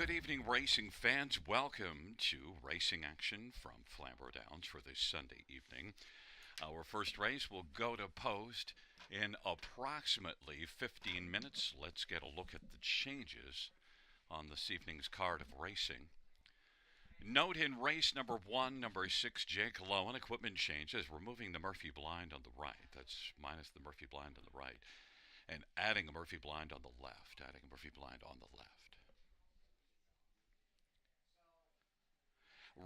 good evening, racing fans. Welcome to Racing Action from Flamboro Downs for this Sunday evening. Our first race will go to post in approximately 15 minutes. Let's get a look at the changes on this evening's card of racing. Note in race number 1, number 6, Jake Lowen, equipment changes, removing the Murphy blind on the right. That's minus the Murphy blind on the right. And adding a Murphy blind on the left. Adding a Murphy blind on the left.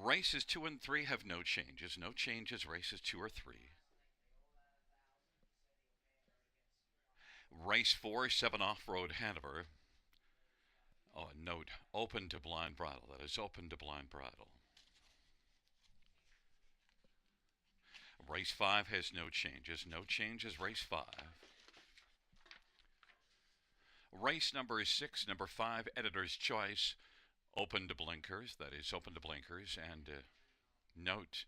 Races 2 and 3 have no changes. No changes, races 2 or 3. Race 4, 7 Off-Road Hanover. Oh, note, open to blind bridle. That is open to blind bridle. Race 5 has no changes. No changes, race 5. Race number 6, number 5, Editor's Choice. Open to blinkers. That is open to blinkers. And note,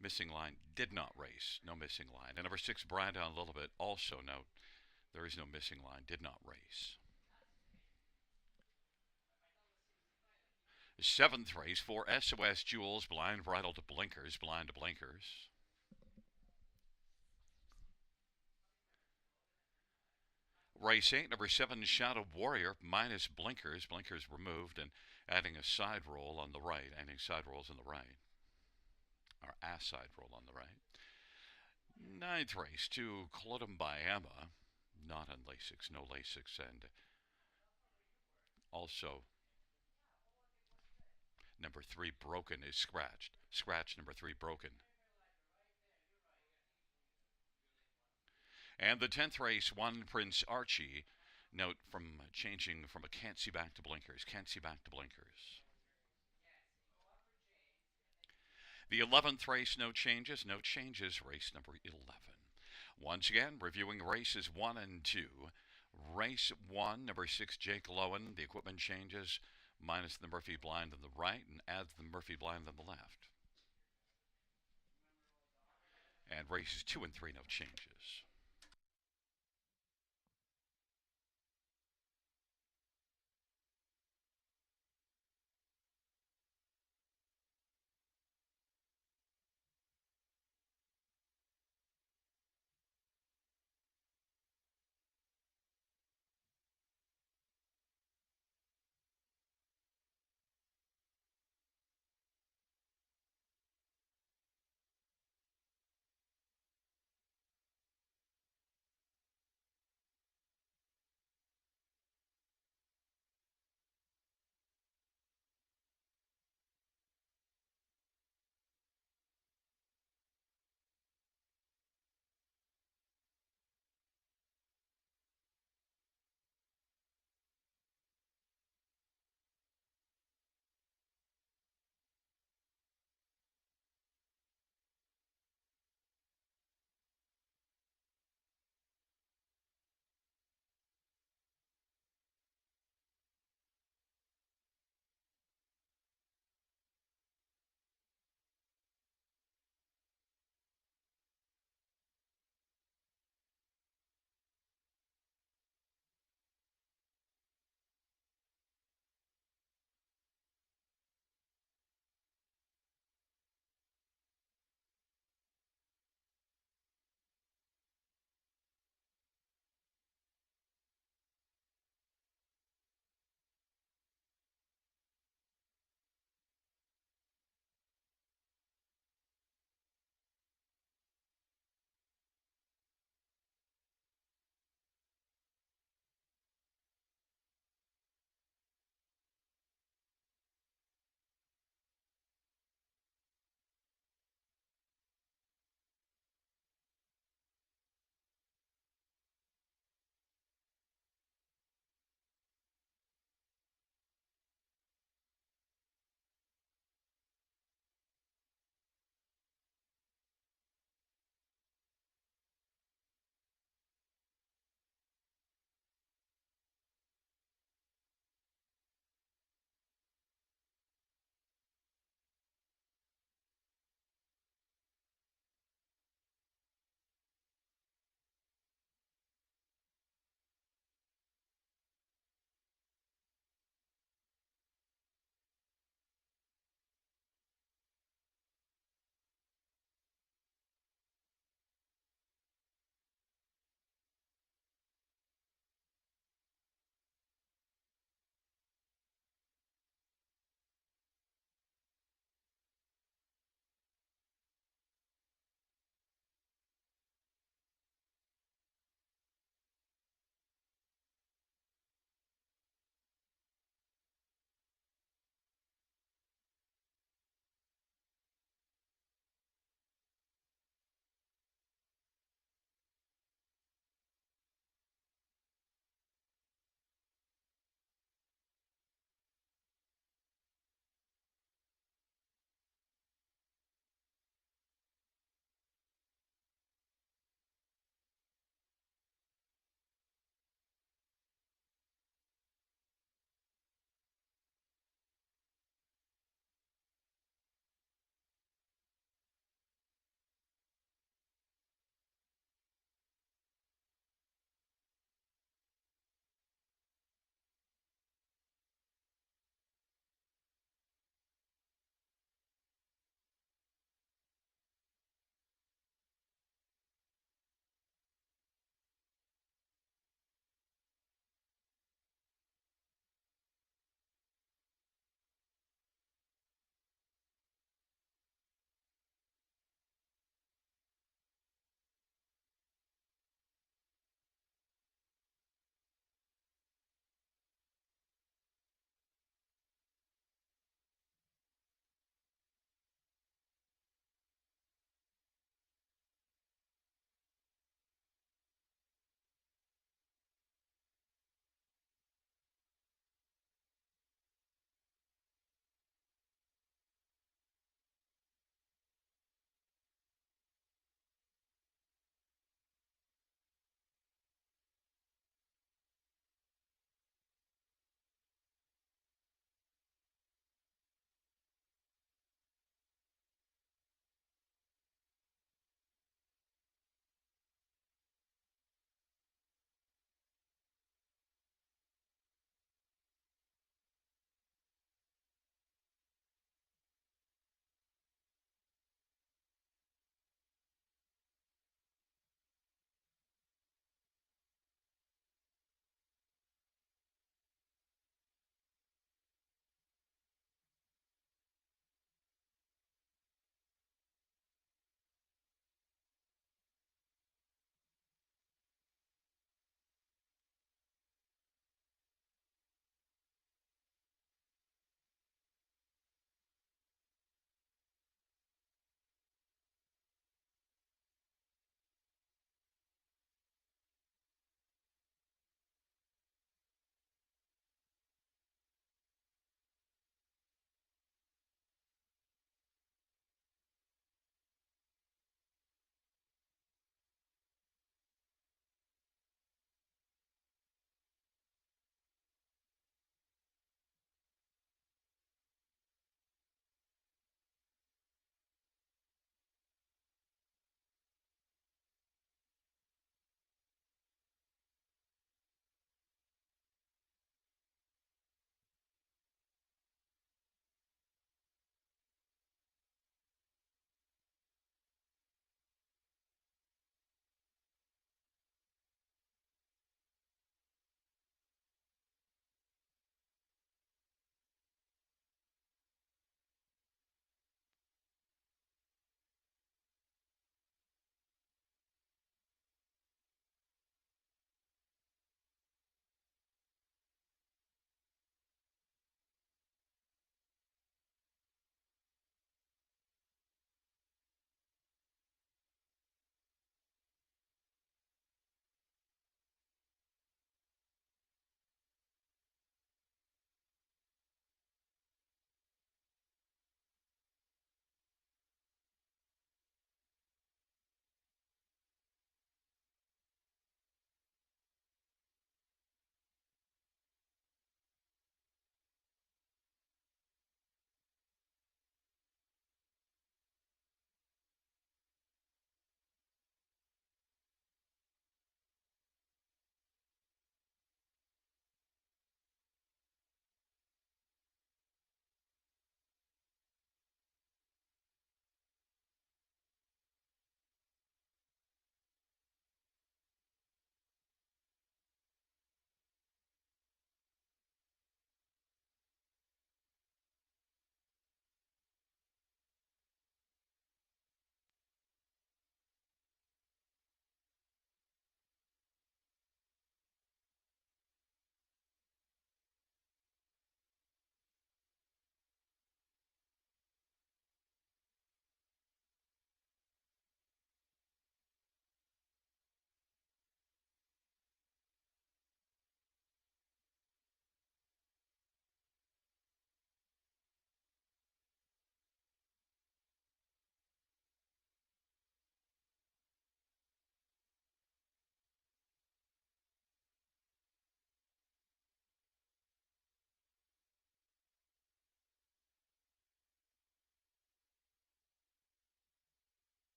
missing line did not race. No missing line. And number 6, Brian down a little bit. Also note, there is no missing line. Did not race. Seventh race for SOS Jewels, blind bridle to blinkers, blind to blinkers. Race 8, number 7, Shadow Warrior, minus blinkers, blinkers removed, and adding a side roll on the right, adding side rolls on the right, or a side roll on the right. Ninth race, 2, Clodum by Emma, not on Lasix, no Lasix, and also number 3, Broken, is scratched. Scratch number 3, Broken. And the 10th race, 1, Prince Archie. Note from changing from a can't see back to blinkers. Can't see back to blinkers. The 11th race, no changes. No changes, race number 11. Once again, reviewing races 1 and 2. Race 1, number 6, Jake Lowen. The equipment changes, minus the Murphy blind on the right and adds the Murphy blind on the left. And races 2 and 3, no changes.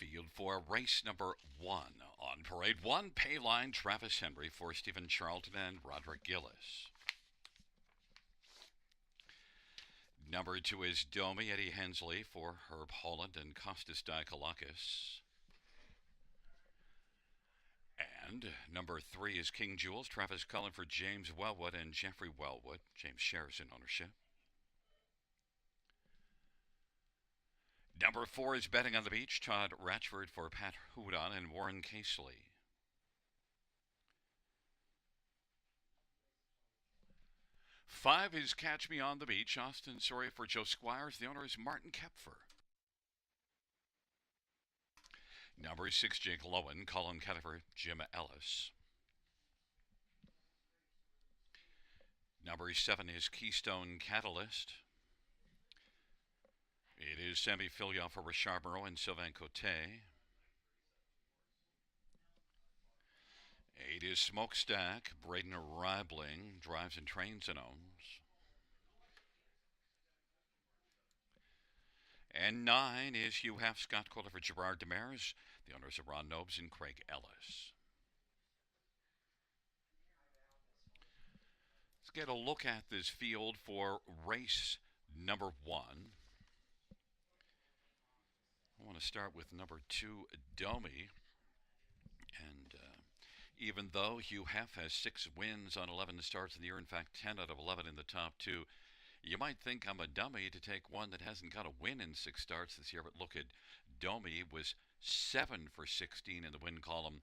field for race number 1. On parade 1, Payline Travis Henry for Stephen Charlton and Roderick Gillis. Number 2 is Domi Eddie Hensley for Herb Holland and Costas Diakolakis. And number 3 is King Jules, Travis Cullen for James Wellwood and Jeffrey Wellwood. James shares in ownership. Number 4 is Betting on the Beach, Todd Ratchford for Pat Houdon and Warren Casely. Five is Catch Me on the Beach, Austin Sorry for Joe Squires. The owner is Martin Kepfer. Number 6, Jake Lowen, Colin Kettifer, Jim Ellis. Number 7 is Keystone Catalyst. It is Sammy Filioff for Richard Moreau and Sylvain Cote. 8 is Smokestack, Braden Ribling, drives and trains and owns. And 9 is Hugh Half, Scott Kohler for Gerard Demers. The owners are Ron Nobes and Craig Ellis. Let's get a look at this field for race number 1. I want to start with number 2, Domi. And even though Hugh Hef has 6 wins on 11 starts in the year, in fact 10 out of 11 in the top 2, you might think I'm a dummy to take one that hasn't got a win in 6 starts this year, but look at Domi was 7 for 16 in the win column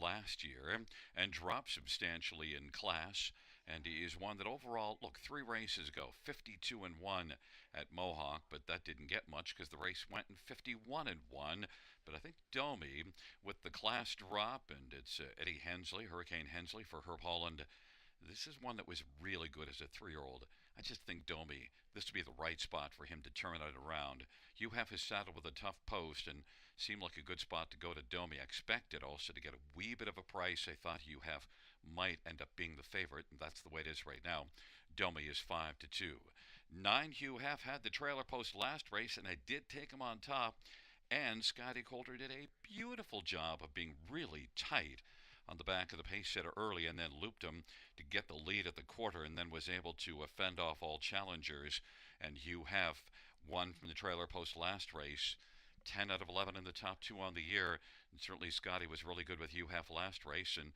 last year and dropped substantially in class. And he is one that overall, look, 3 races ago, 52-1 at Mohawk, but that didn't get much because the race went in 51-1. But I think Domi, with the class drop, and it's Eddie Hensley, Hurricane Hensley for Herb Holland, this is one that was really good as a 3-year-old. I just think Domi, this would be the right spot for him to turn it around. You have his saddle with a tough post and seemed like a good spot to go to Domi. I expected also to get a wee bit of a price. I thought you have might end up being the favorite, and that's the way it is right now. Domi is 5-2. 9 Hugh Half had the trailer post last race, and I did take him on top. And Scotty Coulter did a beautiful job of being really tight on the back of the pace setter early and then looped him to get the lead at the quarter and then was able to fend off all challengers. And Hugh Half won from the trailer post last race. 10 out of 11 in the top 2 on the year. And certainly Scotty was really good with Hugh Half last race, and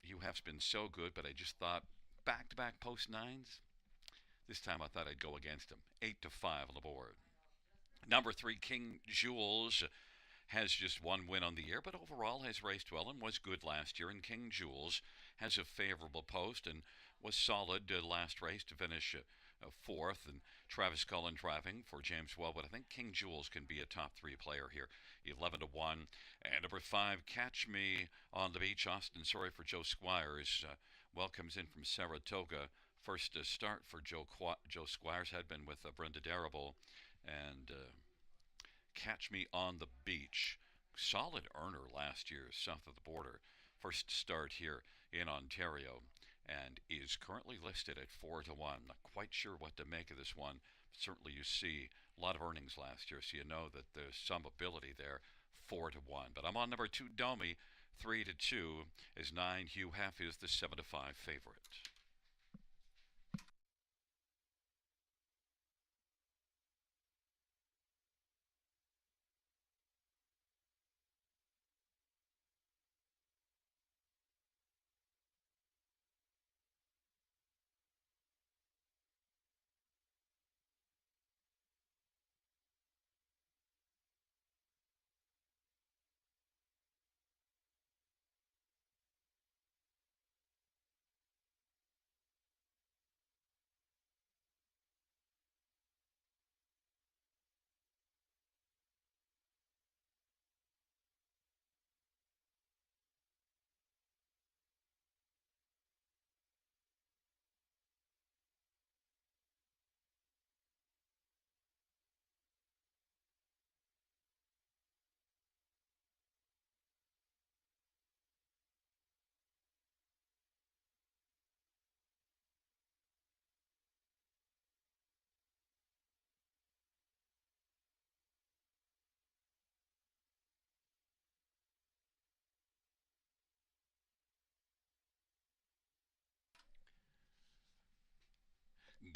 Hugh Half's been so good, but I just thought back-to-back post 9s. This time I thought I'd go against him. 8-5 on the board. Number 3, King Jules, has just 1 win on the year, but overall has raced well and was good last year. And King Jules has a favorable post and was solid last race to finish 4th. And Travis Cullen driving for James Wellwood. I think King Jules can be a top 3 player here. 11-1. And number 5, Catch Me on the Beach, Austin Sorry for Joe Squires. Comes in from Saratoga. First start for Joe Squires had been with Brenda Darrable. And Catch Me on the Beach, solid earner last year south of the border. First start here in Ontario and is currently listed at 4-1. Not quite sure what to make of this one. Certainly you see a lot of earnings last year, so you know that there's some ability there. 4-1. But I'm on number 2, Domi. 3-2 is 9. Hugh Half is the 7-5 favorite.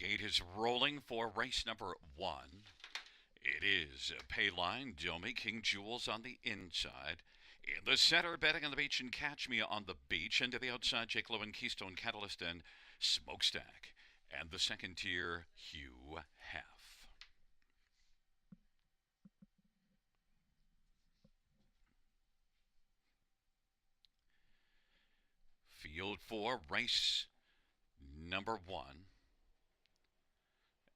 gate is rolling for race number 1. It is Payline, Domi, King Jules on the inside. In the center, Betting on the Beach and Catch Me on the Beach. And to the outside, Jake Lowen, Keystone Catalyst, and Smokestack. And the second tier, Hugh Half. Field 4, race number 1.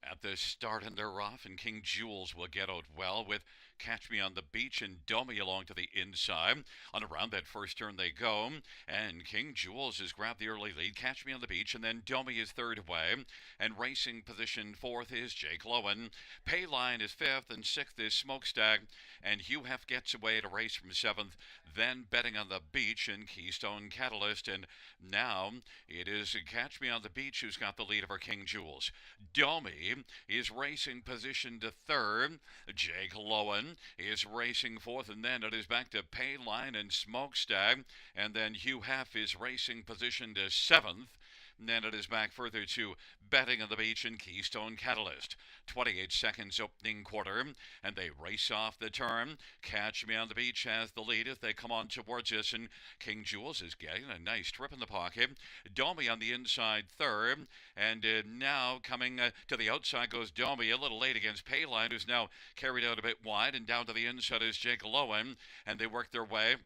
At the start, and they're off, and King Jules will get out well with Catch Me on the Beach and Domi along to the inside. On around that first turn they go, and King Jules has grabbed the early lead. Catch Me on the Beach, and then Domi is third away, and racing position fourth is Jake Lowen. Payline is fifth, and sixth is Smokestack, and Hugh Hef gets away to race from seventh. Then Betting on the Beach and Keystone Catalyst, and now it is Catch Me on the Beach who's got the lead over King Jules. Domi is racing position to third. Jake Lowen is racing fourth, and then it is back to Payline and Smokestack, and then Hugh Hef is racing position to seventh. And then it is back further to Betting on the Beach and Keystone Catalyst. 28 seconds opening quarter, and they race off the turn. Catch Me on the Beach has the lead as they come on towards us, and King Jules is getting a nice trip in the pocket. Domi on the inside third, and now coming to the outside goes Domi, a little late against Payline, who's now carried out a bit wide, and down to the inside is Jake Lowen, and they work their way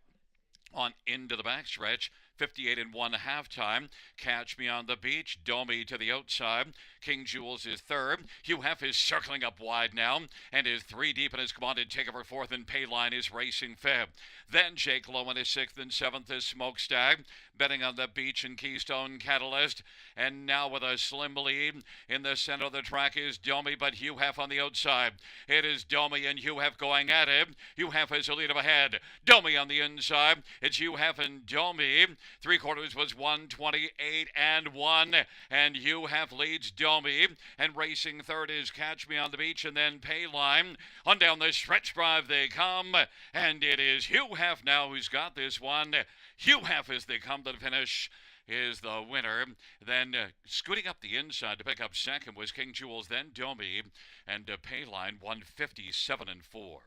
on into the backstretch. 58 and 1 halftime. Catch Me on the Beach. Domi to the outside. King Jules is third. Hugh Hef is circling up wide now and is three deep in his commanded takeover fourth, and Payline is racing fifth. Then Jake Lowen is sixth, and seventh is Smokestack. Betting on the Beach and Keystone Catalyst. And now with a slim lead in the center of the track is Domi, but Hugh Hef on the outside. It is Domi and Hugh Hef going at it. Hugh Hef has a lead up ahead. Domi on the inside. It's Hugh Hef and Domi. Three quarters was 128 and 1, and Hugh Hef leads Domi, and racing third is Catch Me on the Beach, and then Payline. On down the stretch drive they come, and it is Hugh Hef now who's got this one. Hugh Hef as they come to the finish is the winner. Then scooting up the inside to pick up second was King Jules, then Domi, and Payline 157 and 4.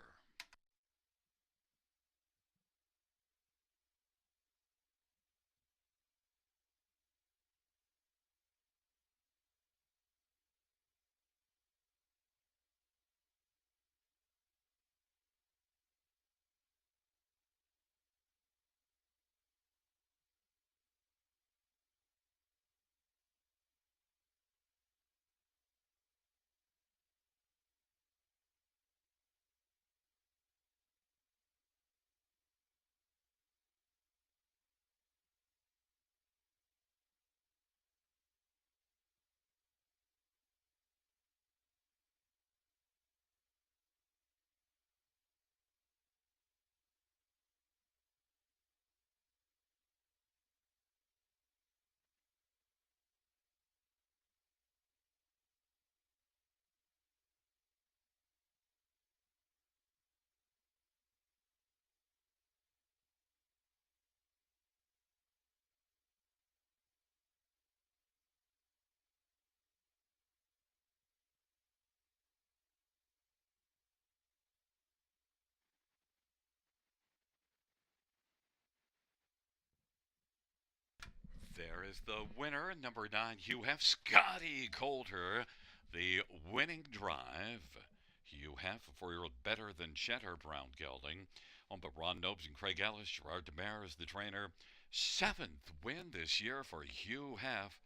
There is the winner, number 9, Hugh Hef, Scotty Coulter, the winning drive. Hugh Hef, a 4-year-old better than Cheddar Brown Gelding. On the Ron Nobes and Craig Ellis, Gerard DeMare is the trainer. 7th win this year for Hugh Hef.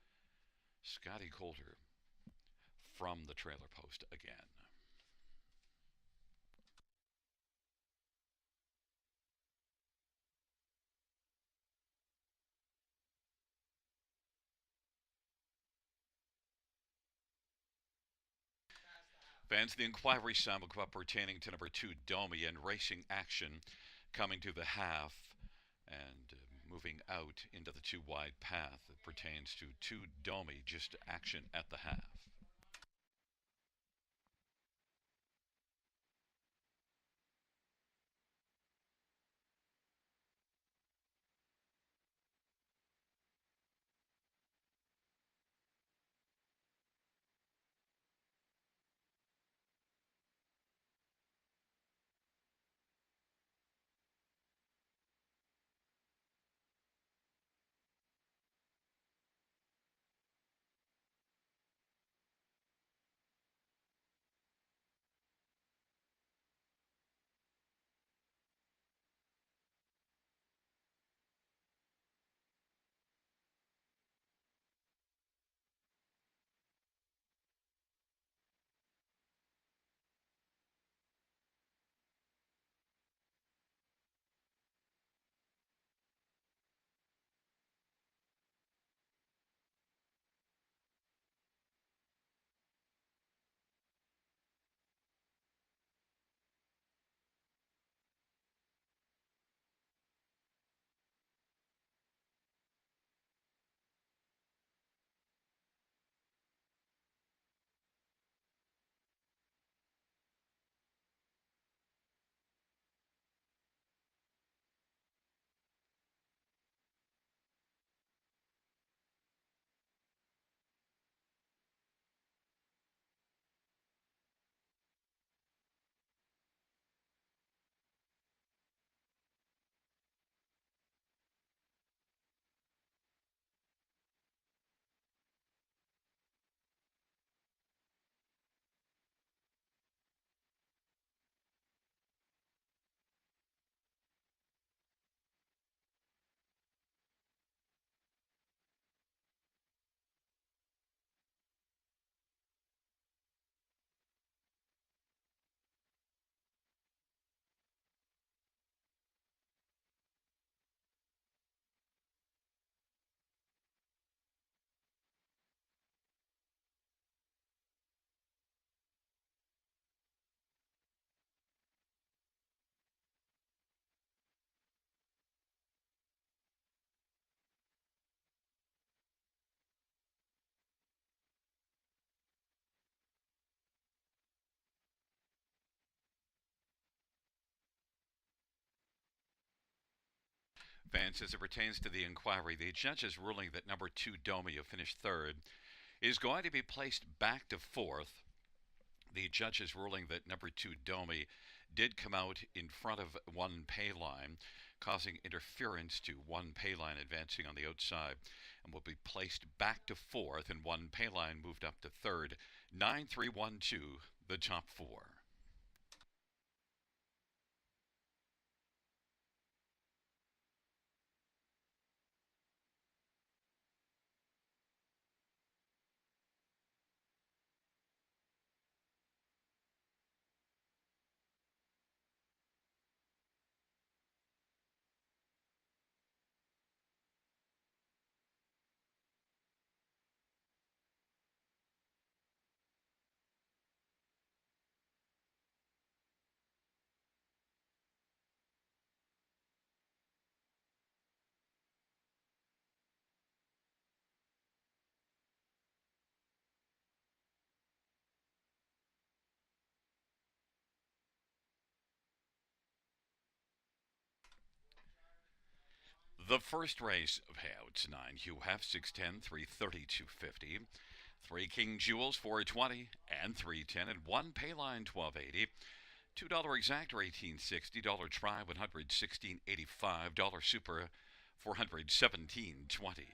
Scotty Coulter from the trailer post again. Fans, the inquiry simulclub pertaining to number 2, Domi, and racing action coming to the half and moving out into the 2 wide path that pertains to 2 Domi, just action at the half. Fans, as it pertains to the inquiry, the judge's ruling that number 2 Domi, who finished third, is going to be placed back to fourth. The judge's ruling that number 2 Domi did come out in front of one pay line, causing interference to one pay line advancing on the outside, and will be placed back to fourth, and one pay line moved up to third. 9-3-1-2, the top four. The first race of payouts 9 Hugh Hef 610 330 250, 3 King Jewels 420 and 310, and 1 Payline 1280, $2 exactor 1860, dollar try 116.85, dollar super 417.20.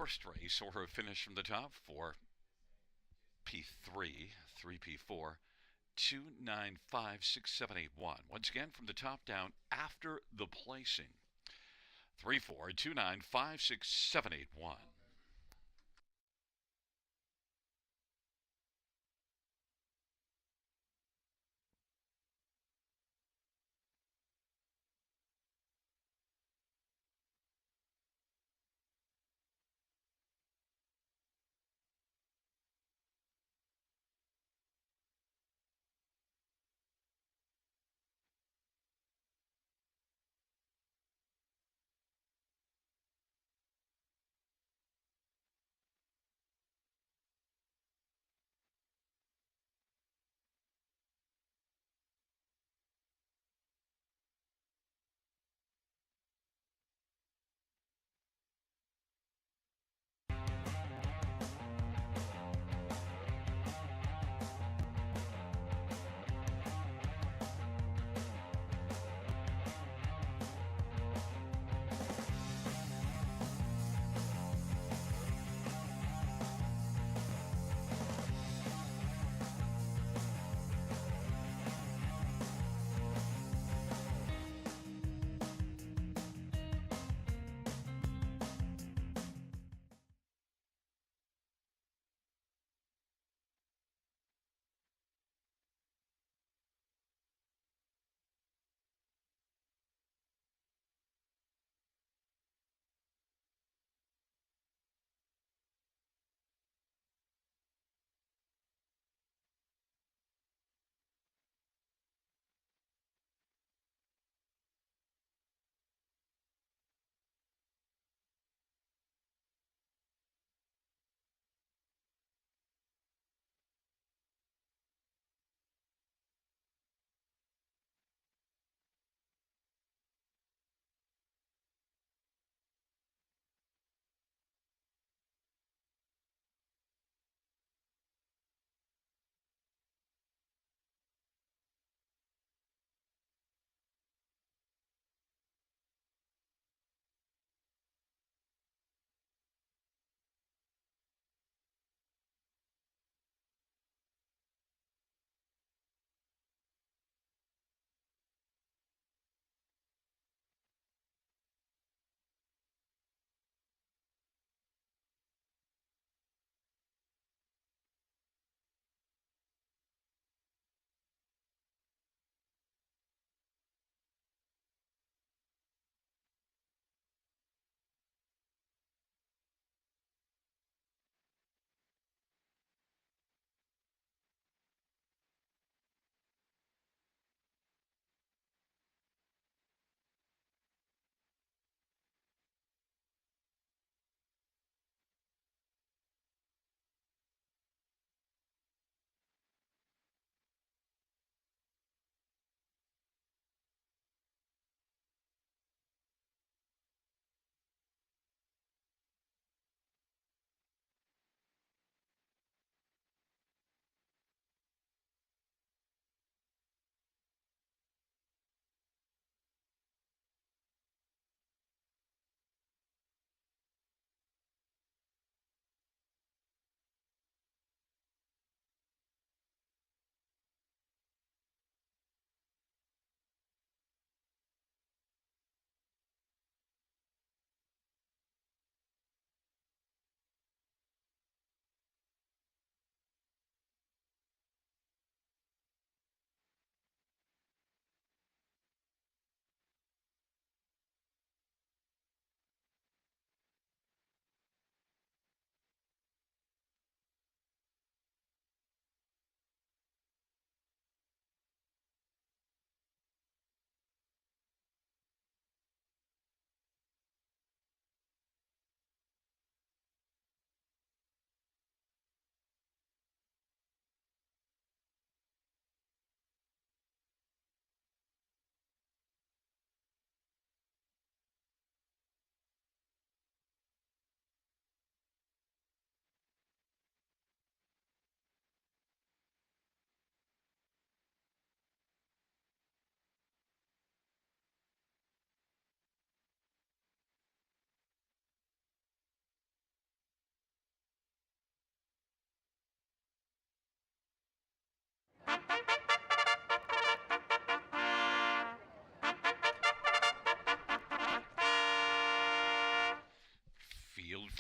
First race, order of finish from the top for P3, 3P4, 2956781. Once again, from the top down after the placing, 3-4-2-9-5-6-7-8-1.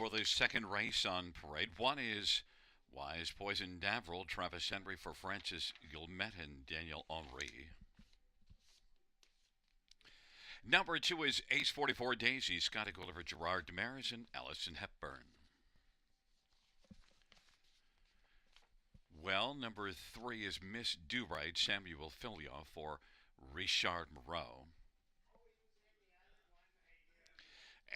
for the second race on parade. One is Wise Poison Davril, Travis Henry for Francis Guillemette and Daniel Henry. Number 2 is Ace 44 Daisy, Scotty Gulliver, Gerard Demaris, and Allison Hepburn. Well, number 3 is Miss Do-Right, Samuel Filia for Richard Moreau.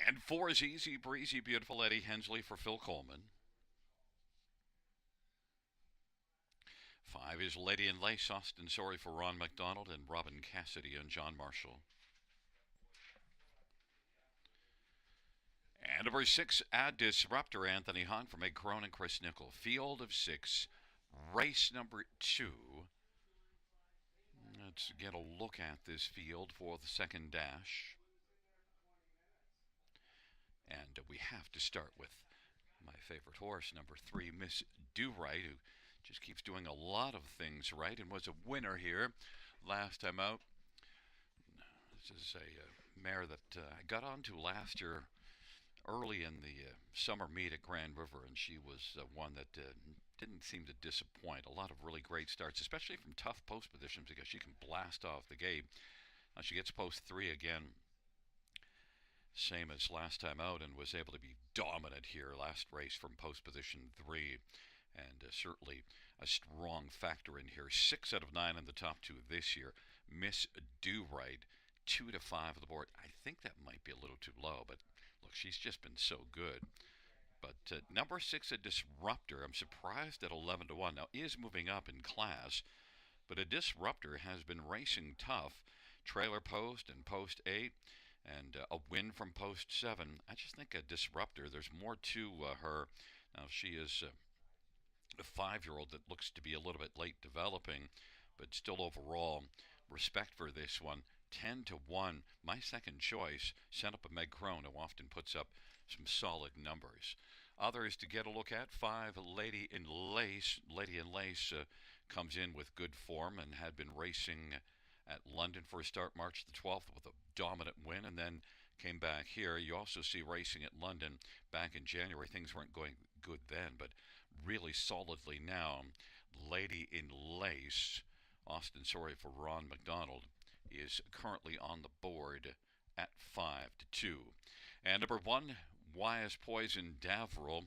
And 4 is Easy Breezy Beautiful Eddie Hensley for Phil Coleman. 5 is Lady in Lace, Austin Sorry for Ron McDonald and Robin Cassidy and John Marshall. And number 6, Ad Disruptor, Anthony Hahn from Meg Crone and Chris Nickel. Field of 6, race number 2. Let's get a look at this field for the second dash. And we have to start with my favorite horse, number 3, Miss Do-Right, who just keeps doing a lot of things right and was a winner here last time out. This is a mare that I got onto last year early in the summer meet at Grand River, and she was one that didn't seem to disappoint. A lot of really great starts, especially from tough post positions, because she can blast off the gate. Now she gets post 3 again, same as last time out, and was able to be dominant here last race from post position 3, and certainly a strong factor in here. 6 out of 9 in the top 2 this year. Miss Do-Right, 2 to 5 of the board. I think that might be a little too low, but look, she's just been so good. But number 6, a Disruptor. I'm surprised at 11 to 1. Now is moving up in class, but a Disruptor has been racing tough. Trailer post and post 8, and a win from post 7. I just think a Disruptor, there's more to her. Now she is a 5-year-old that looks to be a little bit late developing, but still overall respect for this one. 10 to 1, my second choice, sent up a Meg Crone, who often puts up some solid numbers. Others to get a look at: 5, Lady in Lace. Lady in Lace comes in with good form and had been racing at London for a start March the 12th with a dominant win, and then came back here. You also see racing at London back in January. Things weren't going good then, but really solidly now. Lady in Lace, Austin Sorry for Ron McDonald, is currently on the board at 5 to 2. And number 1, Wise Poison Davril,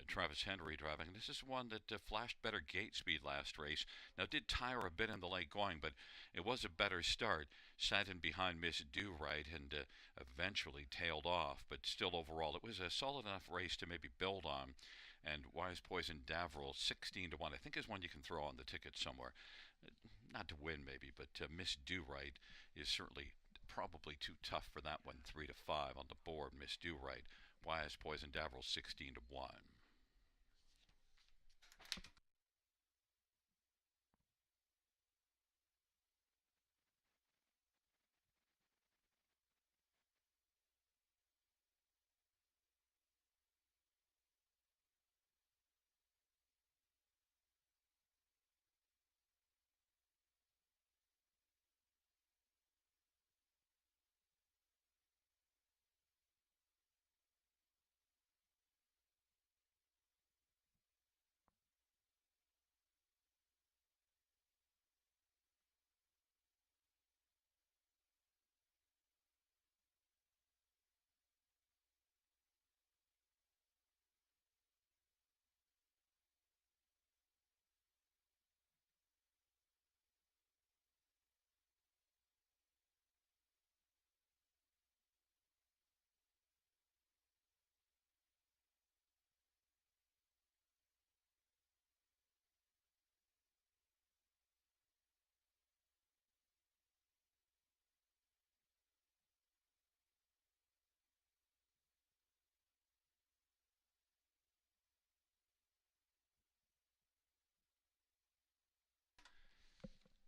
Travis Henry driving. This is one that flashed better gate speed last race. Now did tire a bit in the late going, but it was a better start. Sat in behind Miss Do-Right and eventually tailed off, but still overall it was a solid enough race to maybe build on. And Wise Poison Davril, 16 to 1, I think is one you can throw on the ticket somewhere. Not to win maybe, but Miss Do-Right is certainly probably too tough for that one. 3 to 5 on the board. Miss Do-Right, Wise Poison Davril, 16 to 1.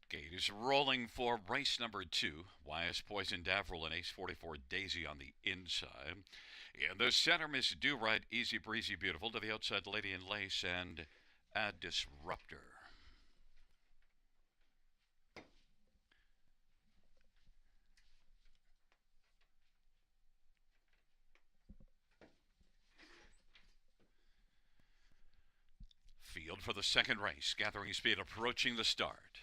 Gate is rolling for race number 2. Wise Poison Davril and Ace 44 Daisy on the inside. In the center, Miss Do-Right, Easy Breezy Beautiful. To the outside, Lady in Lace and a Disruptor. field for the second race, gathering speed, approaching the start.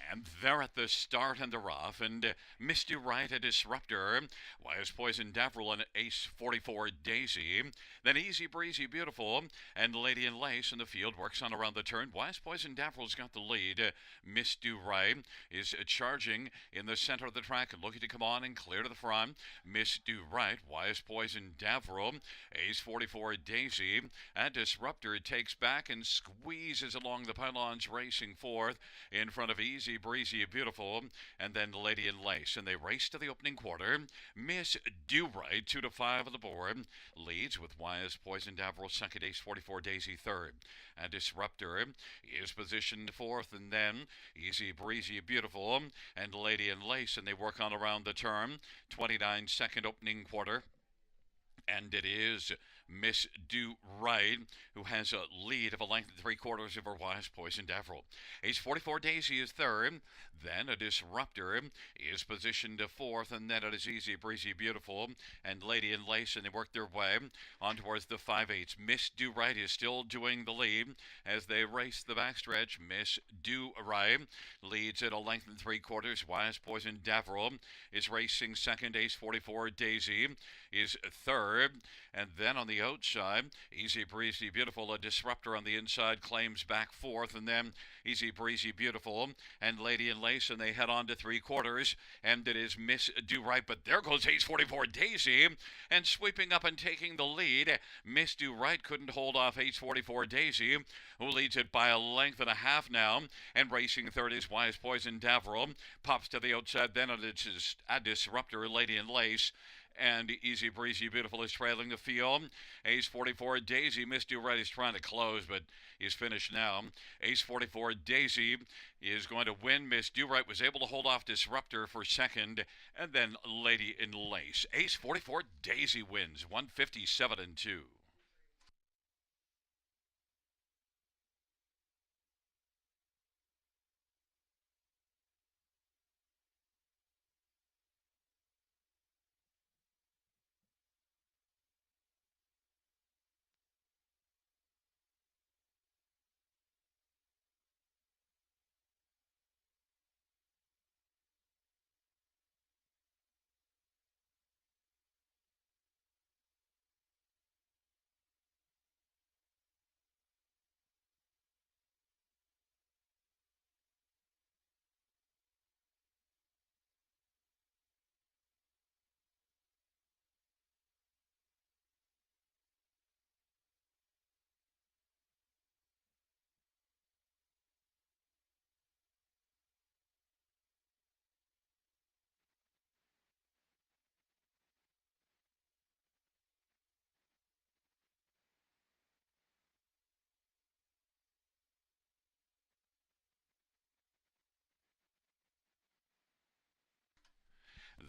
And they're at the start and the rough, and Misty Right, a disruptor, Wise Poison Davril, and Ace 44 Daisy. Then Easy Breezy Beautiful and Lady in Lace in the field works on around the turn. Wise Poison Davril's got the lead. Misty Right is charging in the center of the track and looking to come on and clear to the front. Misty Right, Wise Poison Davril, Ace 44 Daisy. And Disruptor takes back and squeezes along the pylons, racing fourth in front of Easy Breezy Beautiful, and then Lady in Lace. And they race to the opening quarter. Miss Do Right, 2 to 5 on the board, leads with Wise Poison Davril second, Ace 44 Daisy third. And Disruptor is positioned fourth, and then Easy Breezy Beautiful and Lady in Lace, and they work on around the turn. 29-second opening quarter. And it is Miss Do Right who has a lead of a length and three quarters over Wise Poison Davril. Ace 44 Daisy is third. Then a Disruptor is positioned to fourth, and then it is Easy Breezy Beautiful and Lady in Lace, and they work their way on towards the 5/8. Miss Do Right is still doing the lead as they race the backstretch. Miss Do Right leads at a length and three quarters. Wise Poison Davril is racing second. Ace 44 Daisy is third. And then on the outside, Easy Breezy Beautiful, a Disruptor on the inside, claims back fourth. And then Easy Breezy Beautiful and Lady in Lace, and they head on to three quarters. And it is Miss Do Right, but there goes Ace 44 Daisy, and sweeping up and taking the lead. Miss Do Right couldn't hold off Ace 44 Daisy, who leads it by a length and a half now. And racing third is Wise Poison Davril. Pops to the outside, then it's a Disruptor, Lady in Lace. And Easy Breezy Beautiful is trailing the field. Ace 44 Daisy, Miss Do Right is trying to close, but is finished now. Ace 44 Daisy is going to win. Miss Do Right was able to hold off Disruptor for second, and then Lady in Lace. Ace 44 Daisy wins, 157-2.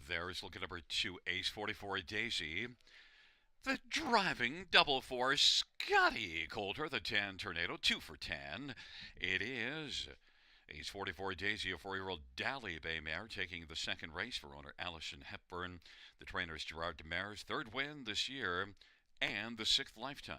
There's look at number two, Ace 44 Daisy. The driving double for Scotty Coulter, the Tan Tornado, 2 for 10. It is Ace 44 Daisy, a 4-year-old Dally Bay mare, taking the second race for owner Allison Hepburn. The trainer's Gerard Demers, third win this year and the sixth lifetime.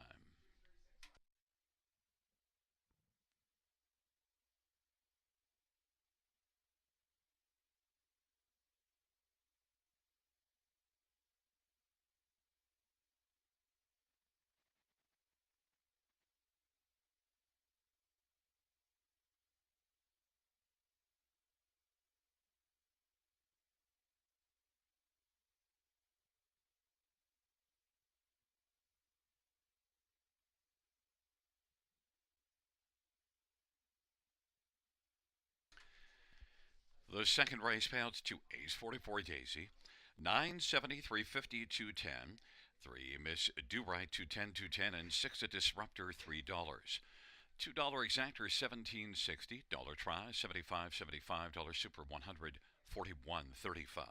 The second race payouts to Ace 44 Daisy, 973.50, 210. 3 Miss Do Right, 210, 210, and 6 a Disruptor, $3. $2 exactor, 17.60. Dollar try, 75.75. Dollar super, 100, 41.35.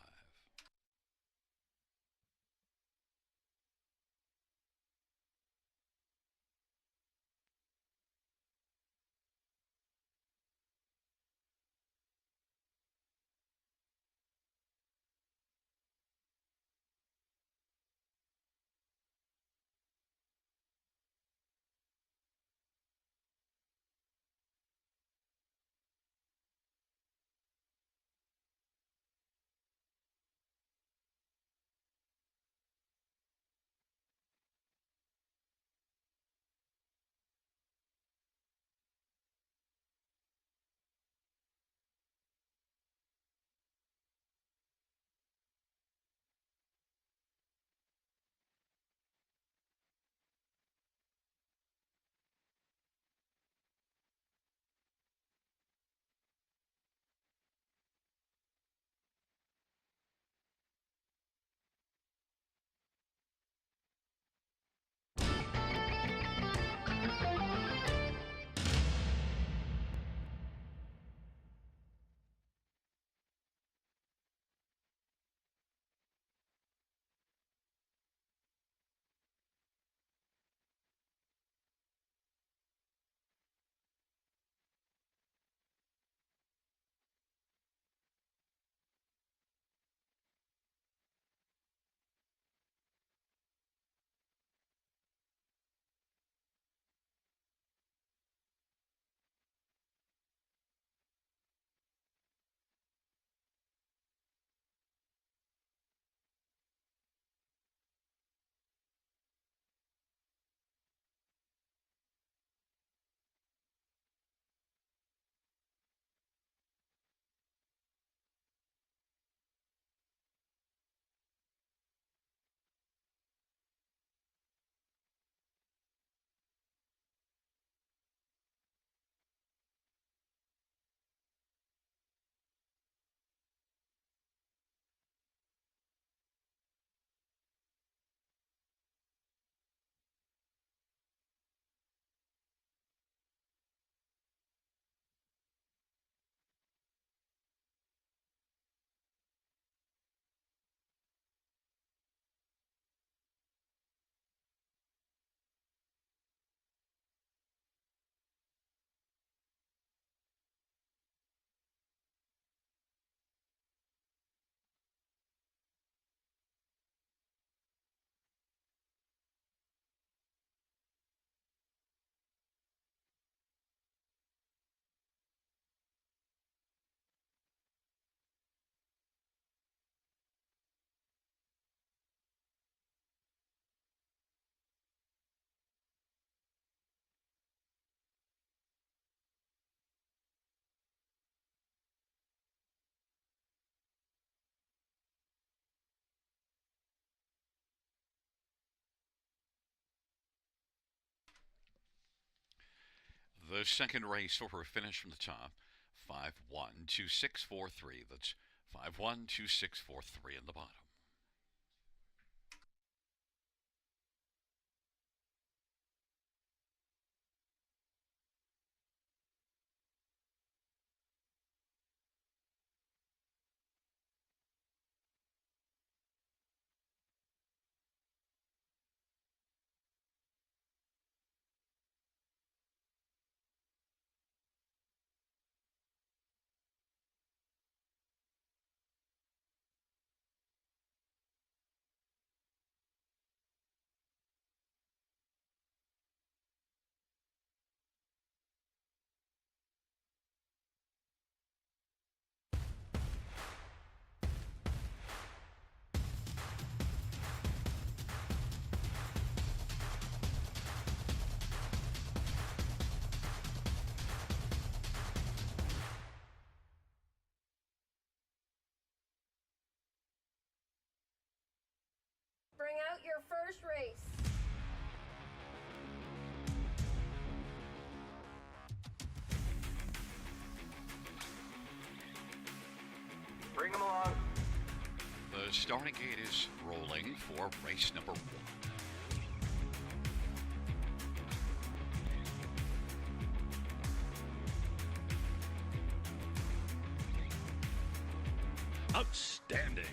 The second race for her finish from the top, 512643. That's 512643 in the bottom. Bring out your first race. Bring them along. The starting gate is rolling for race number 1. Outstanding.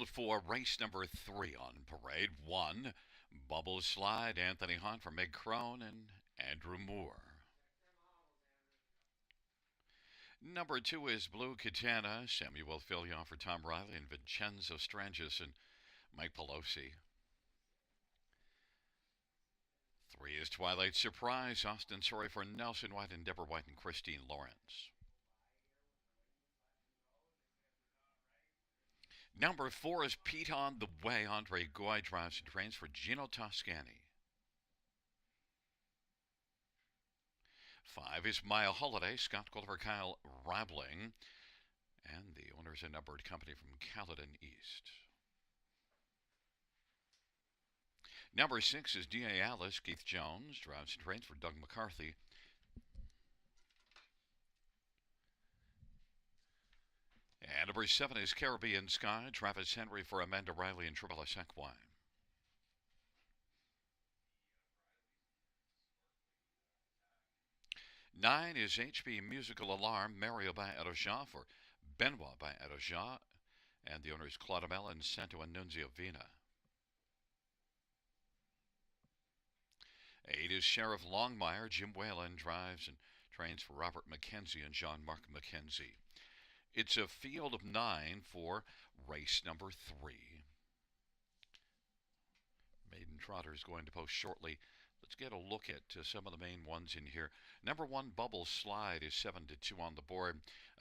field for race number 3 on parade. 1, Bubble Slide, Anthony Hunt for Meg Crone and Andrew Moore. Number 2 is Blue Katana, Samuel Filion for Tom Riley and Vincenzo Strangis and Mike Pelosi. 3 is Twilight Surprise, Austin Sorry for Nelson White and Deborah White and Christine Lawrence. Number 4 is Pete on the Way. Andre Goy drives and trains for Gino Toscani. 5 is Maya Holiday, Scott Gulliver, Kyle Rabling, and the owners a numbered company from Caledon East. Number 6 is D.A. Alice, Keith Jones, drives and trains for Doug McCarthy. And number 7 is Caribbean Sky, Travis Henry for Amanda Riley and Triple S Equine. 9 is HB Musical Alarm, Mario by Edoja for Benoit by Edoja, and the owners Claude Amel and Santo Annunzio Vina. 8 is Sheriff Longmire, Jim Whalen drives and trains for Robert McKenzie and Jean-Marc McKenzie. It's a field of 9 for race number 3. Maiden Trotter is going to post shortly. Let's get a look at some of the main ones in here. Number 1, Bubble Slide is 7-2 on the board.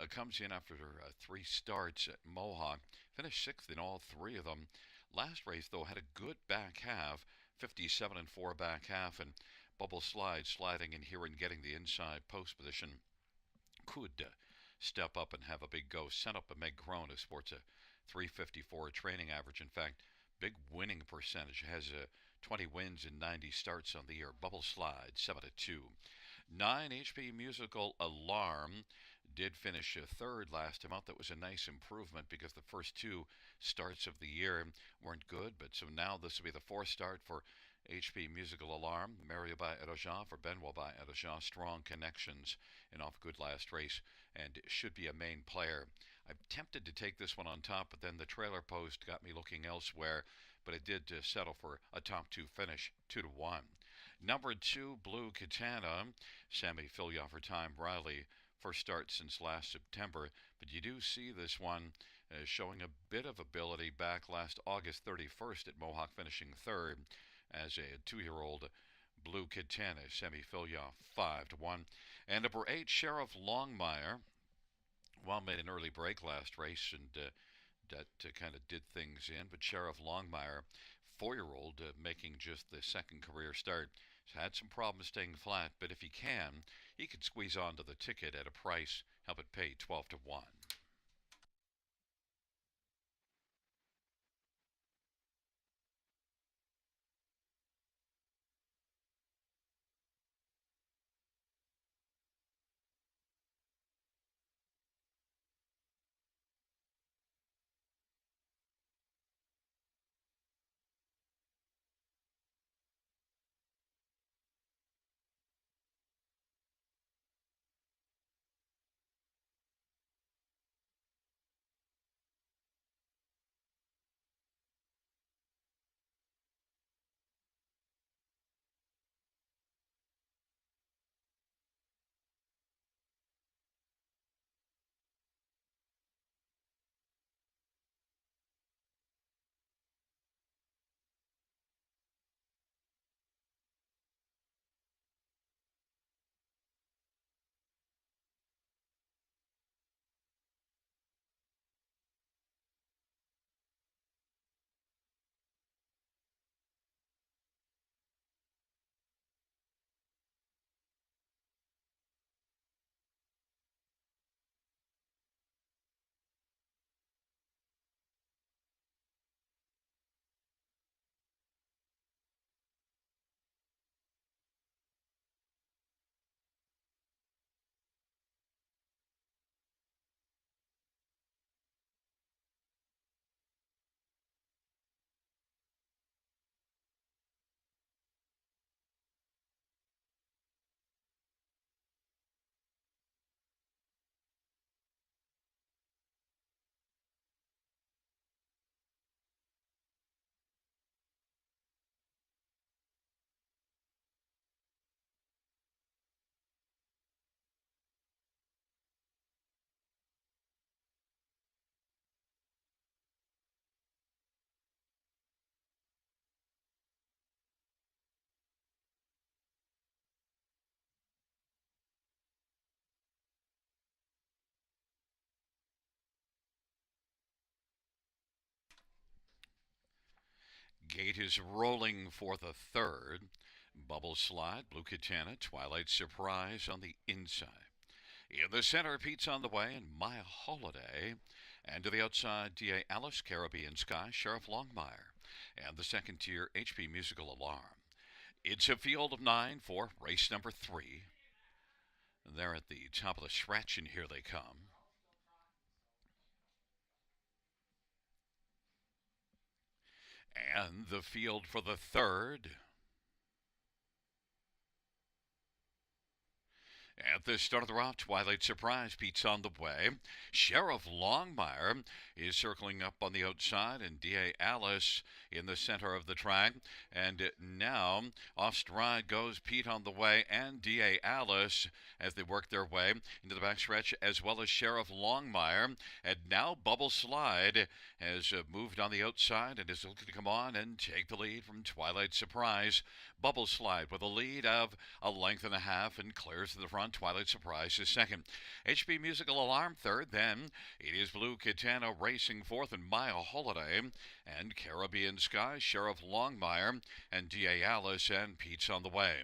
Comes in after 3 starts at Mohawk. Finished 6th in all 3 of them. Last race, though, had a good back half. 57-4 back half, and Bubble Slide sliding in here and getting the inside post position could step up and have a big go. Sent up a Meg Crone, who sports a 354 training average. In fact, big winning percentage, has 20 wins and 90 starts on the year. Bubble Slide, 7-2. 9, HP Musical Alarm did finish 3rd last time out. That was a nice improvement because the first 2 starts of the year weren't good. But so now this will be the 4th start for HP Musical Alarm. Mario by Edoja for Benoit by Edoja. Strong connections and off good last race and should be a main player. I'm tempted to take this one on top, but then the trailer post got me looking elsewhere. But it did settle for a top 2 finish, 2-1. Number 2, Blue Katana, Sammy Filion for Tom Riley. First start since last September, but you do see this one showing a bit of ability back last August 31st at Mohawk, finishing 3rd as a 2-year-old Blue Katana, Sammy Filion, 5-1. And number 8, Sheriff Longmire, well, made an early break last race, and that kind of did things in, but Sheriff Longmire, 4-year-old, making just the 2nd career start. He's had some problems staying flat, but if he can, he could squeeze onto the ticket at a price, help it pay 12-1. Gate is rolling for the third. Bubble Slide, Blue Katana, Twilight Surprise on the inside. In the center, Pete's on the way, and My Holiday. And to the outside, D.A. Alice, Caribbean Sky, Sheriff Longmire. And the second tier, HP Musical Alarm. It's a field of 9 for race number 3. They're at the top of the stretch, and here they come. And the field for the third. At the start of the route, Twilight Surprise, Pete's on the way. Sheriff Longmire is circling up on the outside, and D.A. Alice in the center of the track. And now, off stride goes Pete on the way, and D.A. Alice as they work their way into the backstretch, as well as Sheriff Longmire. And now Bubble Slide has moved on the outside and is looking to come on and take the lead from Twilight Surprise. Bubble Slide with a lead of a length and a half and clears to the front. Twilight Surprise is second. HP Musical Alarm third. Then it is Blue Katana racing fourth, and My Holiday and Caribbean Sky, Sheriff Longmire, and D.A. Alice, and Pete's on the way.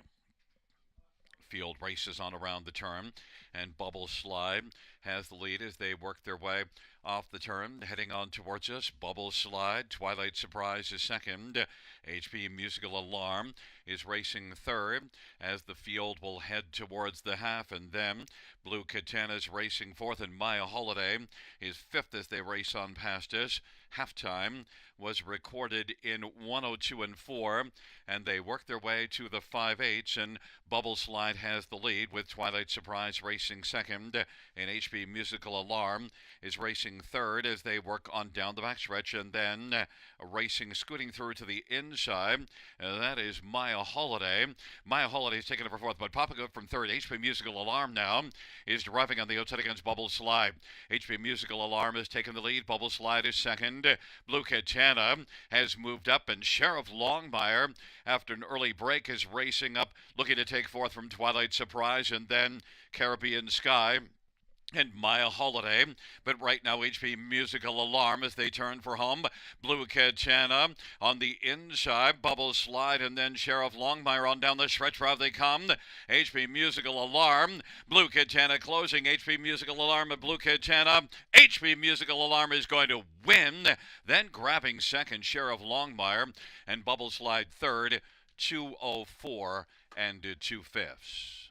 Field races on around the turn, and Bubble Slide has the lead as they work their way off the turn, heading on towards us. Bubble Slide, Twilight Surprise is second. HP Musical Alarm is racing third as the field will head towards the half, and then Blue Katana's racing fourth, and My Holiday is fifth as they race on past us. Halftime was recorded in 102 and 4, and they work their way to the 5/8, and Bubble Slide has the lead with Twilight Surprise racing second, and HP Musical Alarm is racing third as they work on down the backstretch, and then racing, scooting through to the inside. That is My Holiday. My Holiday is taking over fourth, but popping up from third. HP Musical Alarm now is driving on the outside against Bubble Slide. HP Musical Alarm has taken the lead. Bubble Slide is second. Blue Katana has moved up, and Sheriff Longmire, after an early break, is racing up, looking to take fourth from Twilight Surprise, and then Caribbean Sky and My Holiday. But right now, HP Musical Alarm as they turn for home. Blue Katana on the inside, Bubble Slide, and then Sheriff Longmire on down the stretch route they come. HP Musical Alarm, Blue Katana closing. HP Musical Alarm and Blue Katana. HP Musical Alarm is going to win. Then grabbing second, Sheriff Longmire, and Bubble Slide third, 2:04 and 2/5.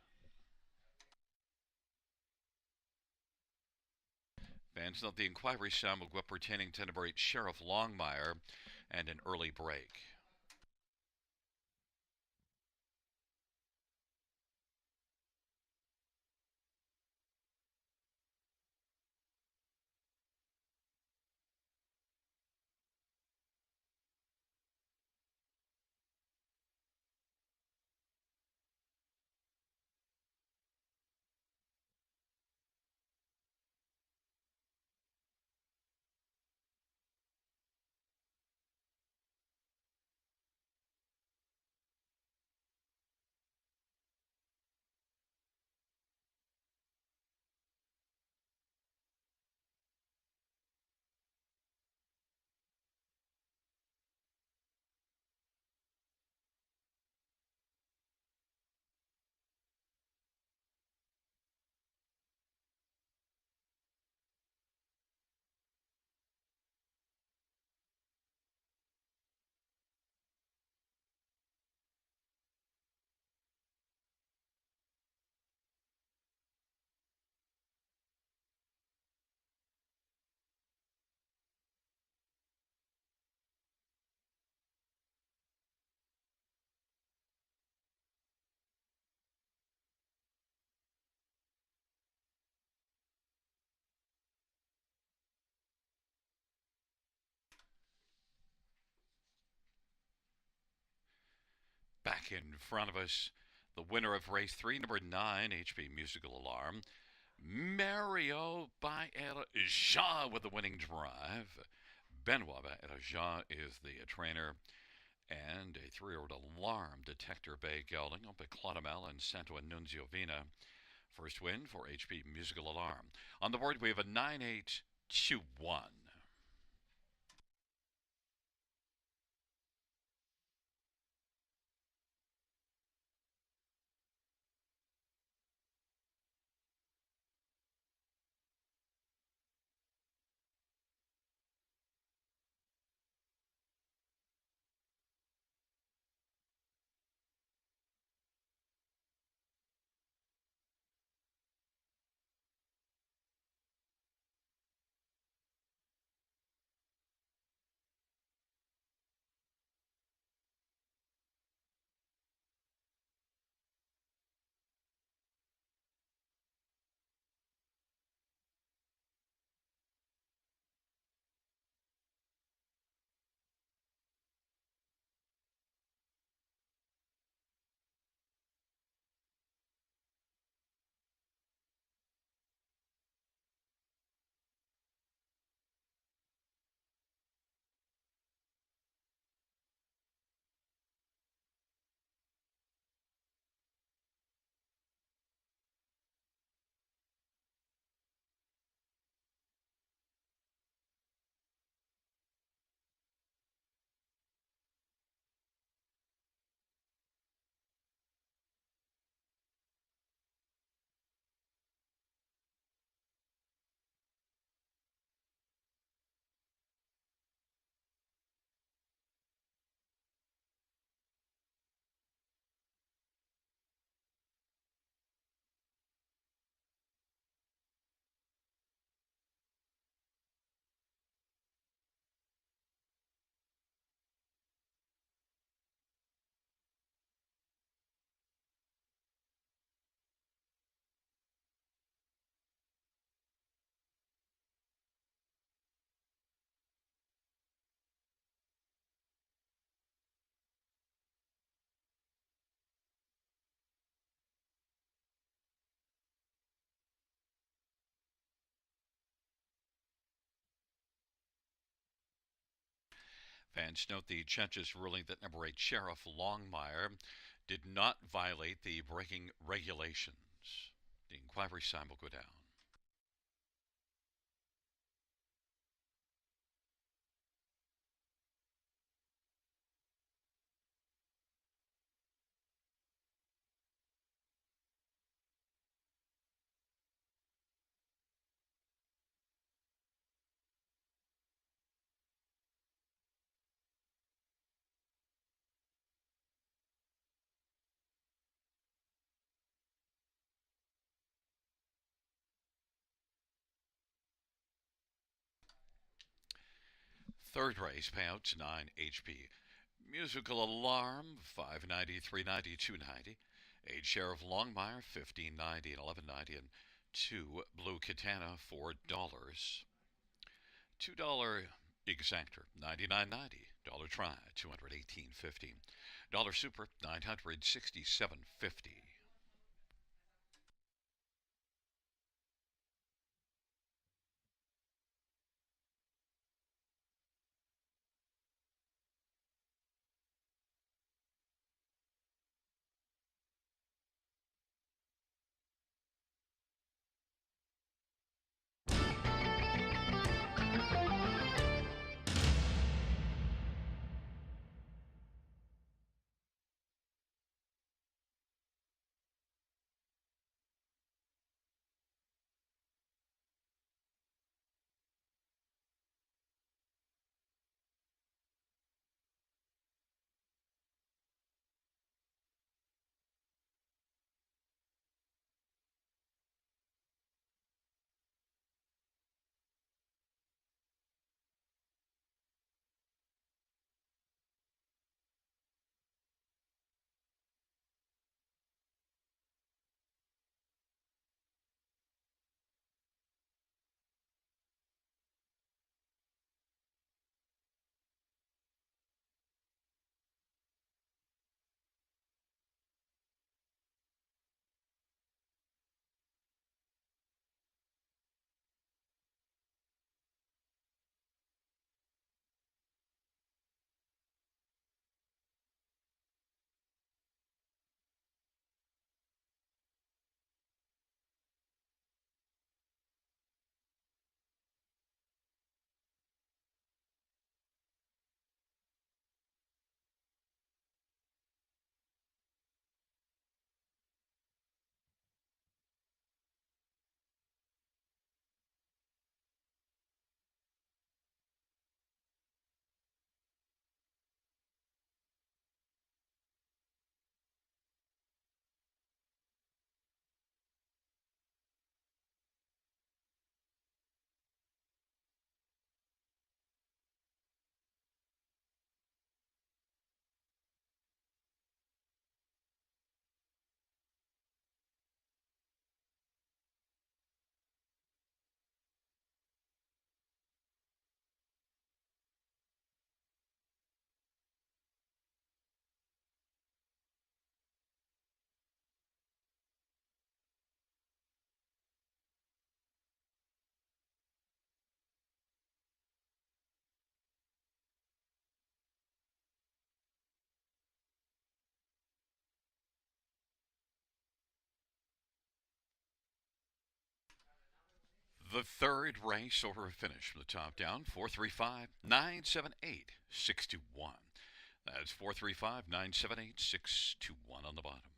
Fans note the inquiry sound will go up pertaining to number 8, Sheriff Longmire, and an early break. Back in front of us, the winner of race 3, number 9, HP Musical Alarm. Mario Baerja with the winning drive. Benoit Baerja is the trainer, and a 3-year-old alarm detector bay gelding up at Clonamel and Santo Annunzio Vina. First win for HP Musical Alarm. On the board, we have a 9-8-2-1. Fans note the judge's ruling that number 8 Sheriff Longmire did not violate the braking regulations. The inquiry sign will go down. Third race payouts 9 HP. Musical Alarm 590, 390, 290. 8 Sheriff Longmire 1590 and 1190, and 2 Blue Katana $4. $2 Exactor 99.90. Dollar Try 218.50. Dollar Super 967.50. The third race order of finish from the top down 435 978 621. That's 435 978 621 on the bottom.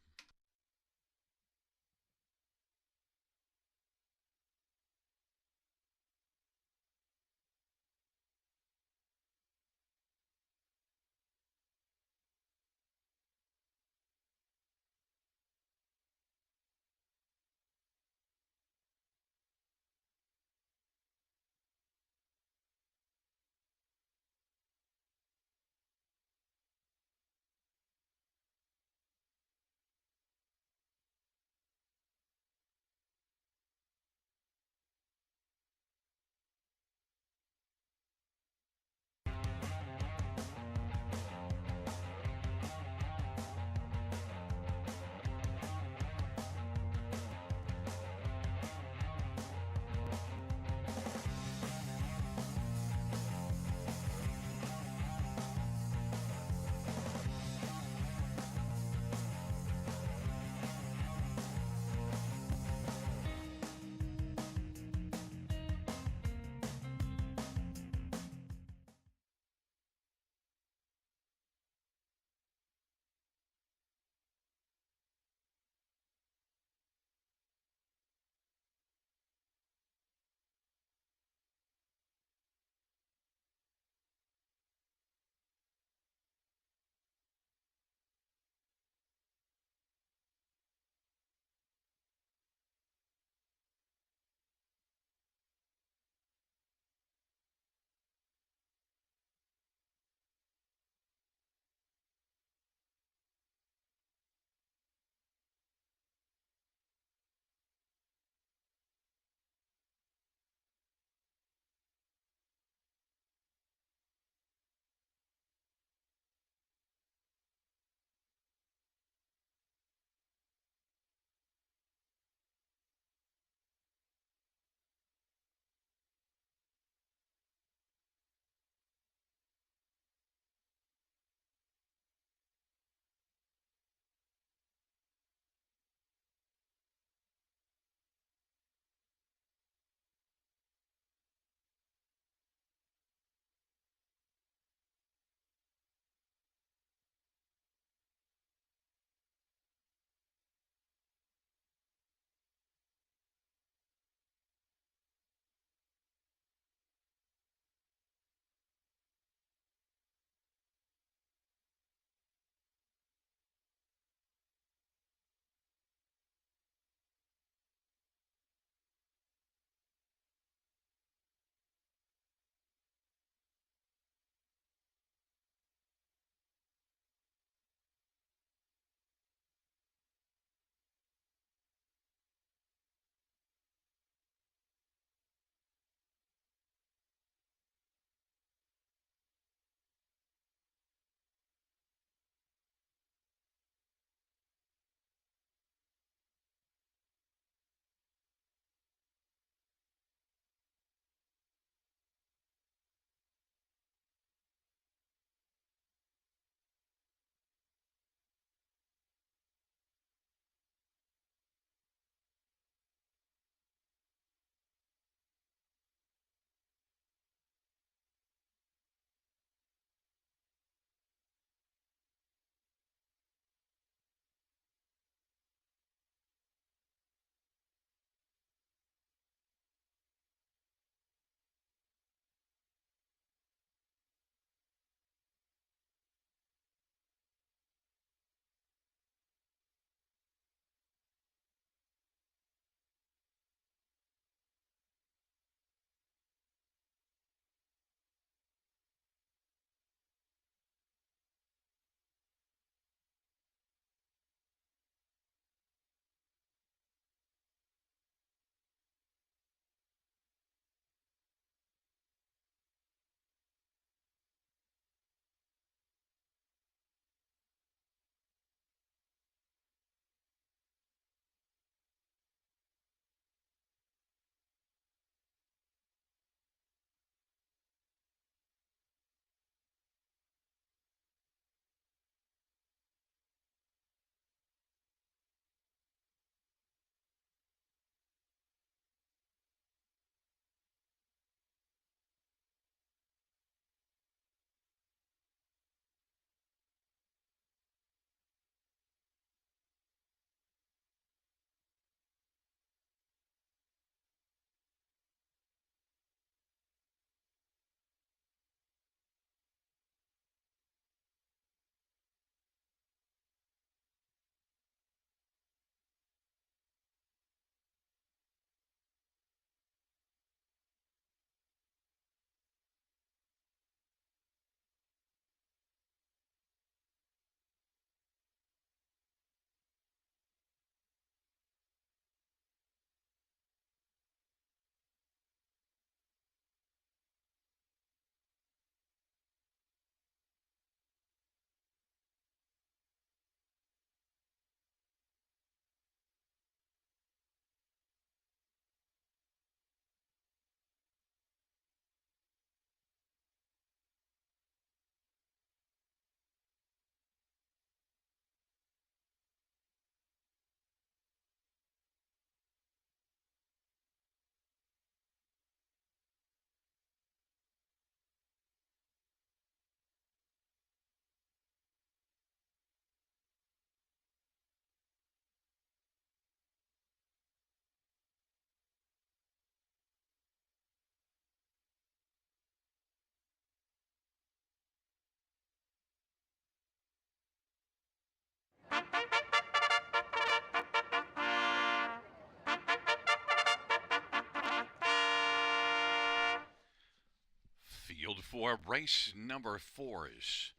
for race number 4's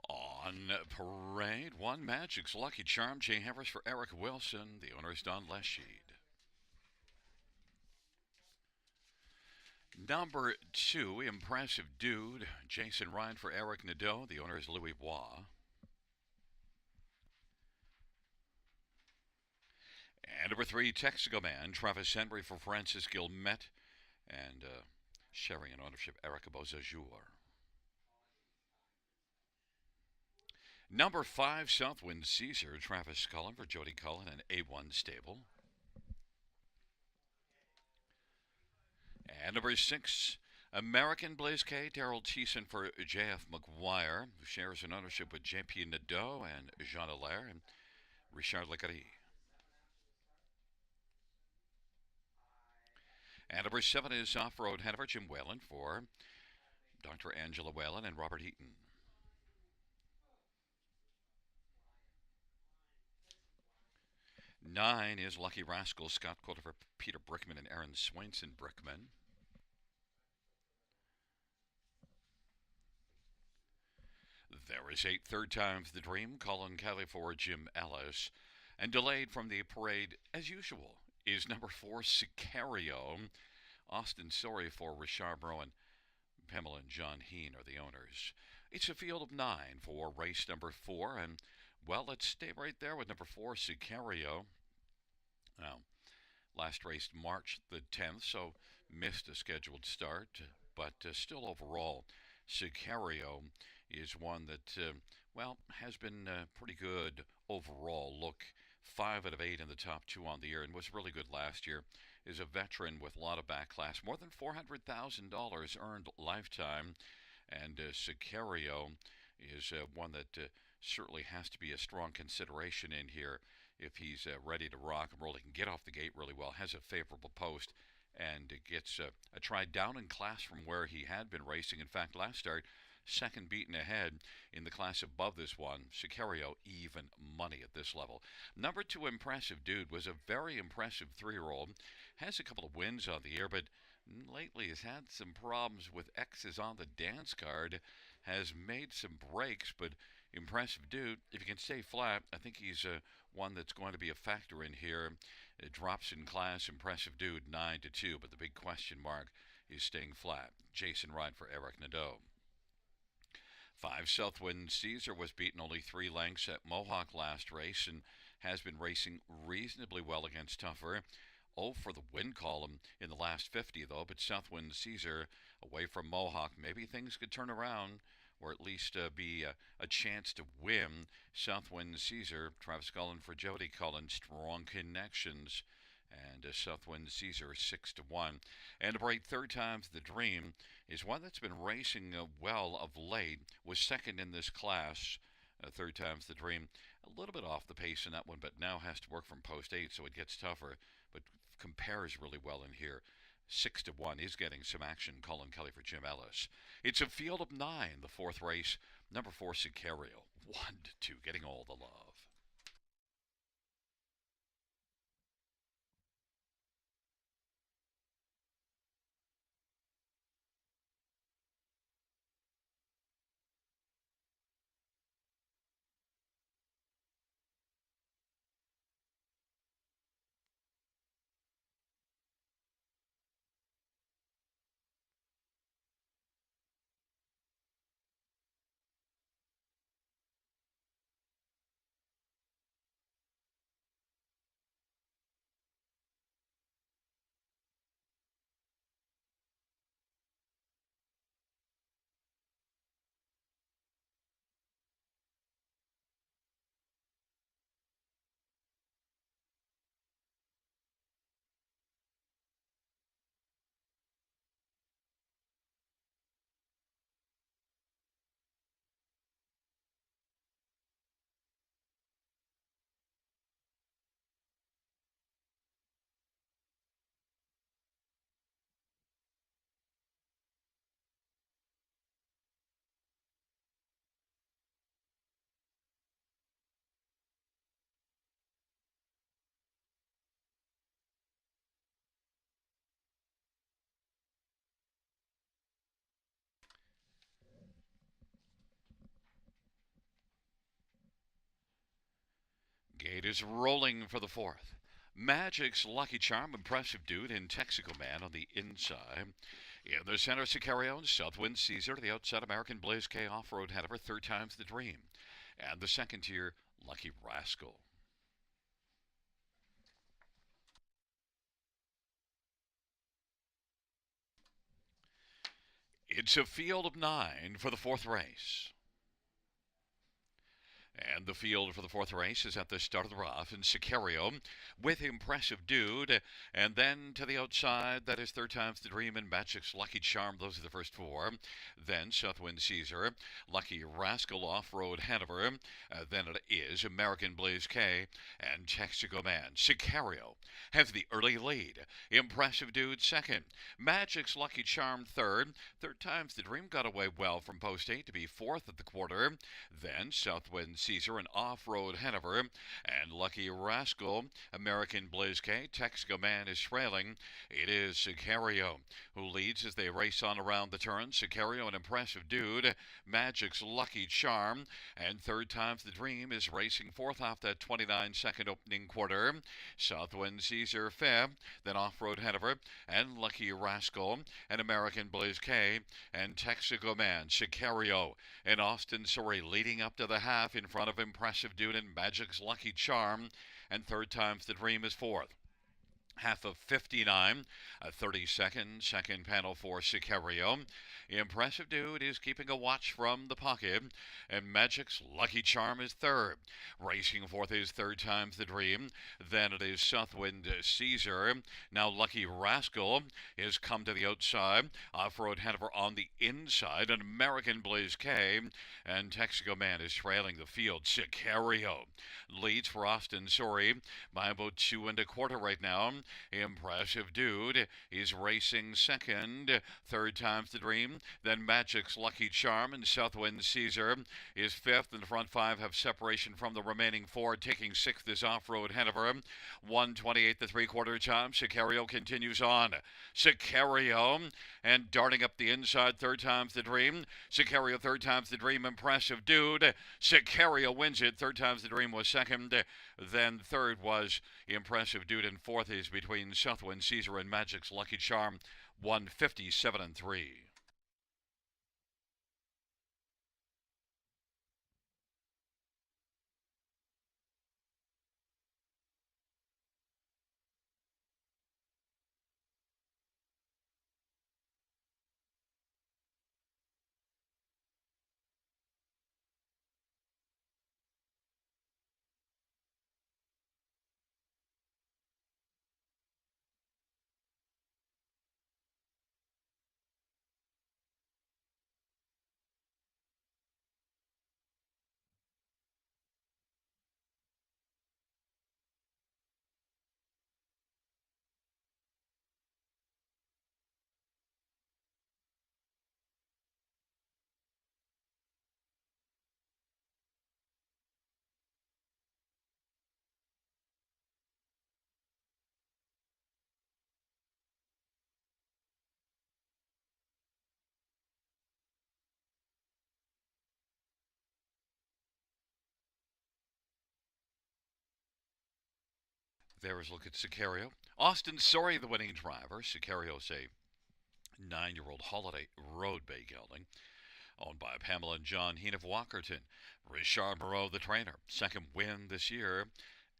on parade. One Magic's Lucky Charm, J. Harris for Eric Wilson. The owner is Don Lesheed. Number 2, Impressive Dude, Jason Ryan for Eric Nadeau. The owner is Louis Bois. And number 3, Texaco Man, Travis Henry for Francis Gilmet. And sharing in ownership, Erica Beausejour. Number 5, Southwind Caesar, Travis Cullen for Jody Cullen and A1 Stable. And number 6, American Blaze K, Daryl Thiessen for J.F. McGuire, who shares an ownership with J.P. Nadeau and Jean Allaire and Richard Lecary. And number 7 is Off-Road Hanover, Jim Whalen for Dr. Angela Whalen and Robert Heaton. Nine is Lucky Rascal, Scott Coulter for Peter Brickman and Aaron Swainson Brickman. There is 8, Third Time's the Dream, Colin Kelly for Jim Ellis. And delayed from the parade, as usual, is number 4, Sicario. Austin Sorry for Richard Brown. Pamela and John Heen are the owners. It's a field of 9 for race number 4. And, well, let's stay right there with number 4, Sicario. Now, last race March the 10th, so missed a scheduled start. But still overall, Sicario is one that, well, has been pretty good overall. Look, 5 out of 8 in the top 2 on the year and was really good last year. Is a veteran with a lot of back class. More than $400,000 earned lifetime. And Sicario is one that certainly has to be a strong consideration in here if he's ready to rock and roll. He can get off the gate really well, has a favorable post, and gets a try down in class from where he had been racing. In fact, last start, second beaten ahead in the class above this one. Sicario, even money at this level. Number 2, Impressive Dude, was a very impressive 3-year-old. Has a couple of wins on the year, but lately has had some problems with X's on the dance card. Has made some breaks, but Impressive Dude, if he can stay flat, I think he's one that's going to be a factor in here. It drops in class, Impressive Dude, 9-2, but the big question mark is staying flat. Jason Ryan for Eric Nadeau. 5, Southwind Caesar was beaten only 3 lengths at Mohawk last race and has been racing reasonably well against tougher. For the win column in the last 50, though, but Southwind Caesar away from Mohawk. Maybe things could turn around or at least be a chance to win. Southwind Caesar, Travis Cullen for Jody Cullen, strong connections. And Southwind Caesar 6-1. And to break Third Time's the Dream is one that's been racing well of late. Was second in this class. Third Time's the Dream. A little bit off the pace in that one, but now has to work from post 8, so it gets tougher. But compares really well in here. 6-1 is getting some action. Colin Kelly for Jim Ellis. It's a field of 9, the 4th race. Number 4, Sicario. 1-2, getting all the love. is rolling for the fourth. Magic's Lucky Charm, Impressive Dude, and Texaco Man on the inside. In the center, Sicario, Southwind Caesar to the outside, American Blaze K, Off-Road Hanover, third time's the dream. And the second tier, Lucky Rascal. It's a field of 9 for the fourth race. And the field for the fourth race is at the start of the rough, and Sicario with Impressive Dude. And then to the outside, that is third time's the dream and Magic's Lucky Charm. Those are the first four. Then Southwind Caesar, Lucky Rascal, Off-Road Hanover. Then it is American Blaze K and Texaco Man. Sicario has the early lead. Impressive Dude second. Magic's Lucky Charm third. Third time's the dream got away well from post 8 to be fourth at the quarter. Then Southwind Caesar and Off-Road Hanover, and Lucky Rascal, American Blaze K. Texaco Man is trailing. It is Sicario who leads as they race on around the turn. Sicario, an Impressive Dude, Magic's Lucky Charm, and third time's the dream is racing fourth off that 29-second opening quarter. Southwind Caesar fifth, then Off-Road Hanover, and Lucky Rascal, and American Blaze K, and Texaco Man. Sicario and Austin Surrey leading up to the half in front of Impressive Dude and Magic's Lucky Charm, and third time's the dream is fourth. Half of 59, a 30-second second panel for Sicario. Impressive Dude is keeping a watch from the pocket, and Magic's Lucky Charm is third. Racing fourth is third time's the dream. Then it is Southwind Caesar. Now Lucky Rascal is come to the outside. Off-Road Hanover on the inside. An American Blaze K, and Texaco Man is trailing the field. Sicario leads for Austin Surrey by about 2 1/4 right now. Impressive Dude is racing second. Third time's the dream. Then Magic's Lucky Charm and Southwind Caesar is fifth. And the front five have separation from the remaining four. Taking sixth is Off-Road Hanover. 1:28 the 3/4 time. Sicario continues on. Sicario and darting up the inside. Third time's the dream. Sicario third time's the dream. Impressive Dude. Sicario wins it. Third time's the dream was second. Then third was Impressive Dude, and fourth is between Southwind Caesar and Magic's Lucky Charm. 157 3. There is a look at Sicario. Austin Surrey, the winning driver. Sicario's a 9-year-old holiday road bay gelding, owned by Pamela and John Heen of Walkerton. Richard Moreau, the trainer. Second win this year,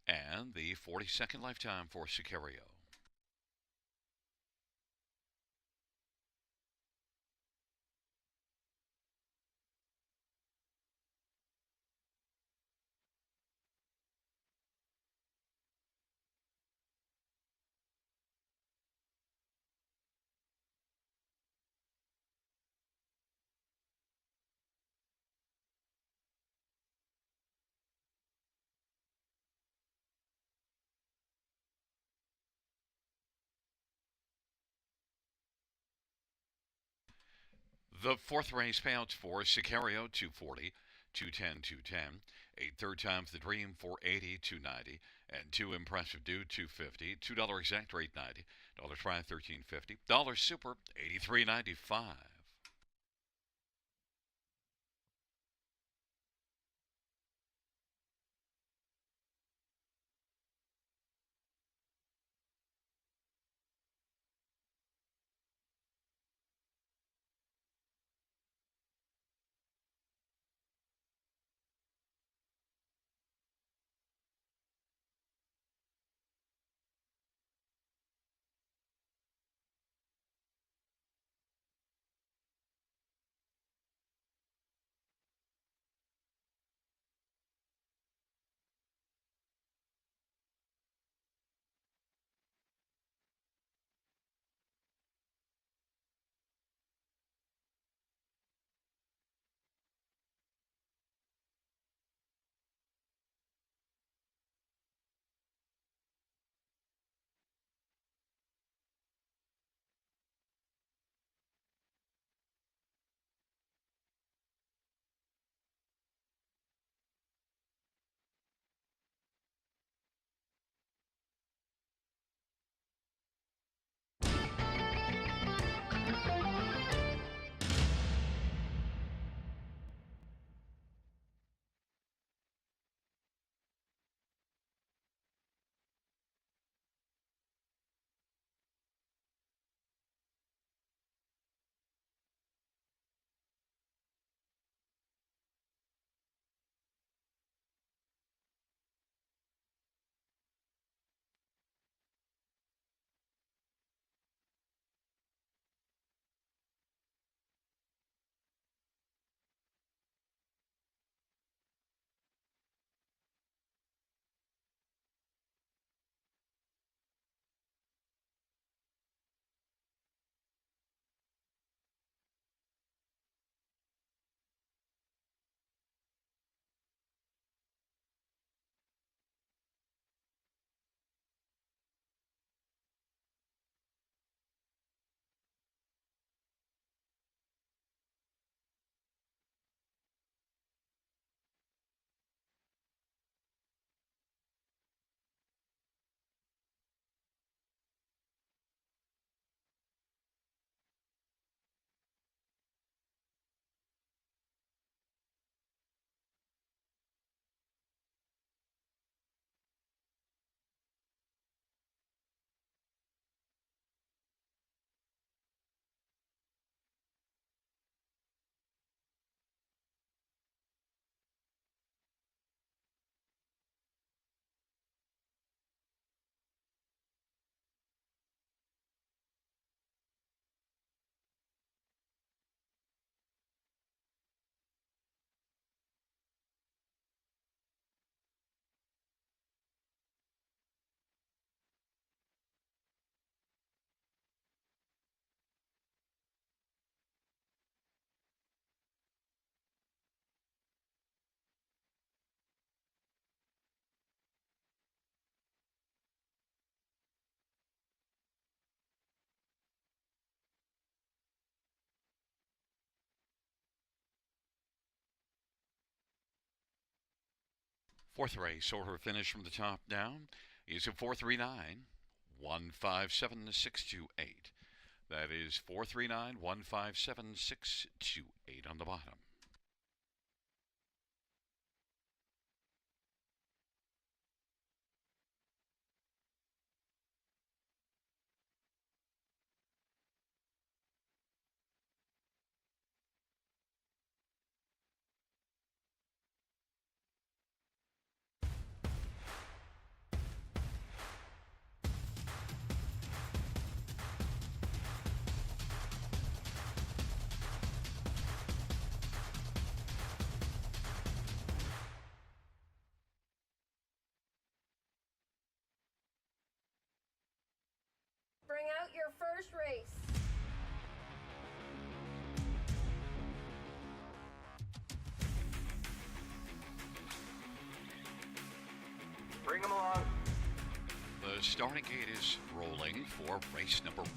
and the 42nd lifetime for Sicario. The fourth race payouts for Sicario 240, 210, 210. 8 third times the dream 480, 290. And 2 Impressive Dude 250. $2 exact rate 90. Dollar try 1350. Dollar super 83.95. Fourth race, order finish from the top down, is a 439 157 628. That is 439 157 628 on the bottom. Bring out your first race. Bring them along. The starting gate is rolling for race number 1.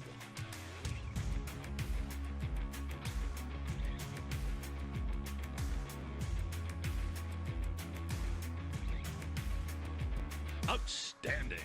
Outstanding.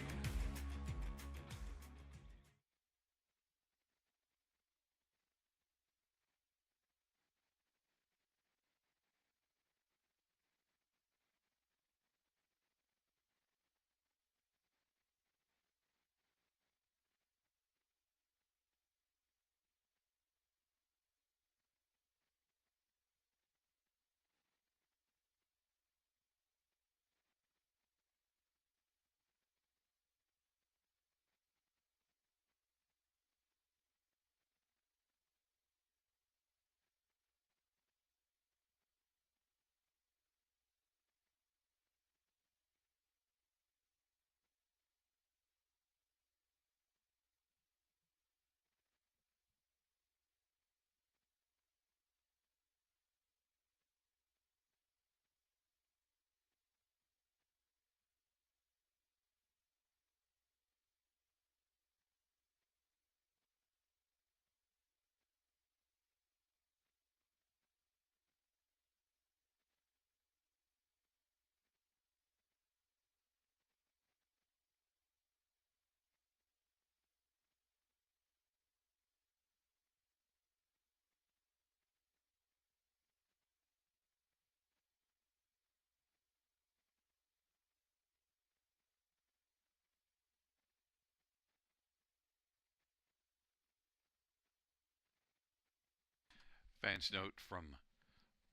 Fans note from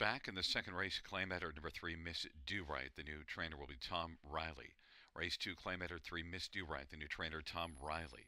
back in the second race, claim editor number 3, Miss Do Right. The new trainer will be Tom Riley. Race 2, claim editor 3, Miss Do Right. The new trainer, Tom Riley.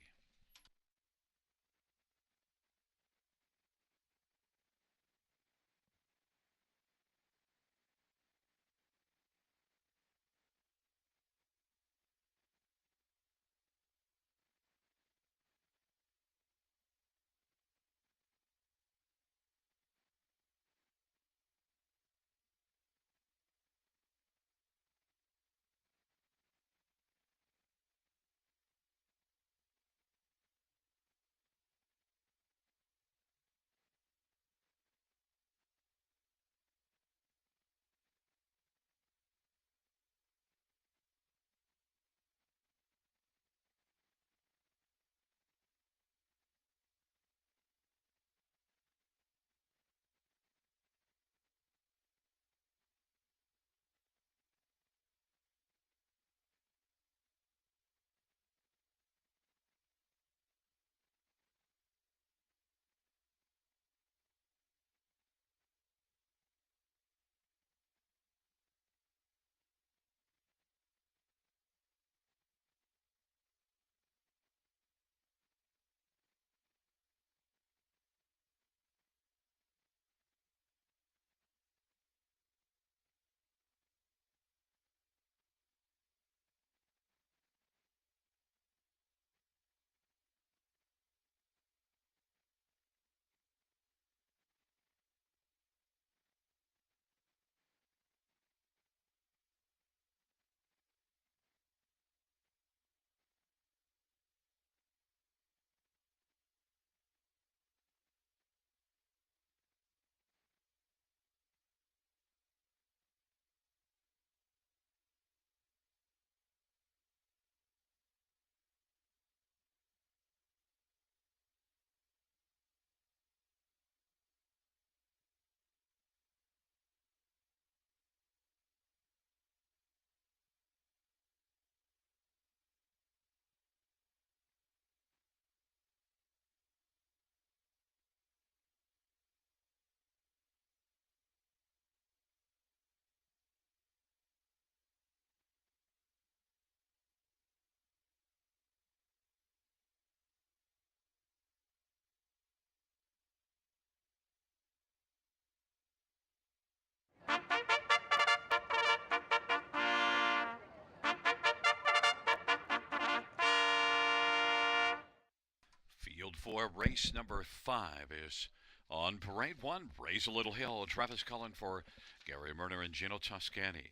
race number 5 is on parade 1. Raise a Little Hill. Travis Cullen for Gary Murner and Gino Toscani.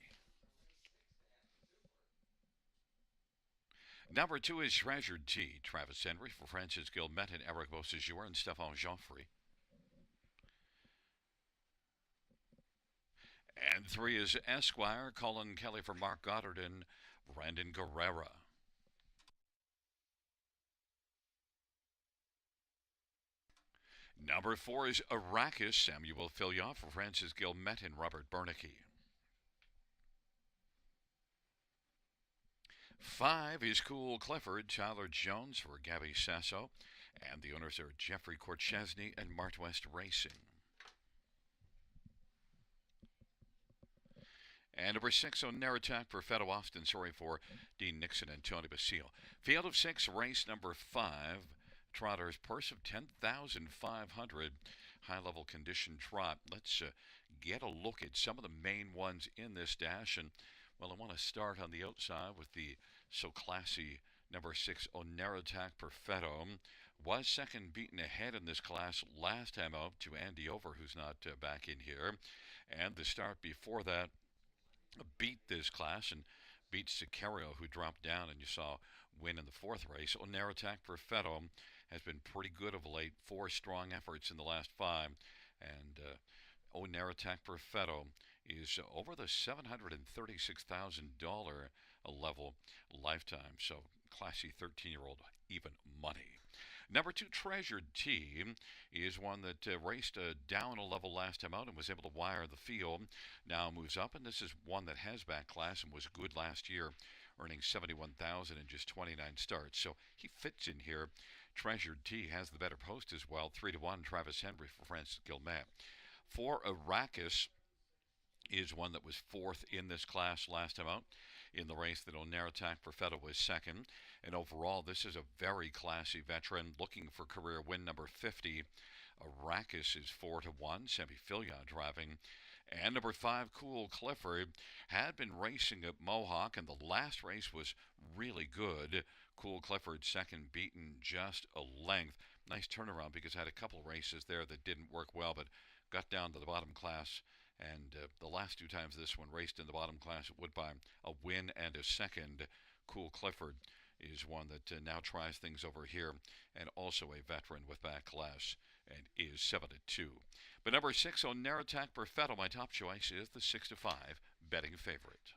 Number 2 is Treasured T. Travis Henry for Francis Gilmet and Eric Beausejour and Stephane Joffrey. And 3 is Esquire. Colin Kelly for Mark Goddard and Brandon Guerrera. Number 4 is Arrakis. Samuel Fillion for Francis Gilmet and Robert Bernicki. 5 is Cool Clifford. Tyler Jones for Gabby Sasso. And the owners are Jeffrey Korchesny and Mart West Racing. And number 6, Oneratak, Perfetto Austin, sorry for Dean Nixon and Tony Basile. Field of 6, race number 5. Trotter's purse of $10,500. High-level condition trot. Let's get a look at some of the main ones in this dash. And, well, I want to start on the outside with the so classy number 6, Oneratak, Perfetto. Was second beaten ahead in this class last time out to Andy Over, who's not back in here. And the start before that beat this class and beat Sicario, who dropped down, and you saw win in the 4th race. Oneratak Perfetto has been pretty good of late. 4 strong efforts in the last 5. And Oneratak Perfetto is over the $736,000 level lifetime. So classy 13-year-old, even money. Number 2, Treasured T, is one that raced down a level last time out and was able to wire the field. Now moves up, and this is one that has back class and was good last year, earning $71,000 in just 29 starts. So he fits in here. Treasured T has the better post as well. 3-1, Travis Henry for Francis Gilmet. 4, Arrakis is one that was 4th in this class last time out. In the race that Oneratak Perfetto was 2nd. And overall, this is a very classy veteran looking for career win number 50. Arrakis is 4-1. Semi Fillion driving. And number 5, Cool Clifford, had been racing at Mohawk, and the last race was really good. Cool Clifford second, beaten just a length. Nice turnaround because I had a couple races there that didn't work well, but got down to the bottom class. And the last 2 times this one raced in the bottom class at Woodbine, a win and a second. Cool Clifford is one that now tries things over here, and also a veteran with back class, and is 7-2. But number 6, Oneratak Perfetto, my top choice, is the 6-5 betting favorite.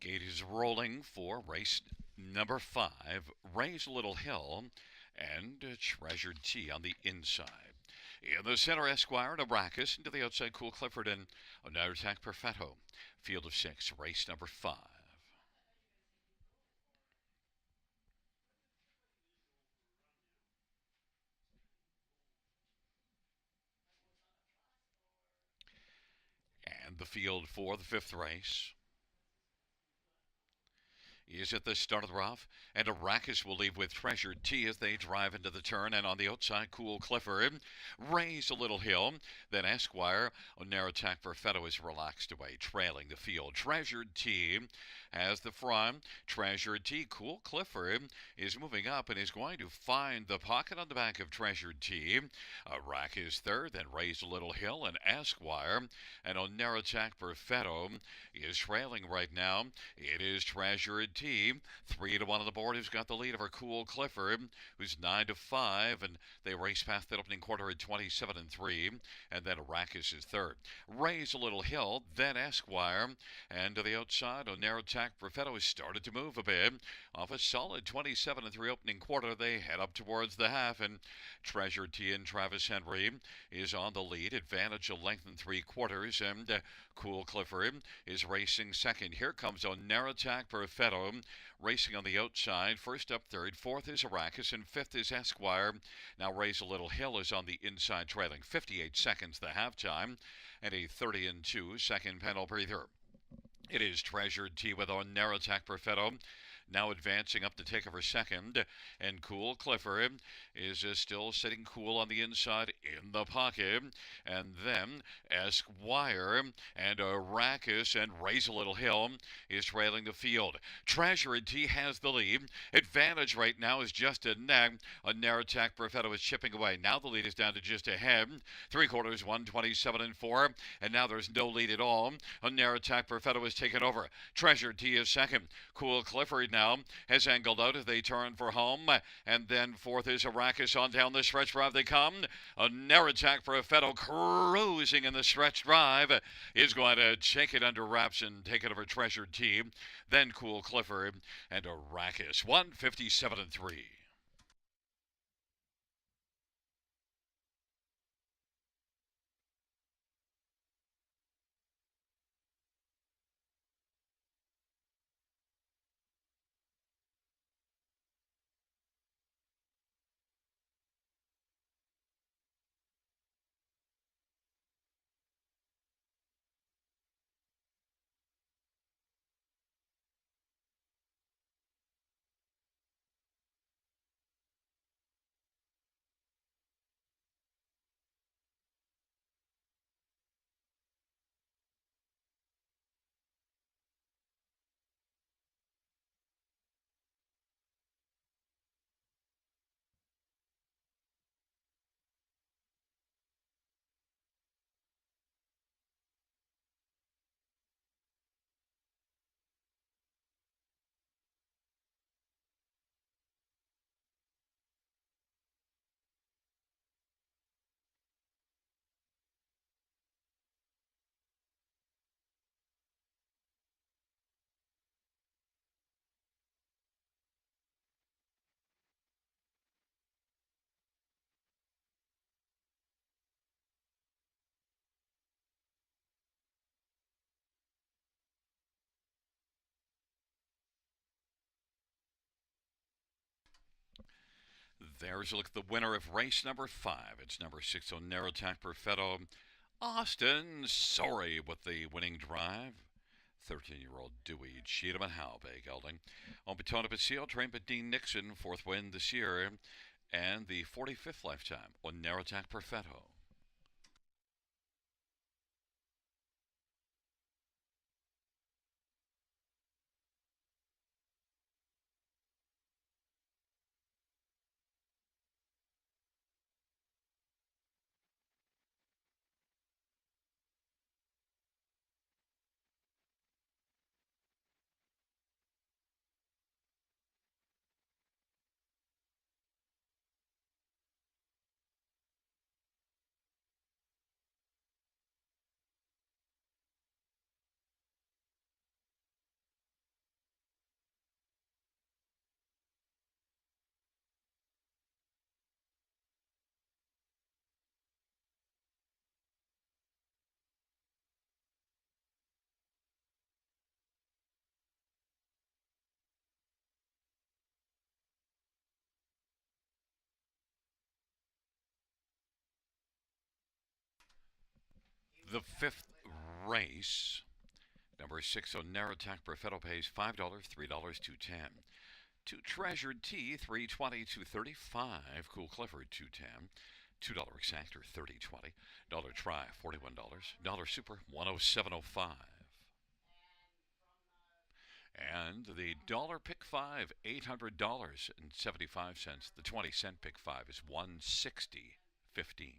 Gate is rolling for race number 5, Raise Little Hill, and Treasured T on the inside. In the center, Esquire and Arrakis. Into the outside, Cool Clifford and Oneratak Perfetto. Field of 6, race number 5. And the field for the 5th race. is at the start of the rough, and Arrakis will leave with Treasured Tea as they drive into the turn, and on the outside, Cool Clifford, Raise a Little Hill, then Esquire, on narrow tack, Perfetto is relaxed away, trailing the field. Treasured Tea has the front, Treasured Tea, Cool Clifford is moving up and is going to find the pocket on the back of Treasured Tea. Arrakis third, then Raise a Little Hill, and Esquire, and on narrow tack, Perfetto is trailing right now. It is Treasured Tea, 3-1 on the board, who's got the lead over Cool Clifford, who's 9-5, and they race past that opening quarter at 27-3, and then Arrakis is third. Raise a Little Hill, then Esquire, and to the outside, on narrow tack, Perfetto has started to move a bit. Off a solid 27-3 opening quarter, they head up towards the half, and Treasured Tea and Travis Henry is on the lead, advantage a length and 3/4, and Cool Clifford is racing second. Here comes on narrow tack, Perfetto, racing on the outside. First up third, fourth is Arrakis, and fifth is Esquire. Now Raise a Little Hill is on the inside, trailing 58 seconds the halftime, and a 30-2 second panel breather. It is Treasured Tea with on narrow tack, Perfetto now advancing up to take over second, and Cool Clifford is still sitting cool on the inside in the pocket, and then Esquire and Arrakis and Raise a Little Hill is trailing the field. Treasured Tea has the lead. Advantage right now is just a neck. A narrow tack, Perfetto is chipping away. Now the lead is down to just a head. 3/4, 127-4, and now there's no lead at all. A narrow tack, Perfetto is taken over. Treasured Tea is second. Cool Clifford now has angled out as they turn for home, and then fourth is Arrakis. On down the stretch drive they come. A narrow tack, Perfetto cruising in the stretch drive is going to take it under wraps and take it over Treasured Tea. Then Cool Clifford and Arrakis, 157-3. There's a look at the winner of race number 5. It's number 6 on narrow tack, Perfetto. Austin, sorry with the winning drive. 13-year-old Dewey Cheatham Halbay gelding. On Baton Pasil, trained by Dean Nixon, fourth win this year, and the 45th lifetime on narrow tack, Perfetto. The 5th race Number 6 on Narrowtack Perfetto pays $5, $3, $2.10. 2 Treasured Tea, $3.20, $2.35. Cool Clifford, $2.10. $2 Exactor, $30.20. Dollar Try, $41. Dollar Super, $107.05. And the dollar pick five, $800.75. The 20-cent pick five is $160.15.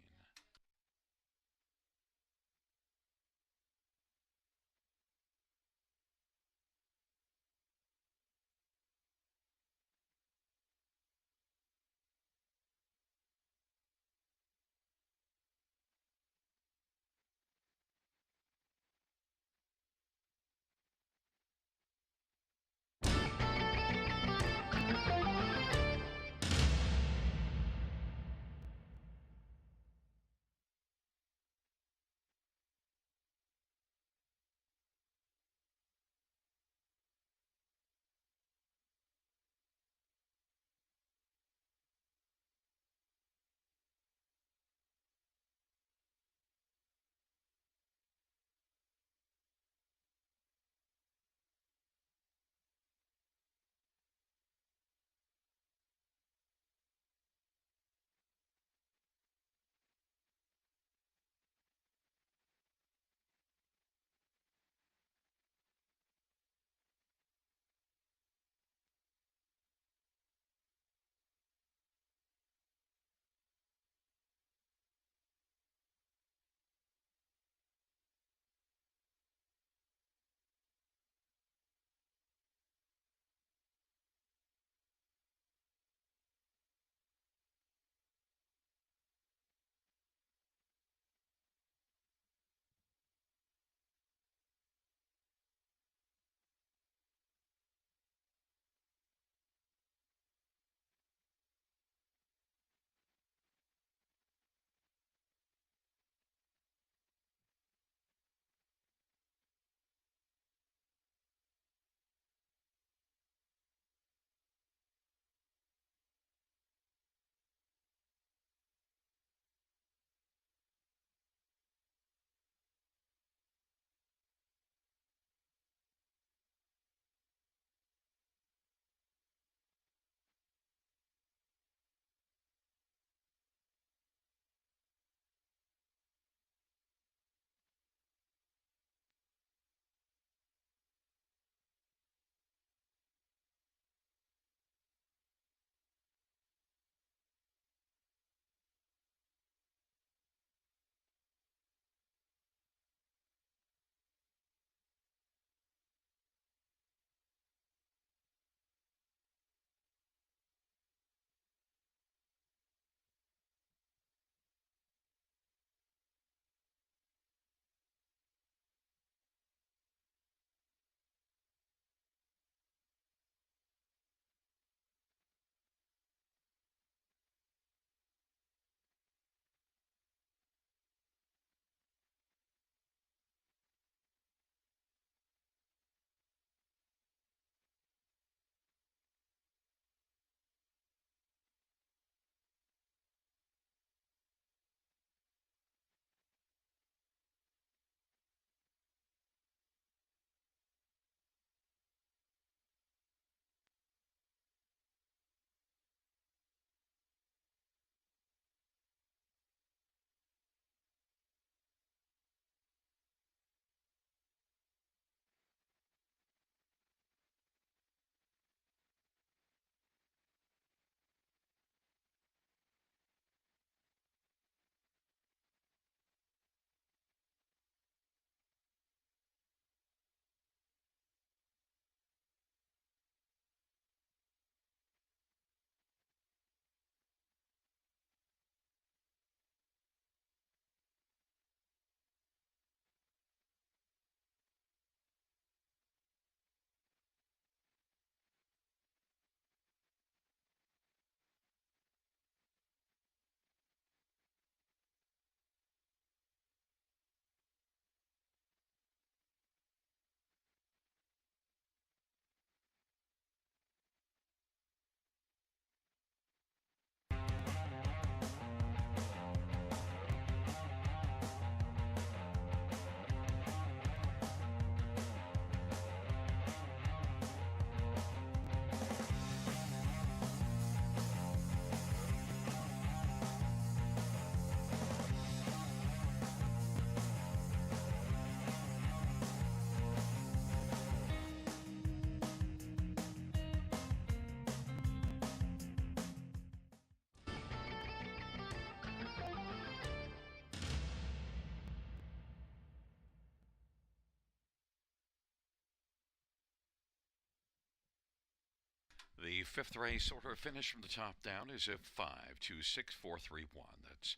The fifth race order finish from the top down is at 526431. That's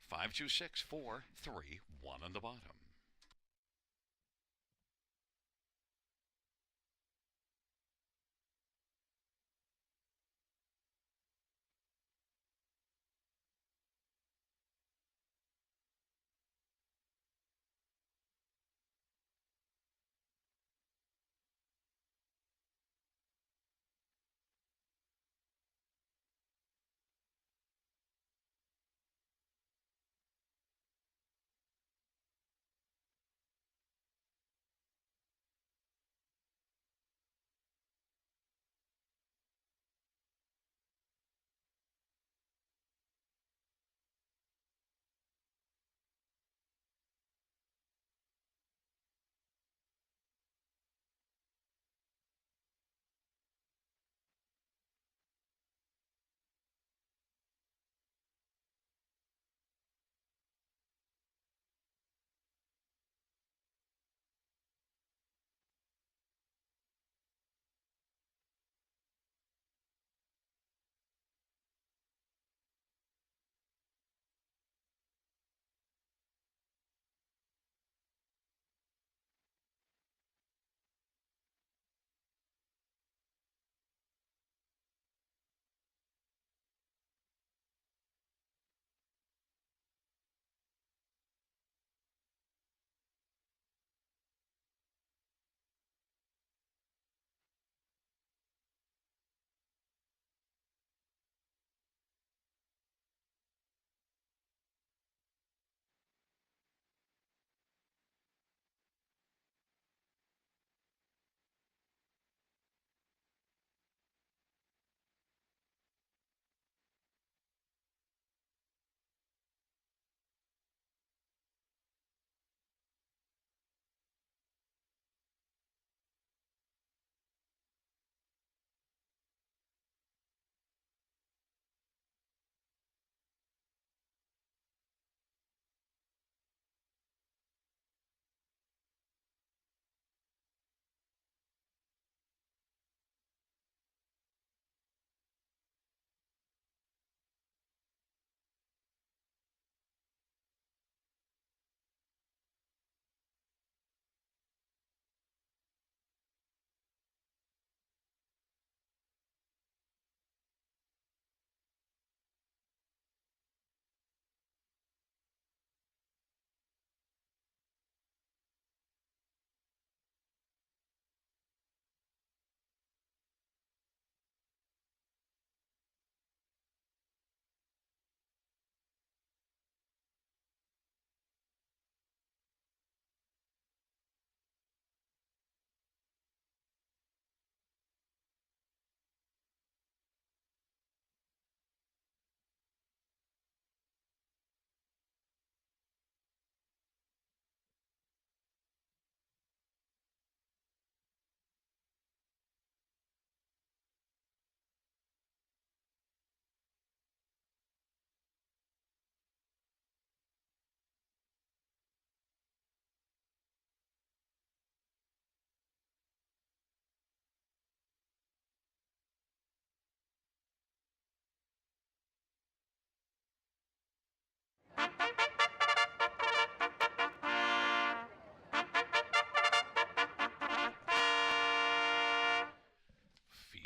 526431 on the bottom.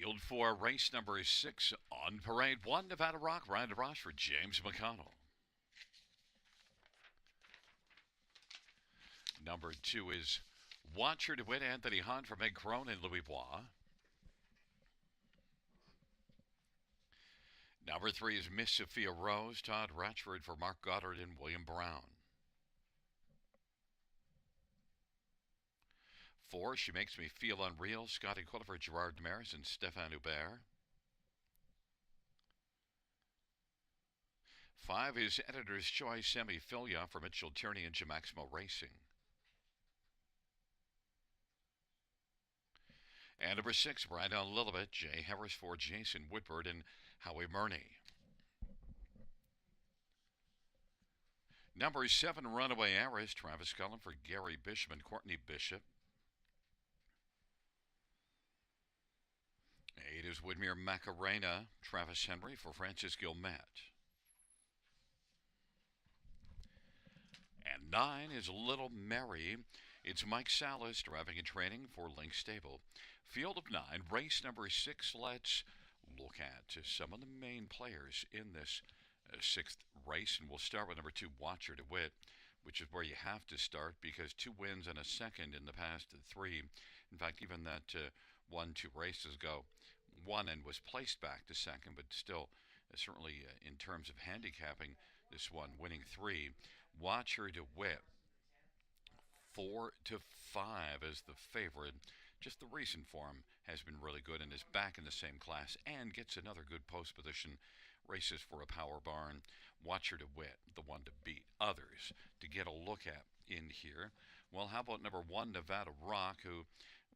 Field 4, race number 6 on parade 1, Nevada Rock, Ryan DeRoche for James McConnell. Number 2 is Watcher to win, Anthony Hahn for Meg Crone and Louis Bois. Number 3 is Miss Sophia Rose, Todd Ratchford for Mark Goddard and William Brown. 4, She Makes Me Feel Unreal, Scotty Quillifer, Gerard Damaris, and Stéphane Hubert. 5 is Editor's Choice, Sammy Filia for Mitchell Tierney and Gemaximo Racing. And number 6, Right on Lilibet, Jay Harris for Jason Woodward and Howie Murney. Number 7, Runaway Heiress, Travis Cullen for Gary Bishop and Courtney Bishop. 8 is is Woodmere Macarena, Travis Henry for Francis Gilmet. And 9 is Little Mary. It's Mike Salas driving and training for Link Stable. Field of 9, race number 6. Let's look at some of the main players in this 6th race. And we'll start with number 2, Watcher DeWitt, which is where you have to start because 2 wins and a second in the past 3. In fact, even that 1-2 races ago, won and was placed back to second, but still, certainly in terms of handicapping, this one winning 3. Watcher DeWitt, 4-5 as the favorite. Just the recent form has been really good and is back in the same class and gets another good post position. Races for a power barn. Watcher DeWitt, the one to beat. Others to get a look at in here. Well, how about number 1, Nevada Rock, who,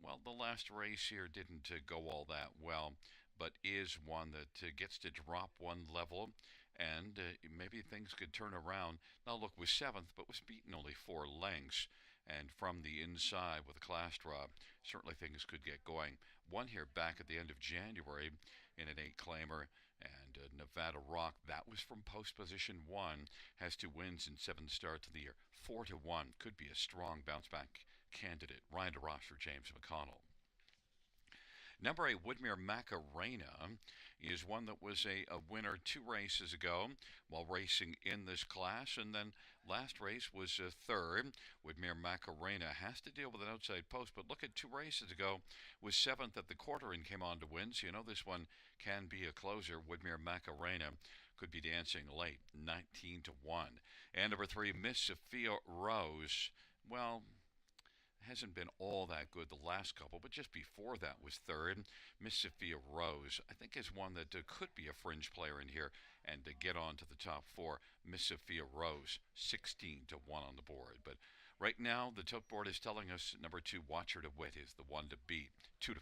well, the last race here didn't go all that well, but is one that gets to drop one level, and maybe things could turn around. Now look, was 7th, but was beaten only 4 lengths, and from the inside with a class drop, certainly things could get going. Won here back at the end of January in an 8-claimer, and Nevada Rock, that was from post position 1, has 2 wins in 7 starts of the year. 4-1, could be a strong bounce back candidate. Ryan DeRoche for James McConnell. Number 8, Woodmere Macarena, is one that was a winner 2 races ago while racing in this class, and then last race was 3rd. Woodmere Macarena has to deal with an outside post, but look at 2 races ago, was 7th at the quarter and came on to win, so you know this one can be a closer. Woodmere Macarena could be dancing late, 19-1. And number 3, Miss Sophia Rose, well, hasn't been all that good the last couple, but just before that was 3rd. Miss Sophia Rose, I think, is one that could be a fringe player in here and to get on to the top 4. Miss Sophia Rose, 16-1 on the board. But right now, the tote board is telling us number 2, Watcher DeWitt, is the one to beat, 2-5.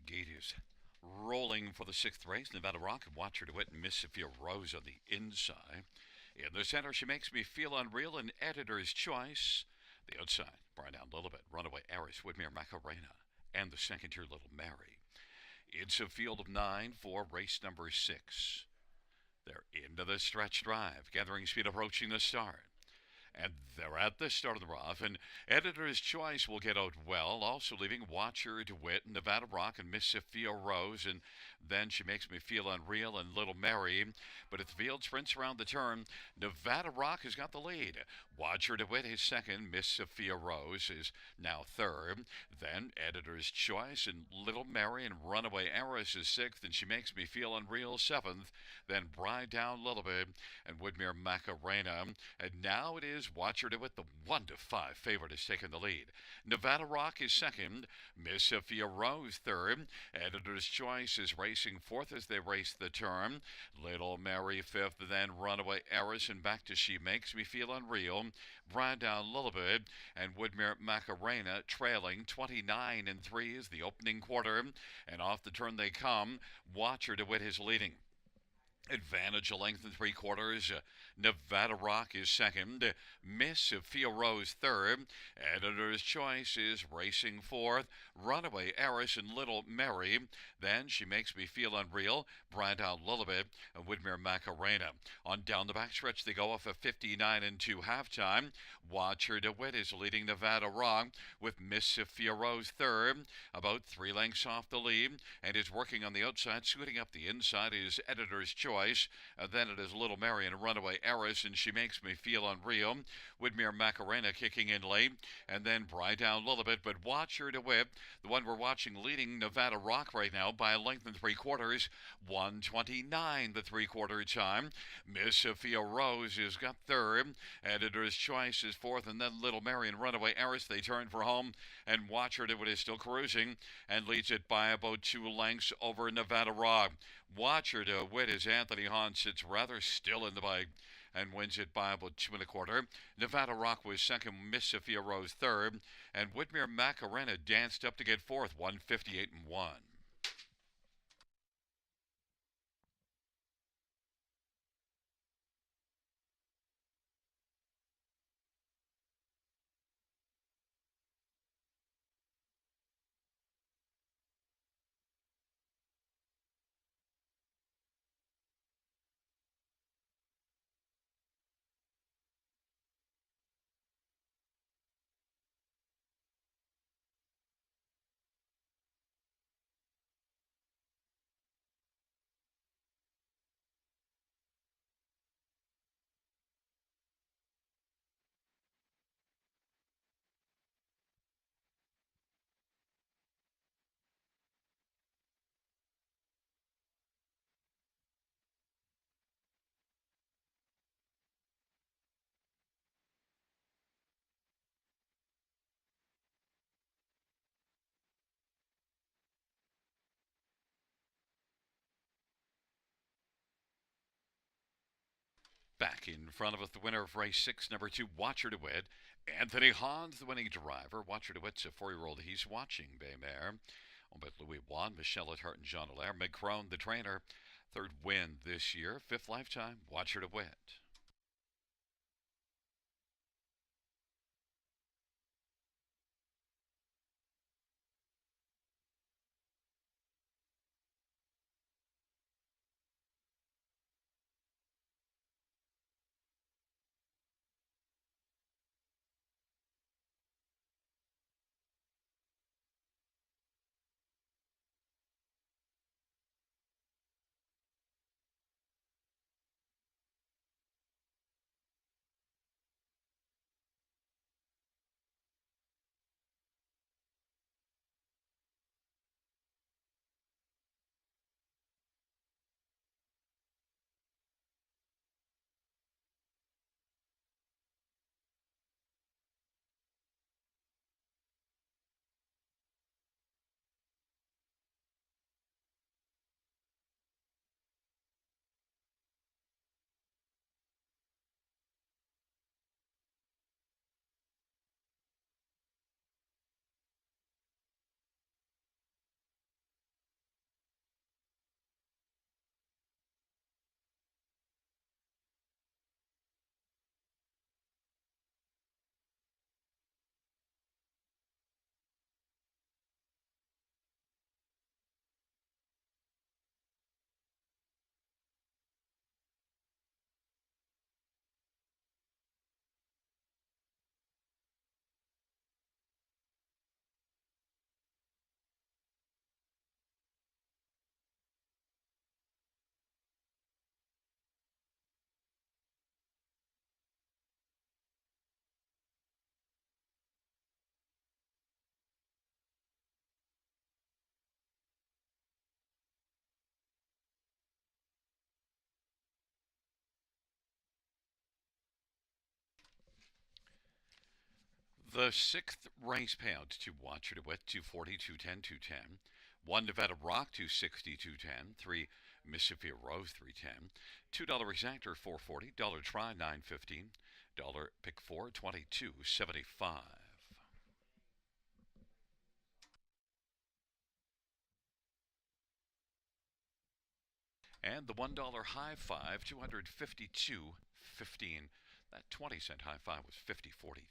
Gate is rolling for the 6th race. Nevada Rock and Watcher DeWitt and Miss Sophia Rose on the inside. In the center, She Makes Me Feel Unreal and Editor's Choice. The outside, Brian down a little bit. Runaway Eris, Woodmere Macarena, and the second tier Little Mary. It's a field of 9 for race number 6. They're into the stretch drive, gathering speed approaching the start. And they're at the start of the rough, and Editor's Choice will get out well, also leaving Watcher DeWitt, Nevada Rock, and Miss Sophia Rose, and then She Makes Me Feel Unreal and Little Mary. But if the field sprints around the turn, Nevada Rock has got the lead. Watcher DeWitt is second, Miss Sophia Rose is now 3rd. Then Editor's Choice and Little Mary and Runaway Eris is 6th, and She Makes Me Feel Unreal 7th. Then Bride Down a Little Bit and Woodmere Macarena. And now it is is. Watch Her Do It. The 1-5 favorite is taking the lead. Nevada Rock is second. Miss Sophia Rose third. Editor's Choice is racing fourth as they race the turn. Little Mary fifth. Then Runaway Eris and back to She Makes Me Feel Unreal. Bride Down Lullaby and Woodmere Macarena trailing 29 and 3 is the opening quarter. And off the turn they come. Watch Her Do It is leading. Advantage a length and 3/4. Nevada Rock is second. Miss Sophia Rose third. Editor's Choice is racing fourth. Runaway Eris and Little Mary. Then She Makes Me Feel Unreal. Bride Out Lullaby and Woodmere Macarena. On down the backstretch they go off a 59 and 2 halftime. Watch Her Do It is leading Nevada Rock with Miss Sophia Rose third. About 3 lengths off the lead and is working on the outside. Scooting up the inside is Editor's Choice. Then it is Little Mary and Runaway Eris and She Makes Me Feel Unreal. Woodmere Macarena kicking in late. And then Bride Down Lullaby. But Watch Her Do It, the one we're watching leading Nevada Rock right now by a length and 3/4. 1:29 the 3/4 time. Miss Sophia Rose has got third. Editor's Choice is fourth. And then Little Mary and Runaway Eris, they turn for home. And Watch Her Do It is still cruising and leads it by about 2 lengths over Nevada Rock. Watch Her Do It as Anthony Hahn sits rather still in the bike and wins it by about 2 1/4. Nevada Rock was second, Miss Sophia Rose third, and Woodmere Macarena danced up to get fourth, 158 and 1. Back in front of us, the winner of race 6, number 2, Watch Her Do It. Anthony Hahn's the winning driver. Watch Her Do It's a 4-year-old he's watching bay mare. On by Louis Juan, Michelle Hart, and Jean Allaire. Meg Crone, the trainer. Third win this year. 5th lifetime. Watch Her Do It. The sixth race payout: to Watcher to Wit, 240, 210, 210. 1 Nevada Rock, 260, 210. 3 Mississippi Rose, 310. $2 Exactor, 440. Dollar Try, 915. Dollar Pick 4, 22.75. And the $1 high five, 252.15. That 20-cent high five was 50.43.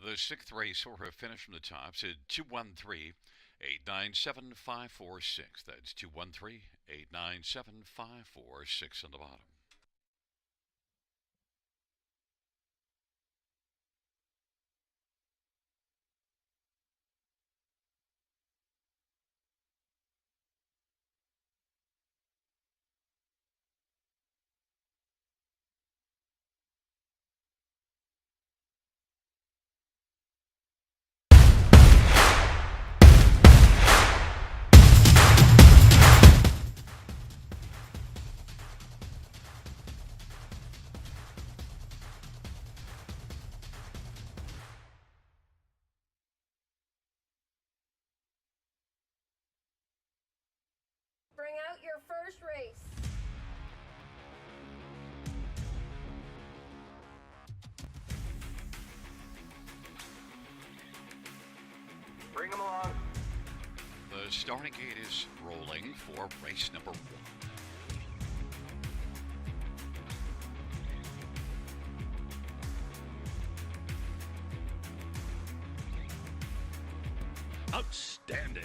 The sixth race order finished from the top said 213-897-546. That's 213-897-546 on the bottom. Bring out your first race. Bring them along. The starting gate is rolling for race number 1. Outstanding.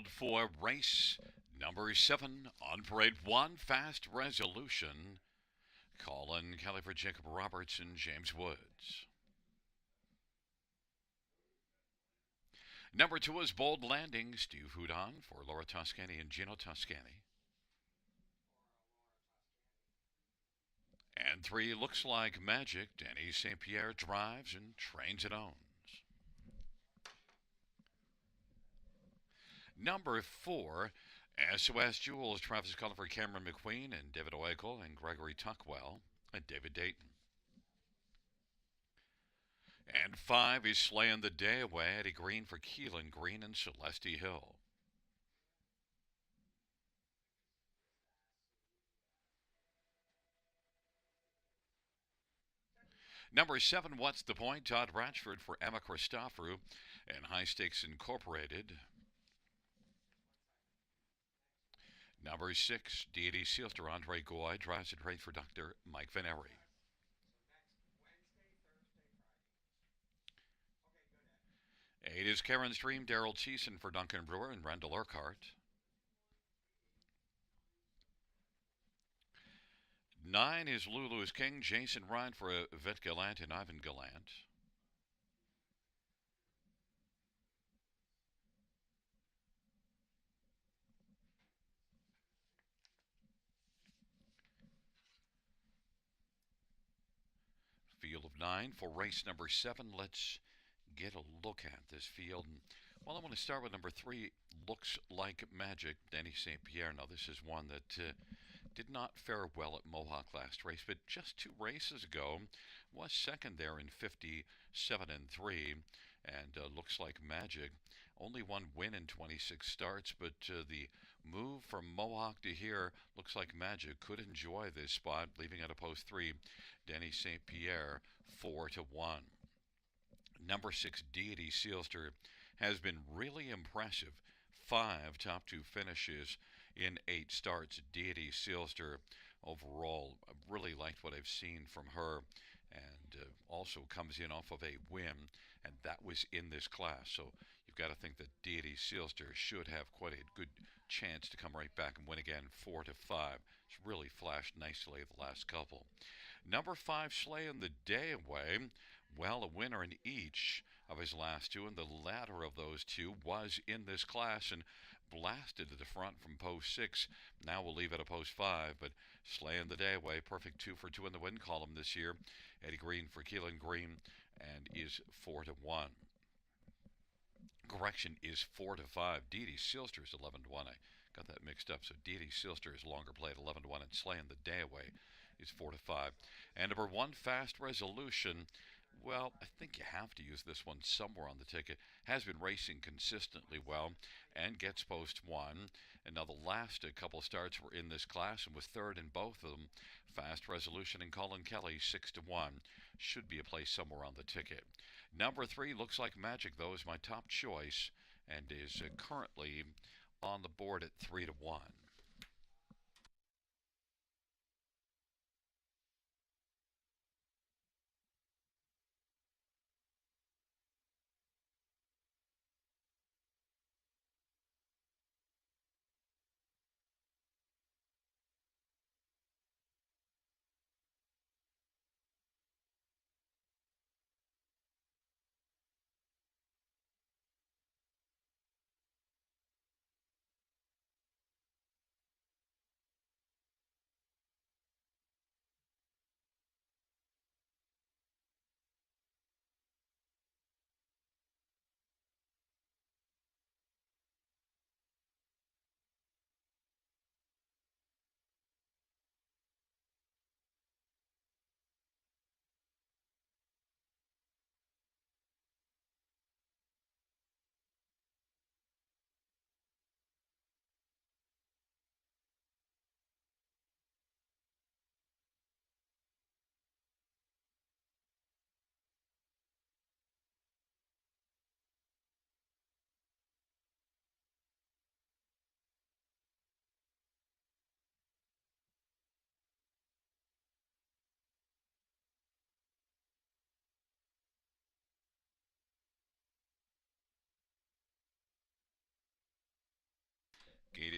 field for race number 7 on parade 1, Fast Resolution. Colin Kelly for Jacob Roberts and James Woods. Number 2 is Bold Landing, Steve Houdon for Laura Toscani and Gino Toscani. And 3 looks like magic. Danny St. Pierre drives and trains and owns. Number 4, SOS Jewels, Travis Cullen for Cameron McQueen and David Oekel and Gregory Tuckwell and David Dayton. And 5 is Slaying the Day Away, Eddie Green for Keelan Green and Celeste Hill. Number 7, What's the Point? Todd Ratchford for Emma Christoforou and High Stakes Incorporated. Number 6, Deity Sealster, Andre Goy, drives a trade for Dr. Mike Veneri. 8 is Karen's Dream, Daryl Thiessen for Duncan Brewer and Randall Urquhart. 9 is Lulu's King, Jason Ryan for Yvette Gallant and Ivan Gallant. Field of 9 for race number 7. Let's get a look at this field. Well, I want to start with number 3, Looks Like Magic, Danny St. Pierre. Now, this is one that did not fare well at Mohawk last race, but just 2 races ago was second there in 57 and 3, and Looks Like Magic. Only 1 win in 26 starts, but the move from Mohawk to here, Looks Like Magic could enjoy this spot, leaving at a post 3, Danny St. Pierre 4-1. Number 6, Deity Sealster, has been really impressive. 5 top 2 finishes in 8 starts. Deity Sealster overall, I really liked what I've seen from her, and also comes in off of a win, and that was in this class. So you've got to think that Deity Sealster should have quite a good chance to come right back and win again 4-5. It's really flashed nicely the last couple. Number 5, Slaying the Day Away. Well, a winner in each of his last 2, and the latter of those 2 was in this class and blasted to the front from post 6. Now we'll leave it at post 5, but Slaying the Day Away, perfect 2 for 2 in the win column this year. Eddie Green for Keelan Green and is 4-1. Correction, is 4-5. Deity Sealster is 11-1. I got that mixed up. So Deity Sealster is longer played 11-1, and Slaying the Day Away is 4-5. And number 1, Fast Resolution. Well, I think you have to use this one somewhere on the ticket. Has been racing consistently well and gets post 1. And now the last couple starts were in this class and was third in both of them. Fast Resolution and Colin Kelly 6-1. Should be a place somewhere on the ticket. Number 3, Looks Like Magic, though, is my top choice and is currently on the board at 3-1.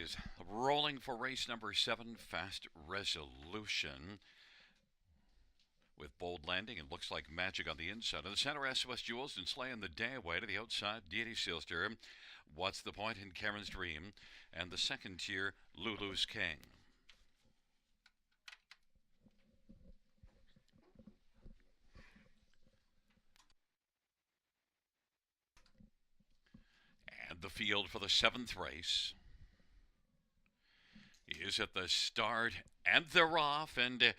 is rolling for race number 7, Fast Resolution. With Bold Landing and Looks Like Magic on the inside. In the center, SOS Jewels and Slaying the Day Away. To the outside, Deity Sealster, What's the Point in Karen's Dream. And the second tier, Lulu's King. And the field for the 7th race is at the start, and they're off. And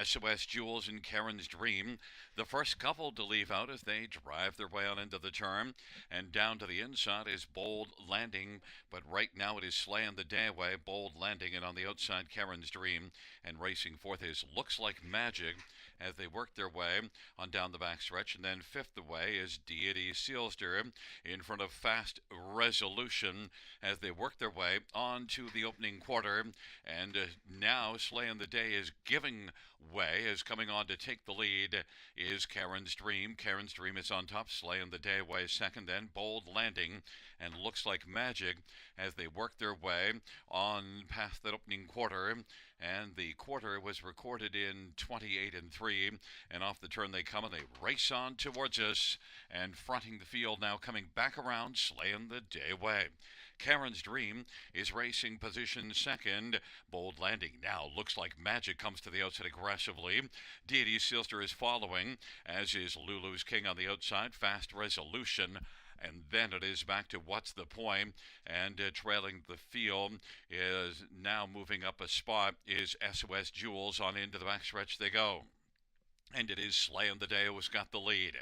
SOS Jewels and Karen's Dream, the first couple to leave out as they drive their way on into the turn. And down to the inside is Bold Landing, but right now it is Slaying the Day Away, Bold Landing, and on the outside, Karen's Dream. And racing fourth is Looks Like Magic as they work their way on down the backstretch. And then fifth away is Deity Sealster in front of Fast Resolution as they work their way on to the opening quarter. And now Slaying the Day is giving way, is coming on to take the lead, is Karen's Dream. Karen's Dream is on top, Slaying the Day away second, then Bold Landing and Looks Like Magic as they work their way on past that opening quarter. And the quarter was recorded in 28 and 3, and off the turn they come and they race on towards us, and fronting the field now, coming back around, Slaying the Day away. Karen's Dream is racing position second. Bold Landing now Looks Like Magic comes to the outside aggressively. Deity Sealster is following, as is Lulu's King on the outside. Fast Resolution. And then it is back to What's the Point, and trailing the field is now moving up a spot is SOS Jewels. On into the backstretch they go. And it is Slaying the Day who's got the lead.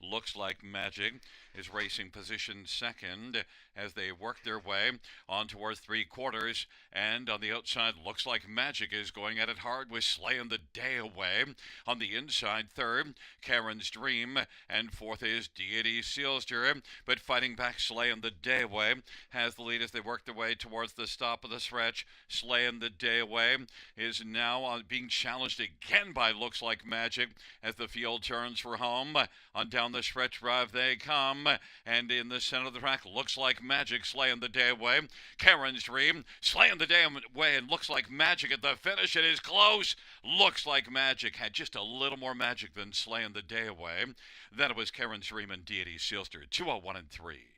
Looks Like Magic is racing position second as they work their way on towards 3/4. And on the outside, Looks Like Magic is going at it hard with Slaying the Day away. On the inside, third, Karen's Dream. And fourth is Deity Sealster. But fighting back, Slaying the Day away has the lead as they work their way towards the stop of the stretch. Slaying the Day away is now being challenged again by Looks Like Magic as the field turns for home. On down the stretch drive they come, and in the center of the track, Looks Like Magic Slaying the Day away. Karen's Dream Slaying the Day away, and Looks Like Magic at the finish. It is close. Looks Like Magic had just a little more magic than Slaying the Day away. Then it was Karen's Dream and Deity Sealster, 201 and 3.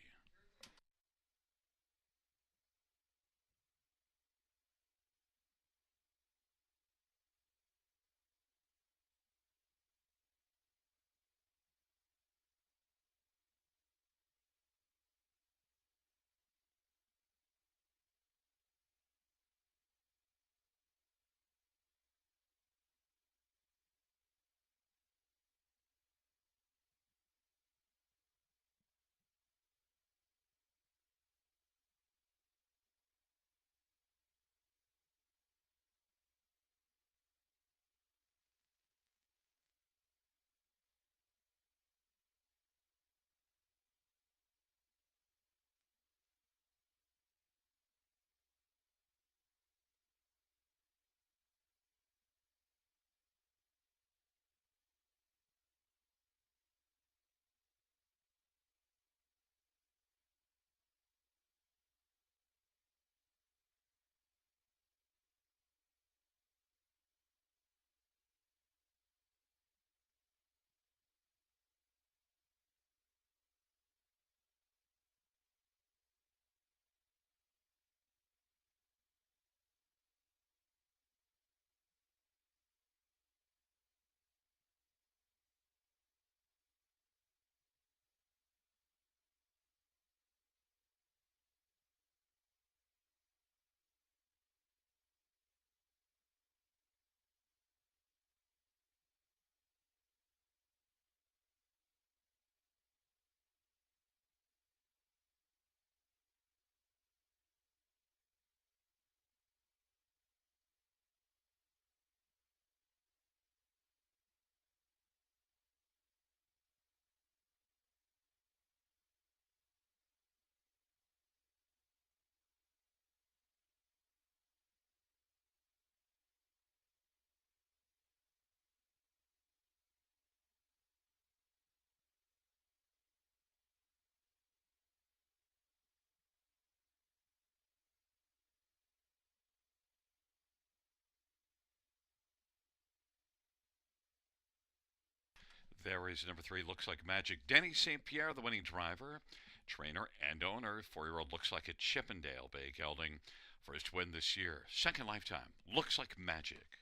There is number 3, Looks Like Magic. Denny St. Pierre, the winning driver, trainer, and owner. 4-year-old Looks Like a Chippendale Bay gelding. First win this year. Second lifetime. Looks Like Magic.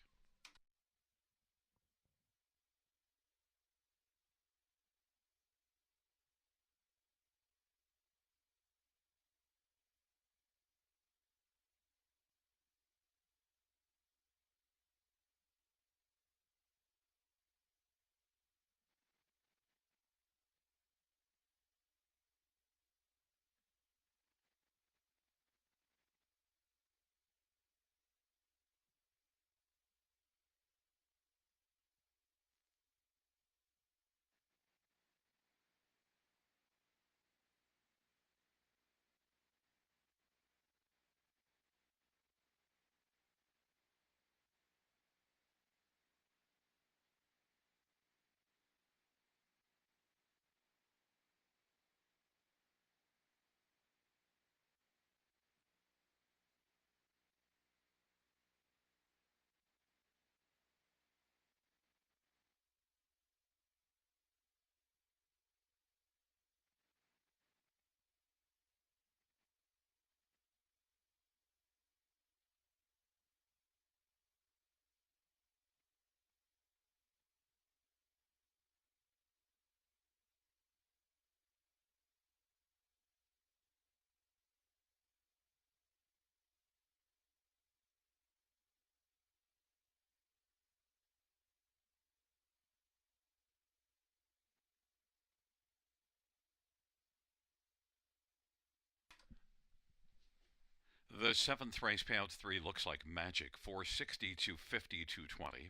The seventh race, payouts 3, Looks Like Magic. 460, 250, 220.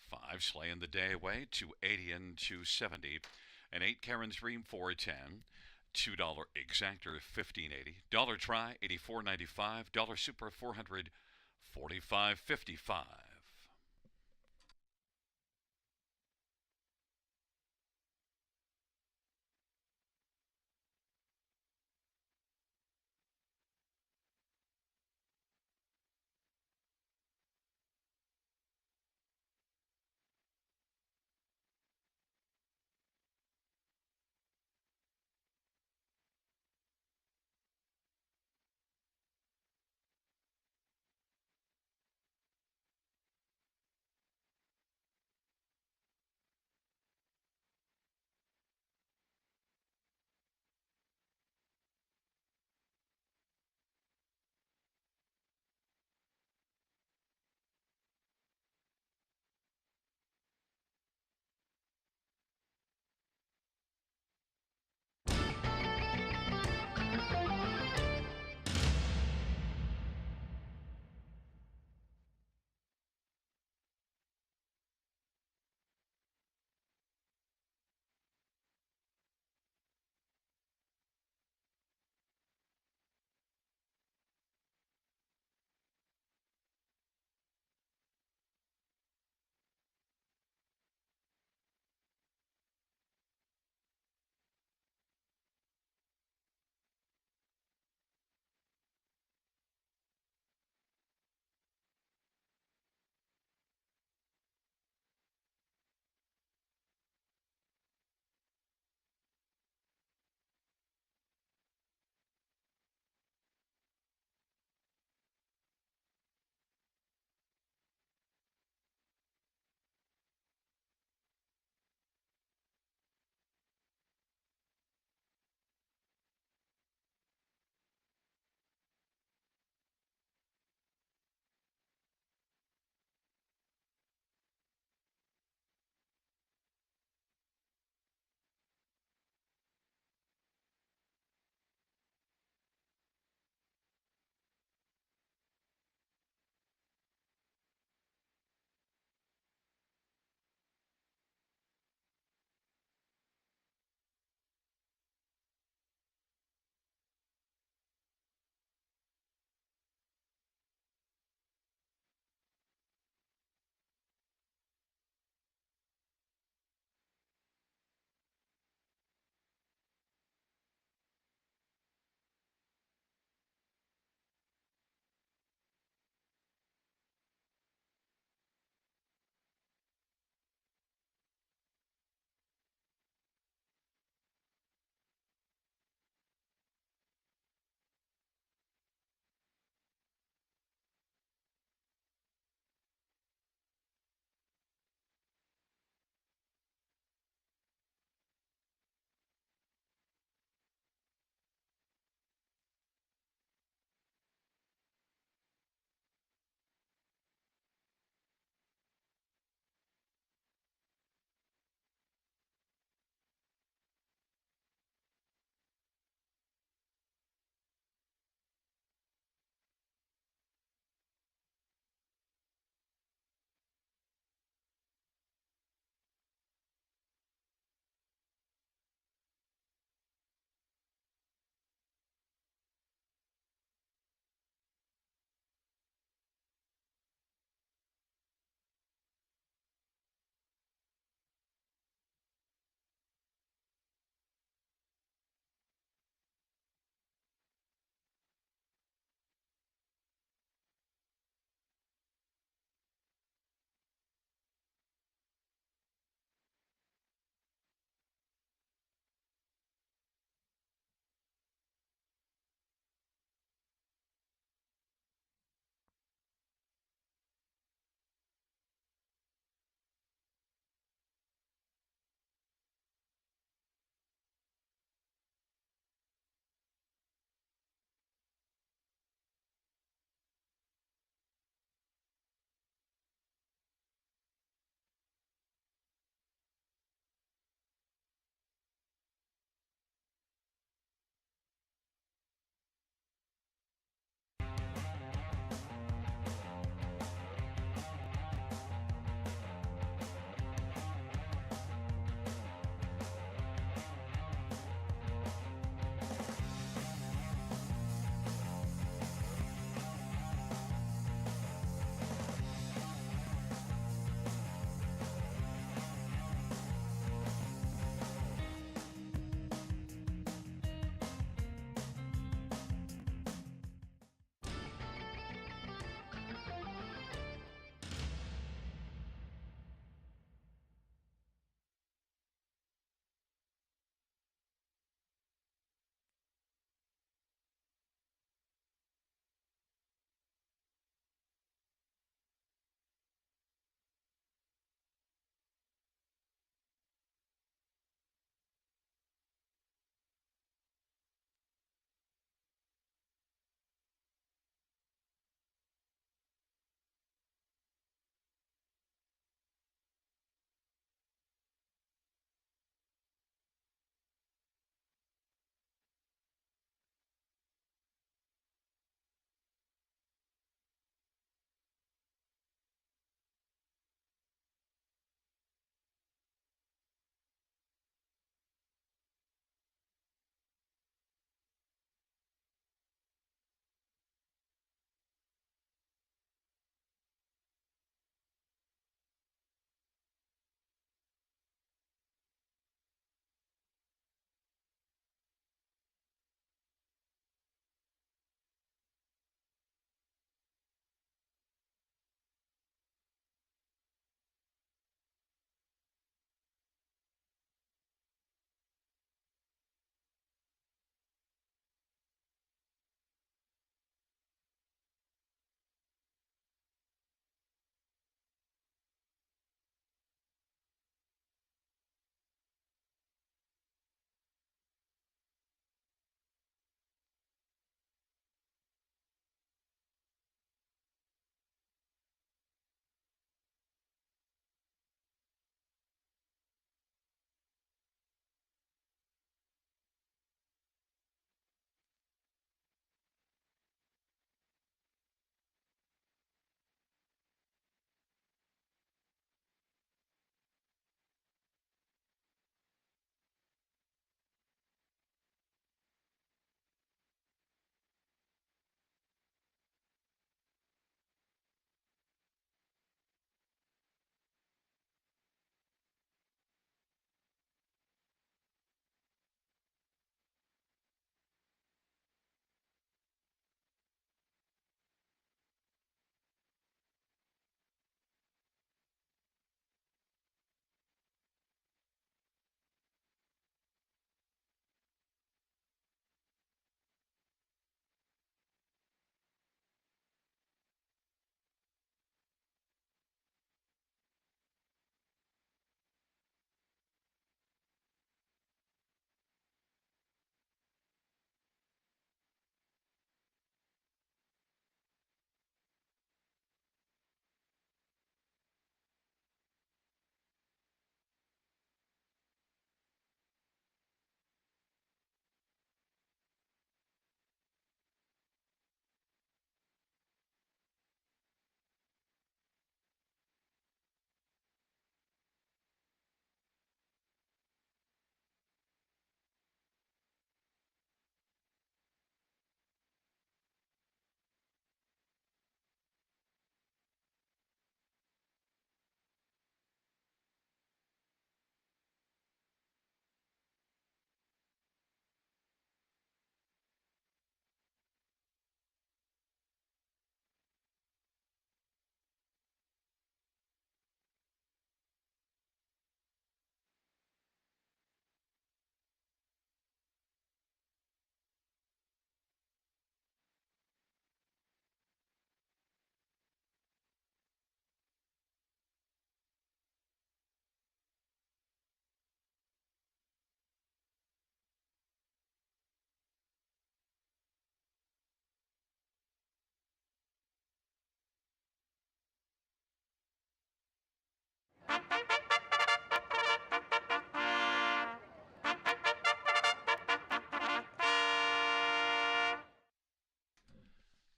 5, Slaying the Day Away. 280 and 270. And 8, Karen's Dream. 410. $2 exactor, 1580. Dollar try, 84.95. Dollar super, 400, 45.55.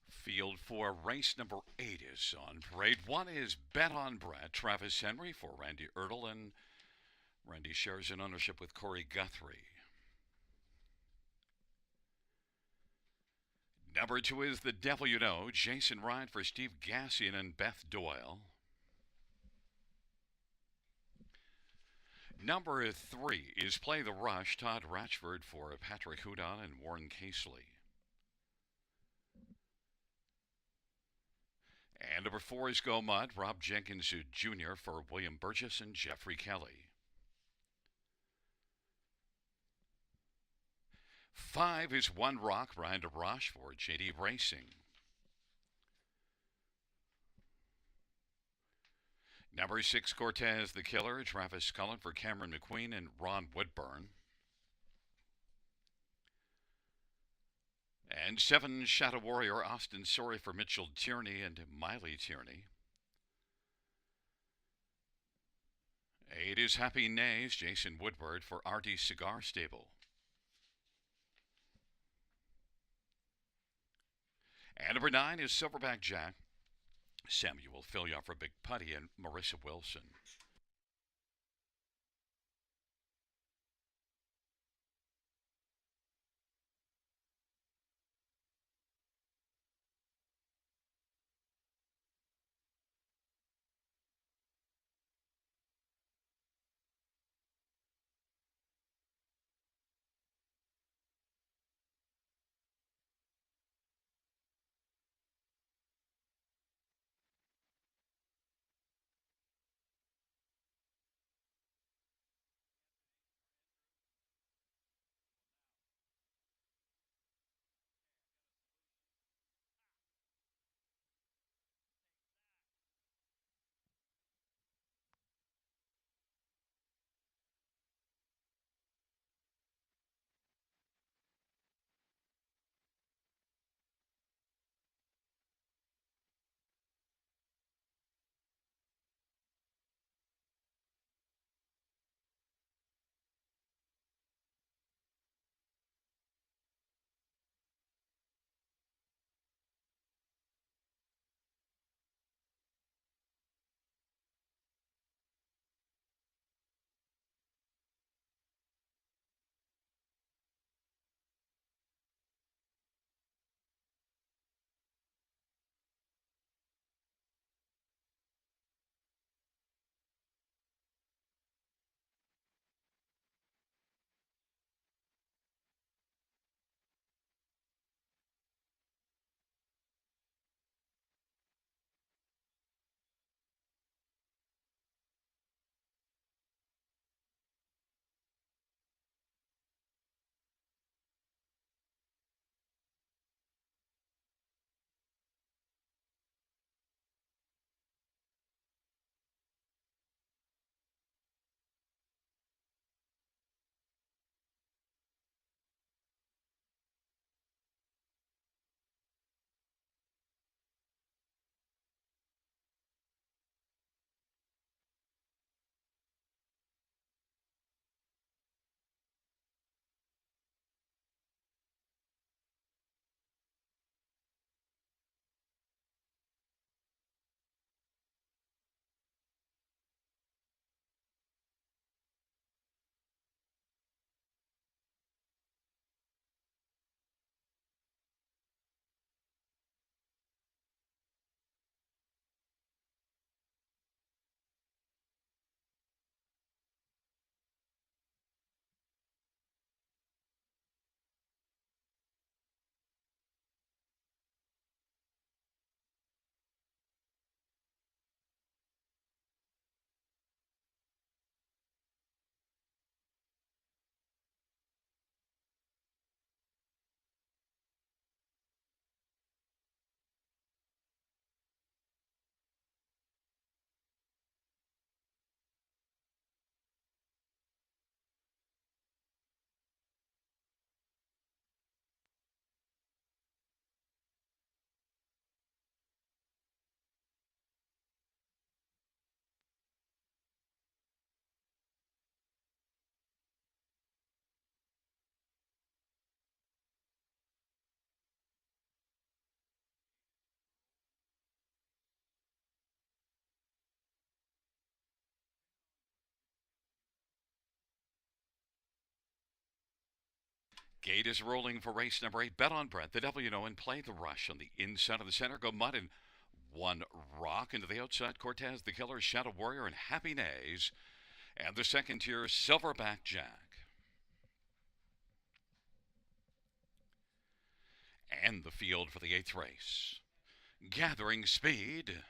Field 4, race number 8 is on parade. 1 is Bet on Brett, Travis Henry for Randy Ertl, and Randy shares an ownership with Corey Guthrie. Number 2 is The Devil You Know, Jason Ryan for Steve Gassian and Beth Doyle. Number 3 is Play the Rush, Todd Ratchford for Patrick Hudon and Warren Casely. And number 4 is Go Mud, Rob Jenkins Jr. for William Burgess and Jeffrey Kelly. 5 is One Rock, Ryan DeBrosh for JD Racing. Number 6, Cortez the Killer, Travis Cullen for Cameron McQueen and Ron Woodburn. And 7, Shadow Warrior, Austin Sorry for Mitchell Tierney and Miley Tierney. 8 is Happy Nays, Jason Woodward for Artie Cigar Stable. And number 9 is Silverback Jack, Samuel Filya for Big Putty and Marissa Wilson. Gate is rolling for race number 8. Bet on Brett, the WNO, and play the rush on the inside of the center. Go Mud and one rock into the outside. Cortez, the Killer, Shadow Warrior, and Happy Nays. And the second tier, Silverback Jack. And the field for the 8th race. Gathering speed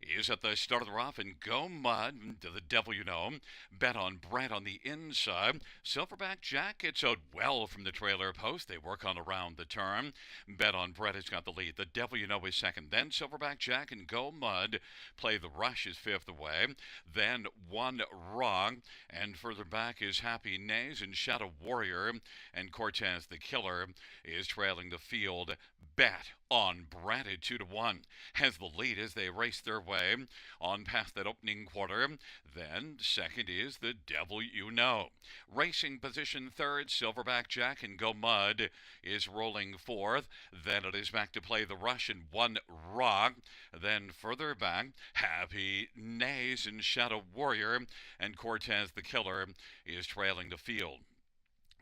is at the start of the rough, and Go Mud to the devil you know. Bet on Brett on the inside. Silverback Jack gets out well from the trailer post. They work on around the turn. Bet on Brett has got the lead. The devil you know is second. Then Silverback Jack and Go Mud play the rush is fifth away. Then one wrong, and further back is Happy Nays and Shadow Warrior, and Cortez the Killer is trailing the field. Bet on Brett at 2-1 has the lead as they race their way on past that opening quarter. Then second is the devil you know. Racing position third, Silverback Jack and Go Mud is rolling fourth. Then it is back to play the rush and one rock. Then further back, Happy Nays and Shadow Warrior, and Cortez the Killer is trailing the field.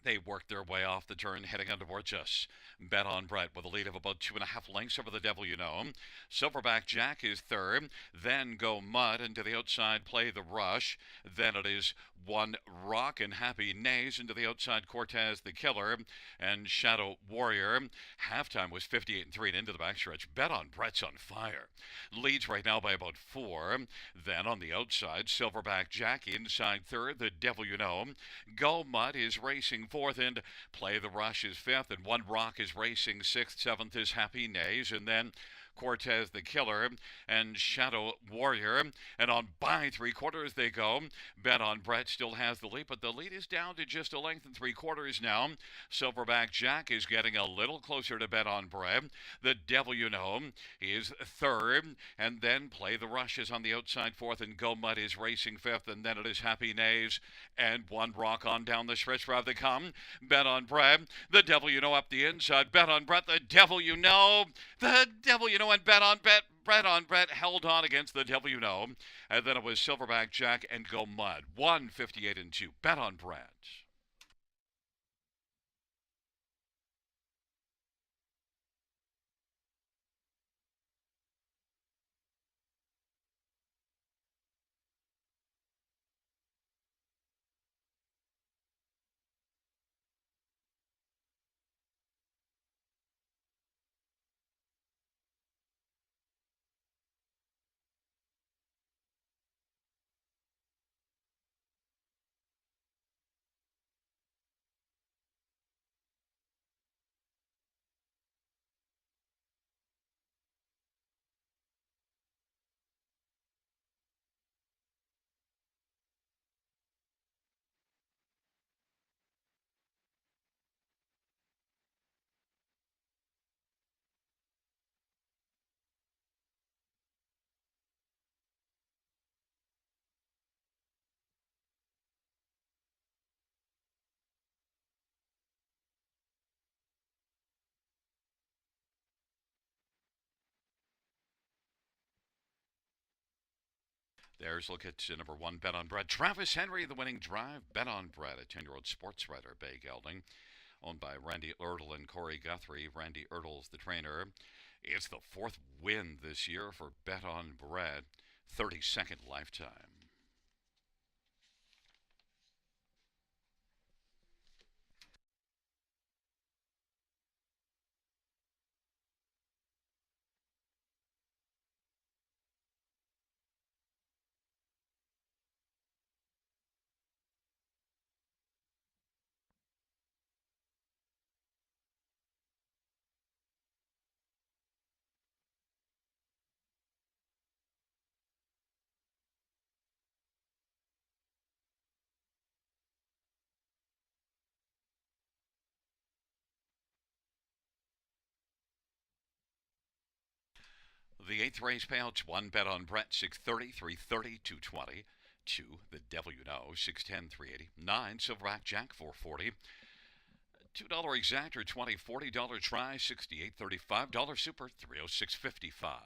They work their way off the turn, heading on towards us. Bet on Brett with a lead of about 2.5 lengths over the devil you know. Silverback Jack is third. Then Go Mud into the outside, play the rush. Then it is one rock and Happy Nays into the outside, Cortez the Killer and Shadow Warrior. Halftime was 58-3 and into the backstretch. Bet on Brett's on fire. Leads right now by about 4. Then on the outside, Silverback Jack inside third. The devil you know. Go Mud is racing fourth, and play the rush is fifth, and one rock is racing sixth. Seventh is Happy Nays, and then Cortez the Killer and Shadow Warrior. And on by 3/4 they go. Bet on Brett still has the lead, but the lead is down to just a length and 3/4 now. Silverback Jack is getting a little closer to Bet on Brett. The devil you know is third, and then play the rushes on the outside fourth, and Go Mud is racing fifth, and then it is Happy Nays and one rock on down the stretch drive they come. Bet on Brett, the devil you know up the inside. Bet on Brett, the devil you know, the devil you know, and bet on Brett held on against the devil you know, and then it was Silverback Jack and Go Mud. 158-2. Bet on Brett. There's a look at number 1, Bet on Brett. Travis Henry, the winning drive. Bet on Brett, a 10-year-old sports writer, Bay Gelding, owned by Randy Ertl and Corey Guthrie. Randy Ertl's the trainer. It's the 4th win this year for Bet on Brett, 32nd lifetime. The 8th race payouts: 1, Bet on Brett, 630, 330, 220. 2, The Devil You Know, 610, 380. 9, Silverback Jack, 440. $2 exactor, 20, $40 try, 68, $35 super, 306.55.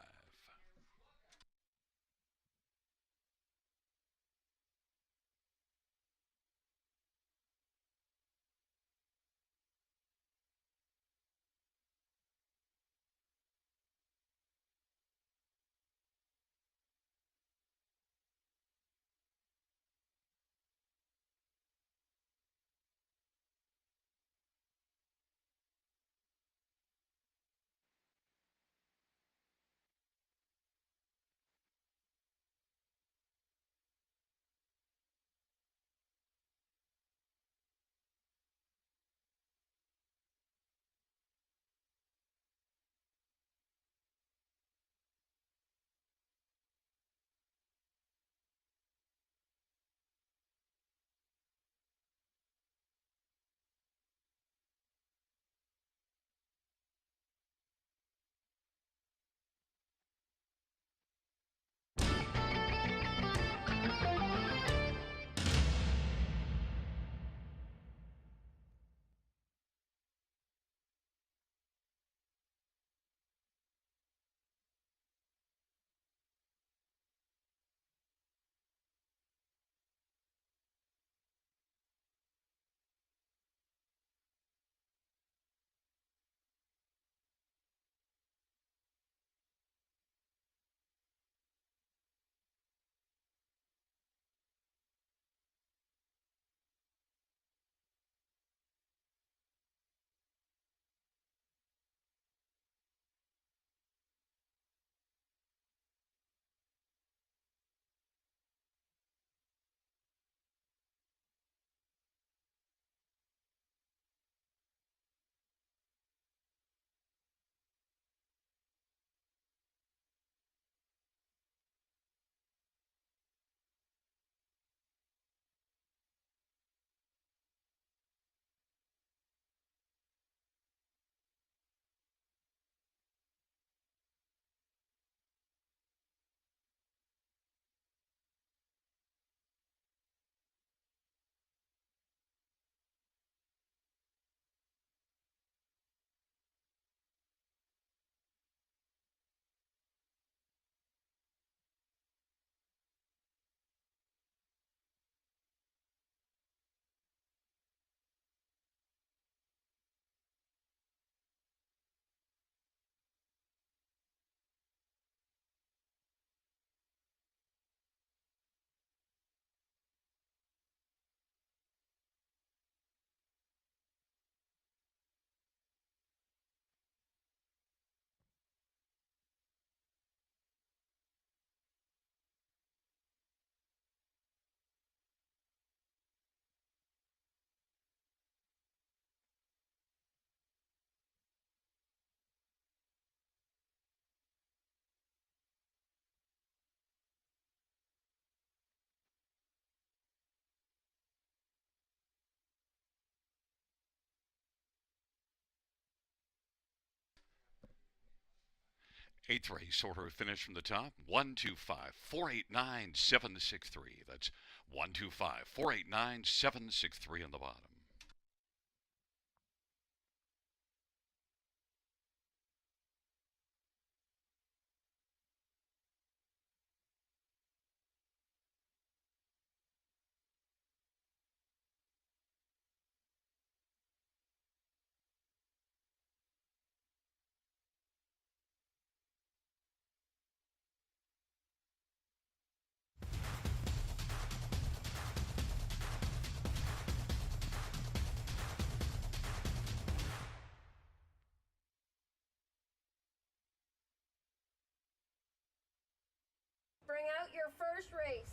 Eighth race, order of finish from the top 125 489 763. That's 125 489 763 on the bottom. Bring out your first race.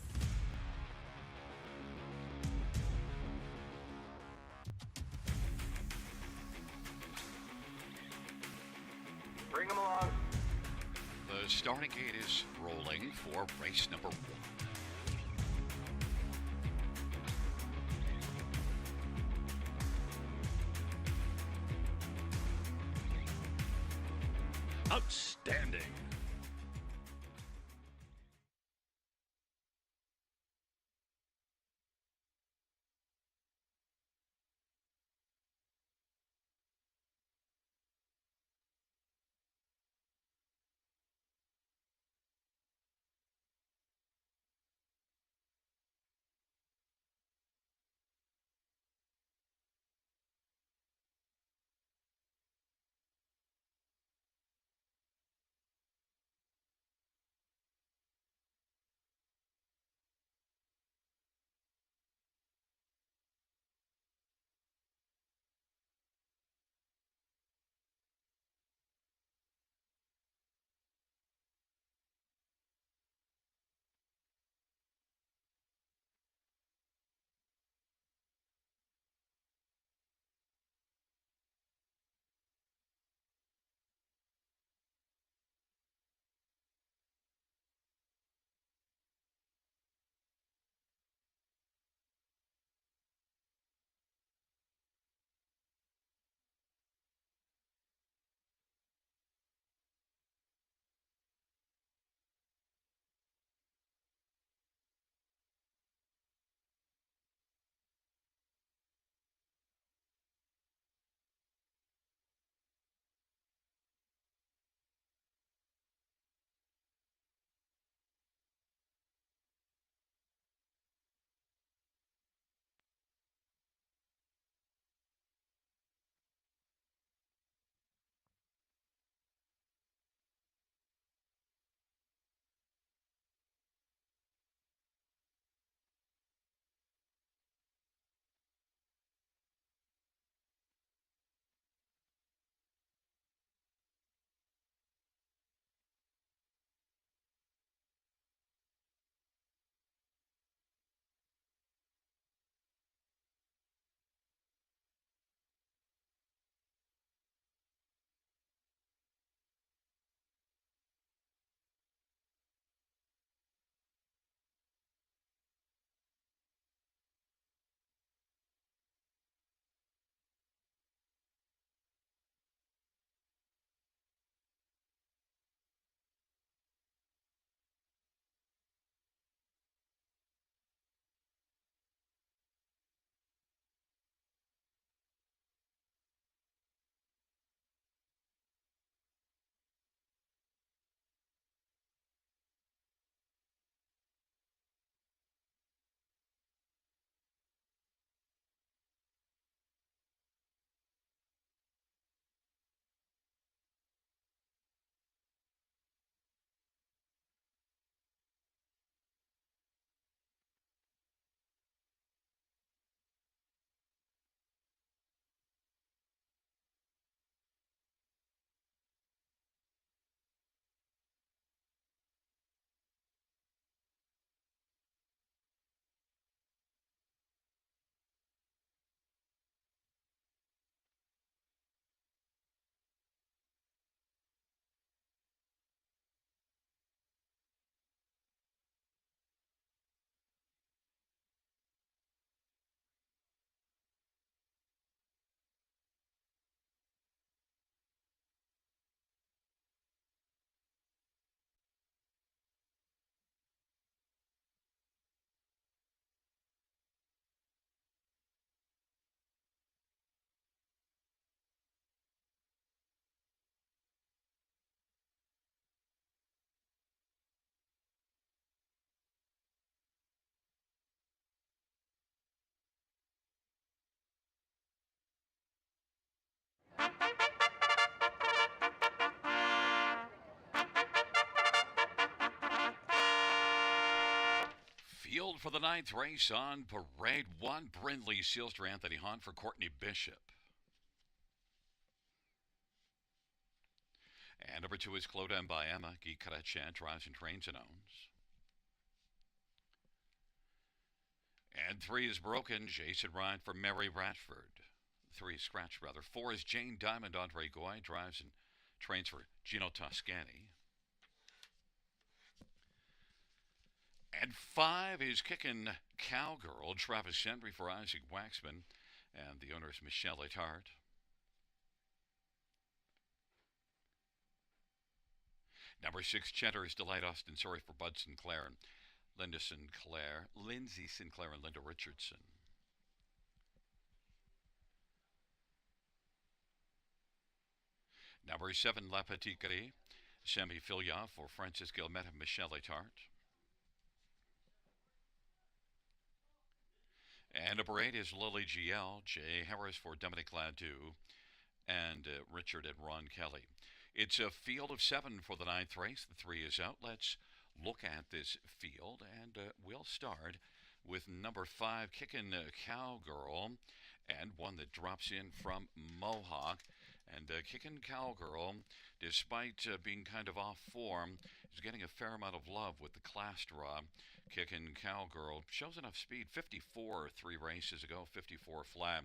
Bring them along. The starting gate is rolling for race number 1. Outstanding. Field for the ninth race on Parade 1. Brindley Sealster Anthony Hahn for Courtney Bishop. And number 2 is Clodem by Emma. Guy Karachan drives and trains and owns. And 3 is Broken. Jason Ryan for Mary Ratford. 3 is Scratch, rather. 4 is Jane Diamond. Andre Goy drives and trains for Gino Toscani. And 5 is Kickin' Cowgirl. Travis Henry for Isaac Waxman. And the owner is Michelle Etard. Number 6, Cheddar's Delight, Austin Sorry for Bud Sinclair and Lindsay Sinclair and Linda Richardson. Number 7, La Petite Gris, Sammy Filia for Francis Gilmet and Michelle Etart. And number 8 is Lily GL, Jay Harris for Dominic Ladew, and Richard and Ron Kelly. It's a field of 7 for the 9th race. The 3 is out. Let's look at this field, and we'll start with number 5, Kickin' Cowgirl, and one that drops in from Mohawk. And Kickin' Cowgirl, despite being kind of off form, is getting a fair amount of love with the class draw. Kickin' Cowgirl shows enough speed. 54 3 races ago, 54 flat,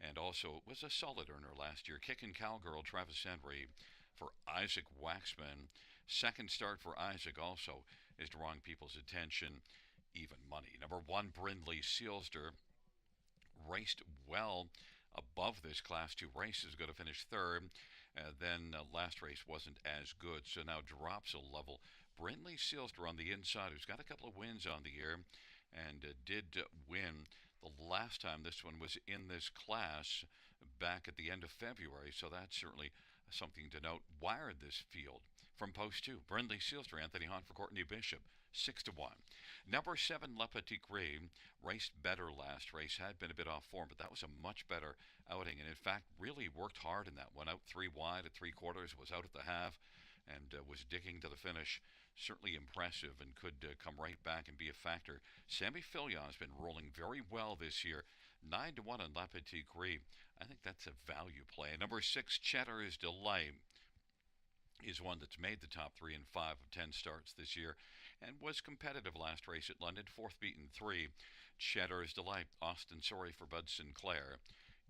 and also was a solid earner last year. Kickin' Cowgirl, Travis Henry for Isaac Waxman. Second start for Isaac also is drawing people's attention. Even money. Number 1, Brindley Sealster, raced well above this Class 2 race, is going to finish third. Then last race wasn't as good, so now drops a level. Brindley Sealster on the inside, who's got a couple of wins on the year, and did win the last time this one was in this class back at the end of February, so that's certainly something to note. Wired this field from post 2. Brindley Sealster, Anthony Hahn for Courtney Bishop, 6-1. Number 7, Le Petit Gris, raced better last race, had been a bit off form, but that was a much better outing, and in fact really worked hard in that one. Out 3 wide at 3/4, was out at the half, and was digging to the finish. Certainly impressive, and could come right back and be a factor. Sammy Filia has been rolling very well this year. 9-1 on La Petite Gris. I think that's a value play. Number 6, Cheddar's Delight, is one that's made the top 3 in 5 of 10 starts this year, and was competitive last race at London. 4th beaten 3. Cheddar's Delight, Austin Sorry for Bud Sinclair,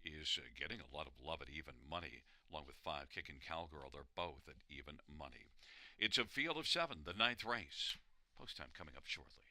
is getting a lot of love at even money, along with 5, Kickin' Cowgirl. They're both at even money. It's a field of 7, the 9th race. Post time coming up shortly.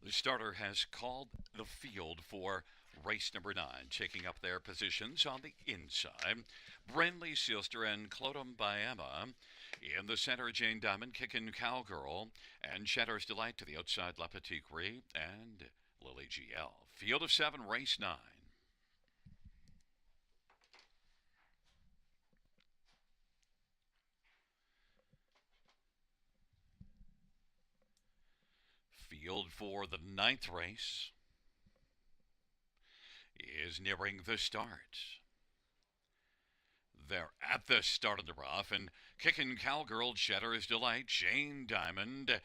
The starter has called the field for race number 9, taking up their positions on the inside. Brindley Sealster and Clodem by Emma. In the center, Jane Diamond, Kickin' Cowgirl, and Cheddar's Delight to the outside, La Petite Gris and Lily GL. Field of 7, race 9. field for the ninth race is nearing the start. They're at the start of the rough, and kicking Cowgirl, Cheddar's Delight, Jane Diamond.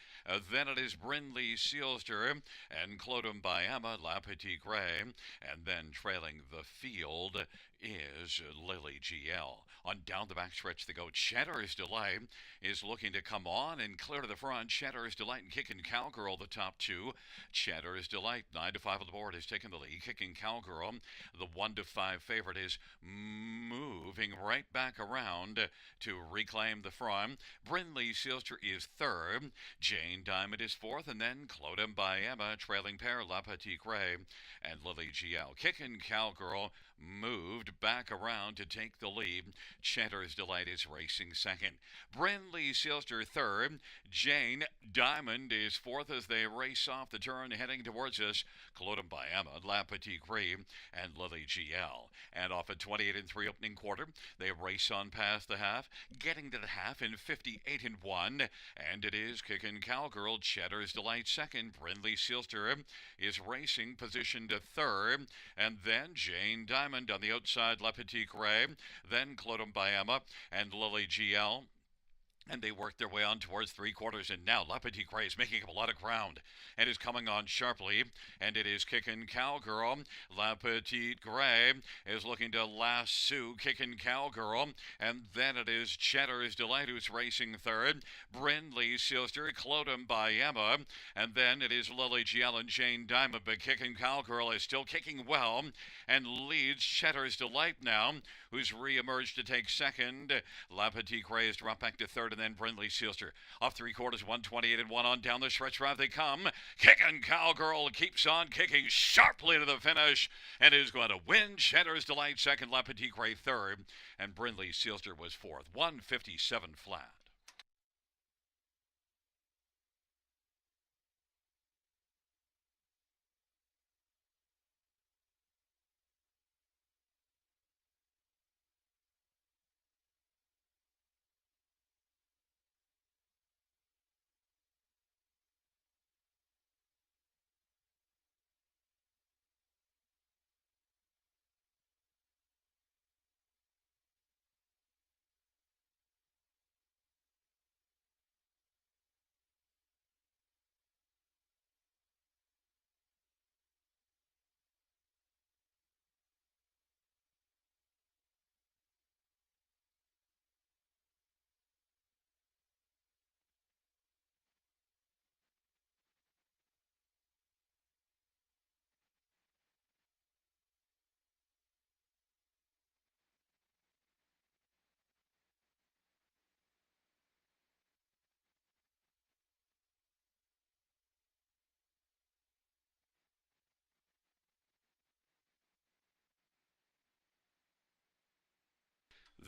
Then it is Brindley Sealster and Clodum by Emma, La Petite Gray. And then trailing the field is Lily GL. On down the backstretch they go. Cheddar's Delight is looking to come on and clear to the front. Cheddar's Delight and Kicking Cowgirl, the top two. Cheddar's Delight, 9 to 5 on the board, is taking the lead. Kicking Cowgirl, the 1 to 5 favorite, is moving right back around to reclaim the front. Brindley Sealster is third. Jane Diamond is fourth, and then Clodum by Emma, trailing pair, La Petite Gray and Lily GL. Kicking Cowgirl moved back around to take the lead. Cheddar's Delight is racing second. Brindley Sealster third. Jane Diamond is fourth as they race off the turn heading towards us. Clodum by Emma, La Petite Gray and Lily GL. And off at 28 and 3 opening quarter, they race on past the half, getting to the half in 58 and 1. And it is Kicking Cowgirl, Cheddar's Delight second. Brindley Sealster is racing position to third. And then Jane Diamond on the outside, La Petite Gray. Then Clodum by Emma and Lily GL. And they work their way on towards three quarters, and now La Petite Gray is making up a lot of ground and is coming on sharply, and it is Kicking Cowgirl. La Petite Gray is looking to lasso Kicking Cowgirl, and then it is Cheddar's Delight who's racing third. Brindley Sealster, Clodum by Emma, and then it is Lily GL and Jane Diamond, but Kicking Cowgirl is still kicking well and leads Cheddar's Delight now, who's re-emerged to take second. La Petite Gray has dropped back to third, and then Brindley Sealster off three quarters, 128 and 1 on down the stretch drive they come. Kicking Cowgirl keeps on kicking sharply to the finish and is going to win. Cheddar's Delight second, La Petite Gray third, and Brindley Sealster was fourth. 157 flat.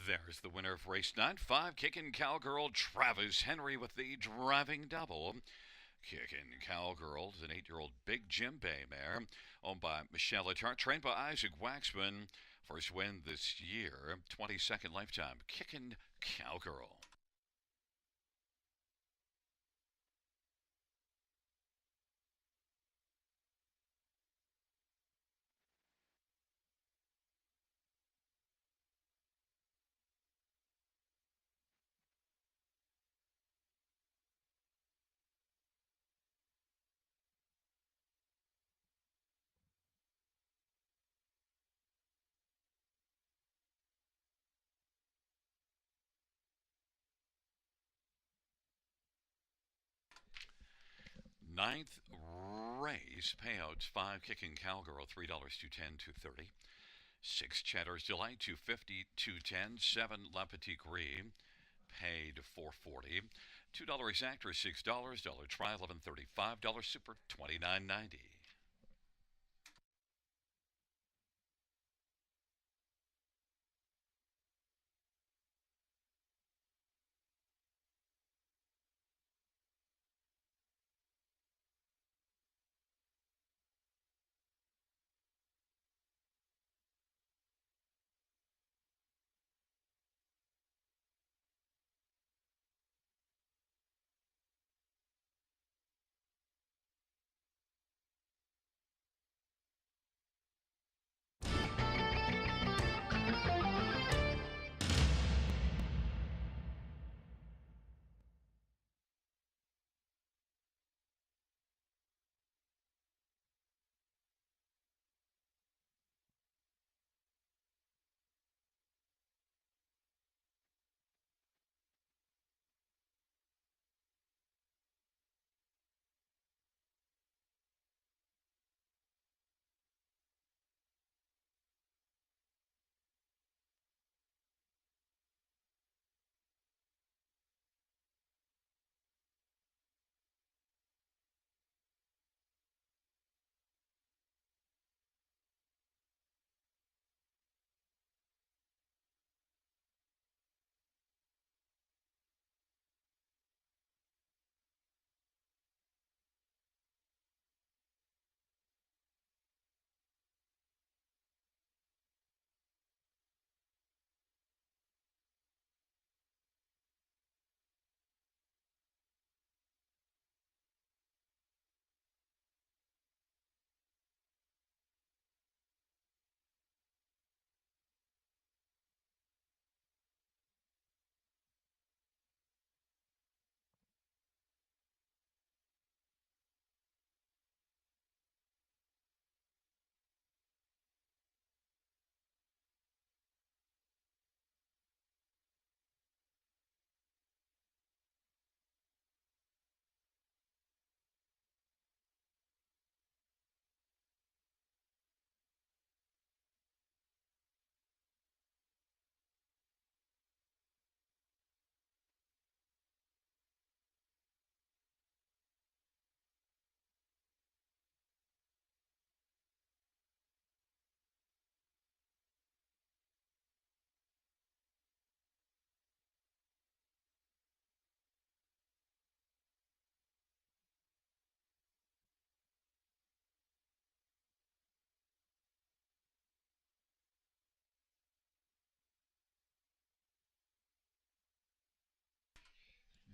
There's the winner of race 9-5, Kicking Cowgirl, Travis Henry with the driving double. Kicking Cowgirl is an 8-year-old Big Jim Bay mare owned by Michelle Letarte, trained by Isaac Waxman. First win this year, 22nd lifetime. Kicking Cowgirl. Ninth race, payouts 5, Kicking Cowgirl, $3, 210, 230. 6, Cheddar's Delight, 250, 210. 7, La Petite Gris, paid 440. $2 actor, $6, dollar try, 11.35. Dollar super, 29.90.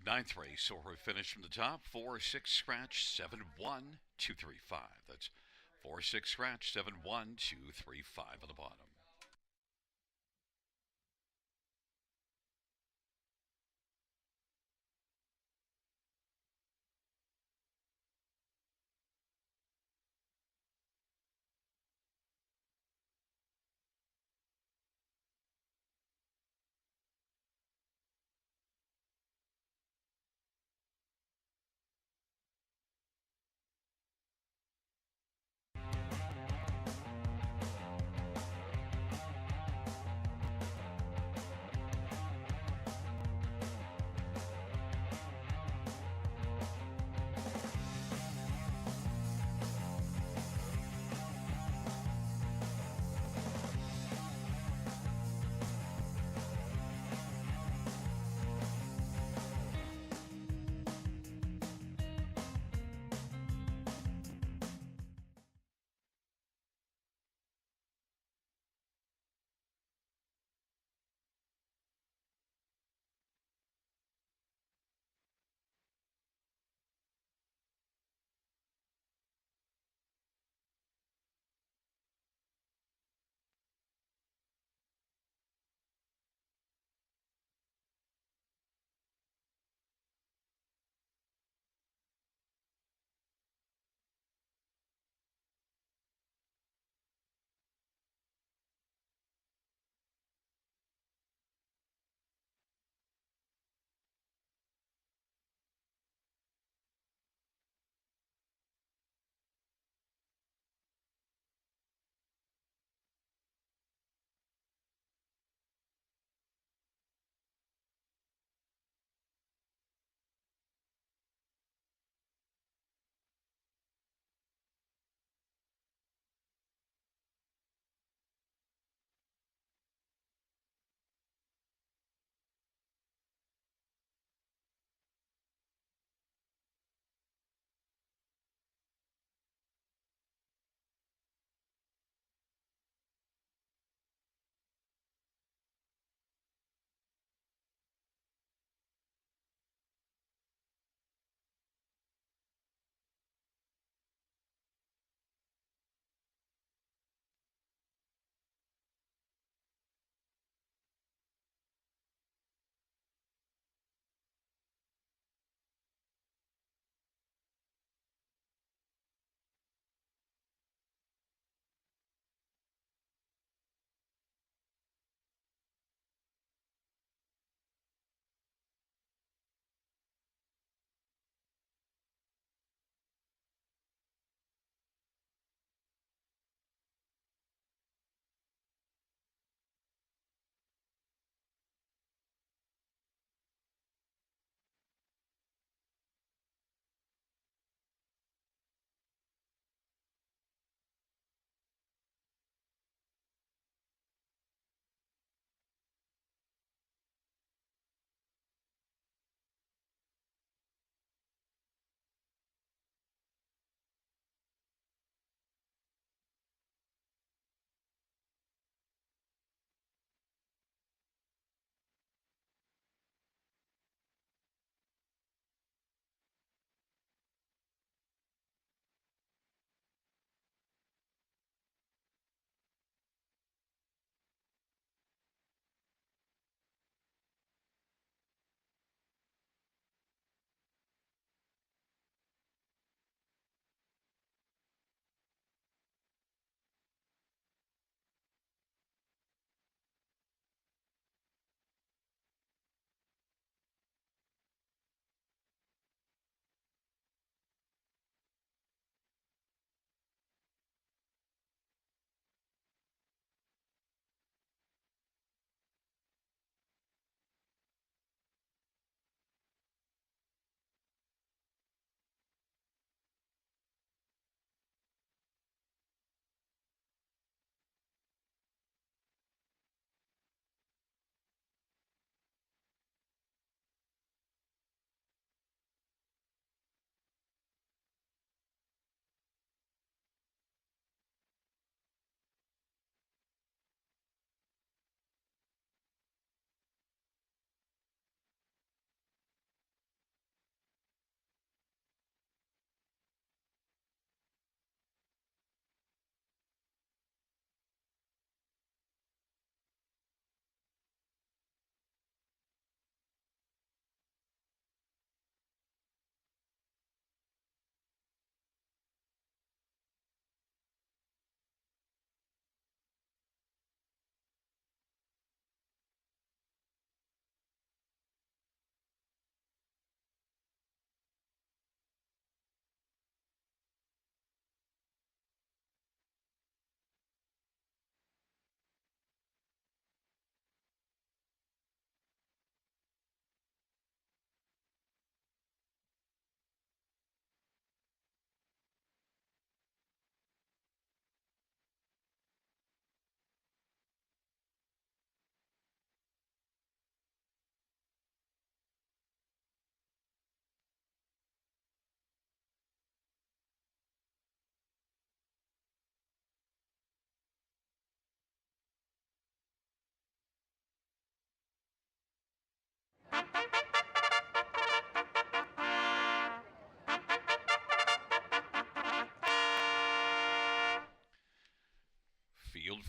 Ninth race, so we finish from the top. 4 6 scratch 71235. That's 4 6 scratch 71235 on the bottom.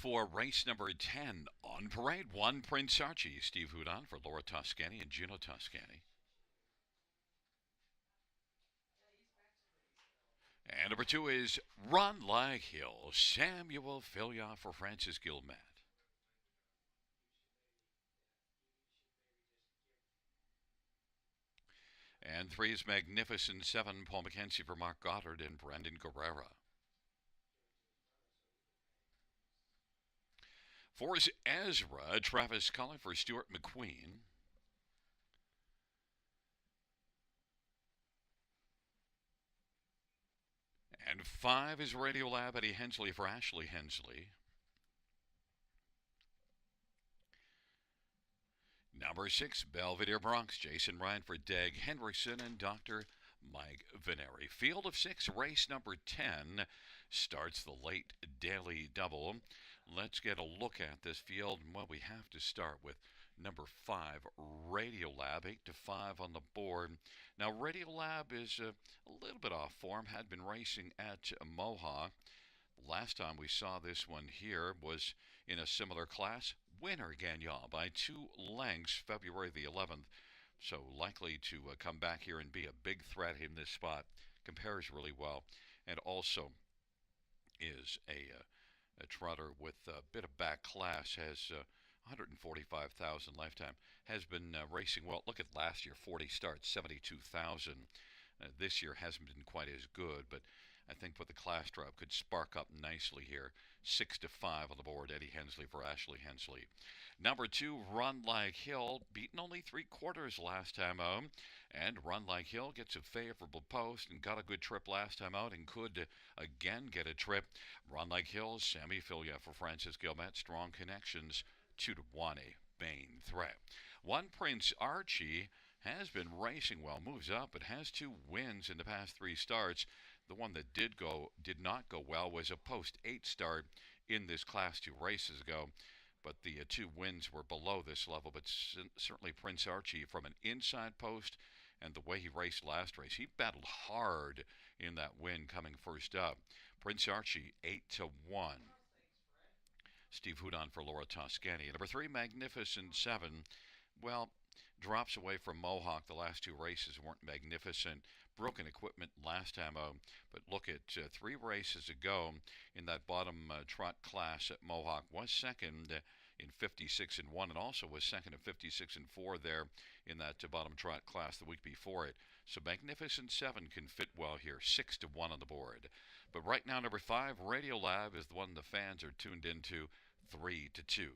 for race number 10 on parade. One, Prince Archie, Steve Hudon for Laura Toscani and Gino Toscani. And number 2 is Run Like Hill, Samuel Filia for Francis Gilmet. And 3 is Magnificent 7, Paul McKenzie for Mark Goddard and Brandon Guerrera. 4 is Ezra, Travis Cullen for Stuart McQueen. And 5 is Radiolab, Eddie Hensley for Ashley Hensley. Number 6, Belvedere Bronx, Jason Ryan for Dag Henriksen and Dr. Mike Veneri. Field of 6, race number 10 starts the late daily double. Let's get a look at this field. Well, we have to start with number 5, Radiolab, 8 to 5 on the board. Now, Radiolab is a little bit off form, had been racing at Mohawk. Last time we saw this one here was in a similar class. Winner Gagnon by 2 lengths, February the 11th. So likely to come back here and be a big threat in this spot. Compares really well, and also is a trotter with a bit of back class. Has 145,000 lifetime. Has been racing well. Look at last year, 40 starts, 72,000. This year hasn't been quite as good, but I think with the class drop could spark up nicely here. 6 to 5 on the board. Eddie Hensley for Ashley Hensley. Number 2, Run Like Hill, beaten only 3/4 last time out, and Run Like Hill gets a favorable post and got a good trip last time out and could again get a trip. Run Like Hill, Sammy Filia for Francis Gilmet. Strong connections, 2 to 1, a main threat. 1, Prince Archie has been racing well, moves up, but has 2 wins in the past 3 starts. The one that did not go well was a post 8 start in this class 2 races ago, but the 2 wins were below this level. But certainly Prince Archie, from an inside post and the way he raced last race, he battled hard in that win coming first up. Prince Archie 8 to 1. Steve Hudon for Laura Toscani. Number 3, Magnificent 7. Well, drops away from Mohawk. The last 2 races weren't magnificent. Broken equipment last time out. But look at 3 races ago in that bottom trot class at Mohawk. Was second in 56 and 1, and also was second in 56 and 4 there in that bottom trot class the week before it. So Magnificent 7 can fit well here. 6 to 1 on the board. But right now, number 5, Radiolab, is the one the fans are tuned into. 3 to 2.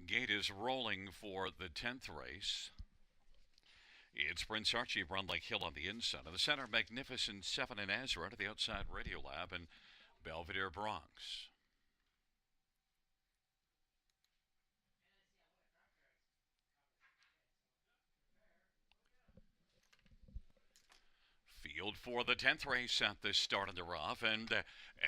Gate is rolling for the 10th race. It's Prince Archie, Run Like Hill on the inside. In the center, Magnificent 7 and Ezra. To the outside, Radiolab and Belvedere Bronx. for the 10th race at the start of the rough, and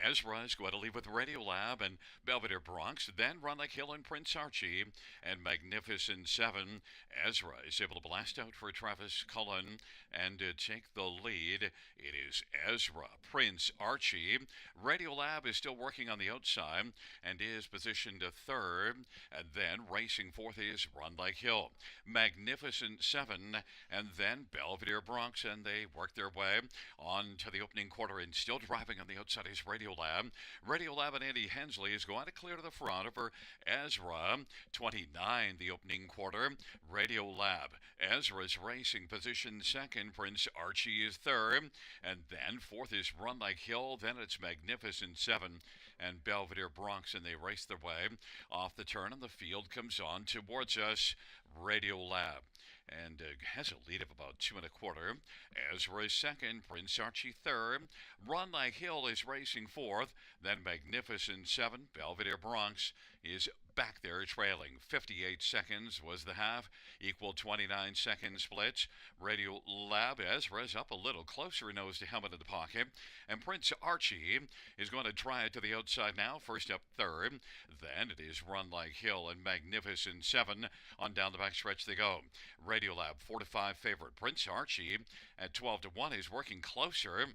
Ezra is going to lead with Radiolab and Belvedere Bronx, then Run Like Hill and Prince Archie, and Magnificent 7. Ezra is able to blast out for Travis Cullen and take the lead. It is Ezra, Prince Archie. Radiolab is still working on the outside and is positioned to third, and then racing fourth is Run Like Hill. Magnificent 7, and then Belvedere Bronx, and they work their way on to the opening quarter, and still driving on the outside is Radiolab. Radiolab and Andy Hensley is going to clear to the front over Ezra. 29 the opening quarter. Radiolab. Ezra is racing position second. Prince Archie is third. And then fourth is Run Like Hill. Then it's Magnificent 7 and Belvedere Bronx, and they race their way off the turn, and the field comes on towards us. Radiolab and has a lead of about 2 1/4. Ezra is second, Prince Archie third. Run Like Hill is racing fourth. Then Magnificent 7, Belvedere Bronx is back there trailing. 58 seconds was the half, equal 29 second splits. Radio Lab Ezra's up a little closer, nose to helmet in the pocket. And Prince Archie is going to try it to the outside now. First up third. Then it is Run Like Hill and Magnificent 7. On down the back stretch they go. Radiolab 4-5 favorite. Prince Archie at 12-1 is working closer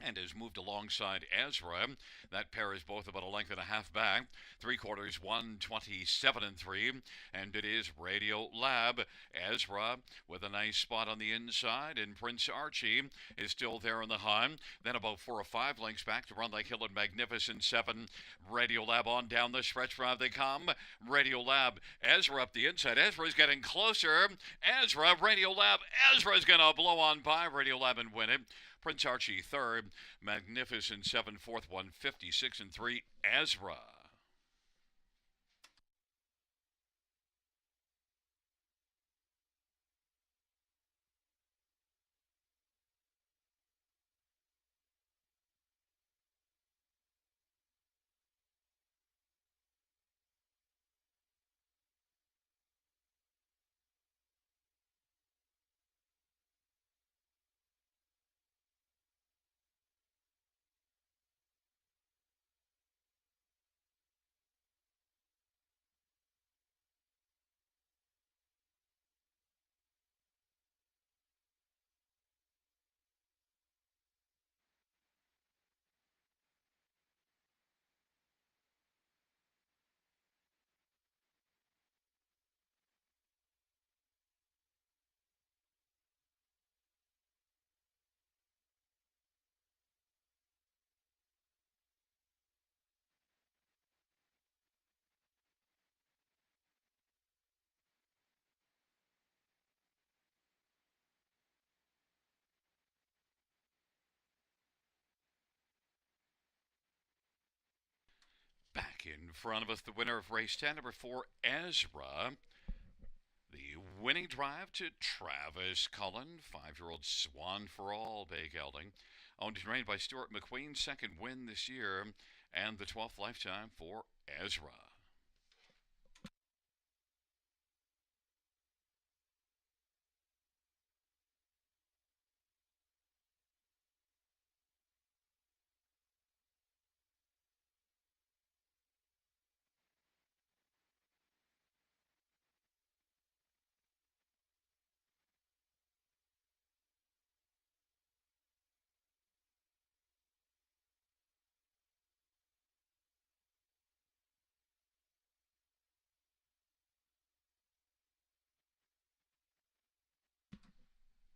and has moved alongside Ezra. That pair is both about a length and a half back. 3/4, 127-3, and it is Radio Lab. Ezra with a nice spot on the inside, and Prince Archie is still there in the hunt. Then about 4 or 5 lengths back to Run Like Hill and Magnificent 7. Radio Lab on down the stretch drive they come. Radio Lab, Ezra up the inside. Ezra's getting closer. Ezra, Radio Lab, Ezra's going to blow on by Radio Lab and win it. Prince Archie third, Magnificent 7 fourth, 156-3. Ezra. Back in front of us, the winner of race 10, number 4, Ezra. The winning drive to Travis Cullen, 5-year-old Swan for All, Bay Gelding. Owned and trained by Stuart McQueen, second win this year, and the 12th lifetime for Ezra.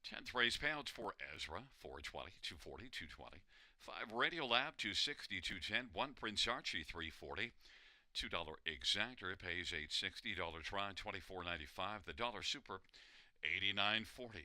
Tenth race payouts for Ezra, 420, 240, 220. 5 Radio Lab, 260, 210. 1 Prince Archie, 340. $2 exactor pays $860. Try, $24.95. The dollar super, $89.40.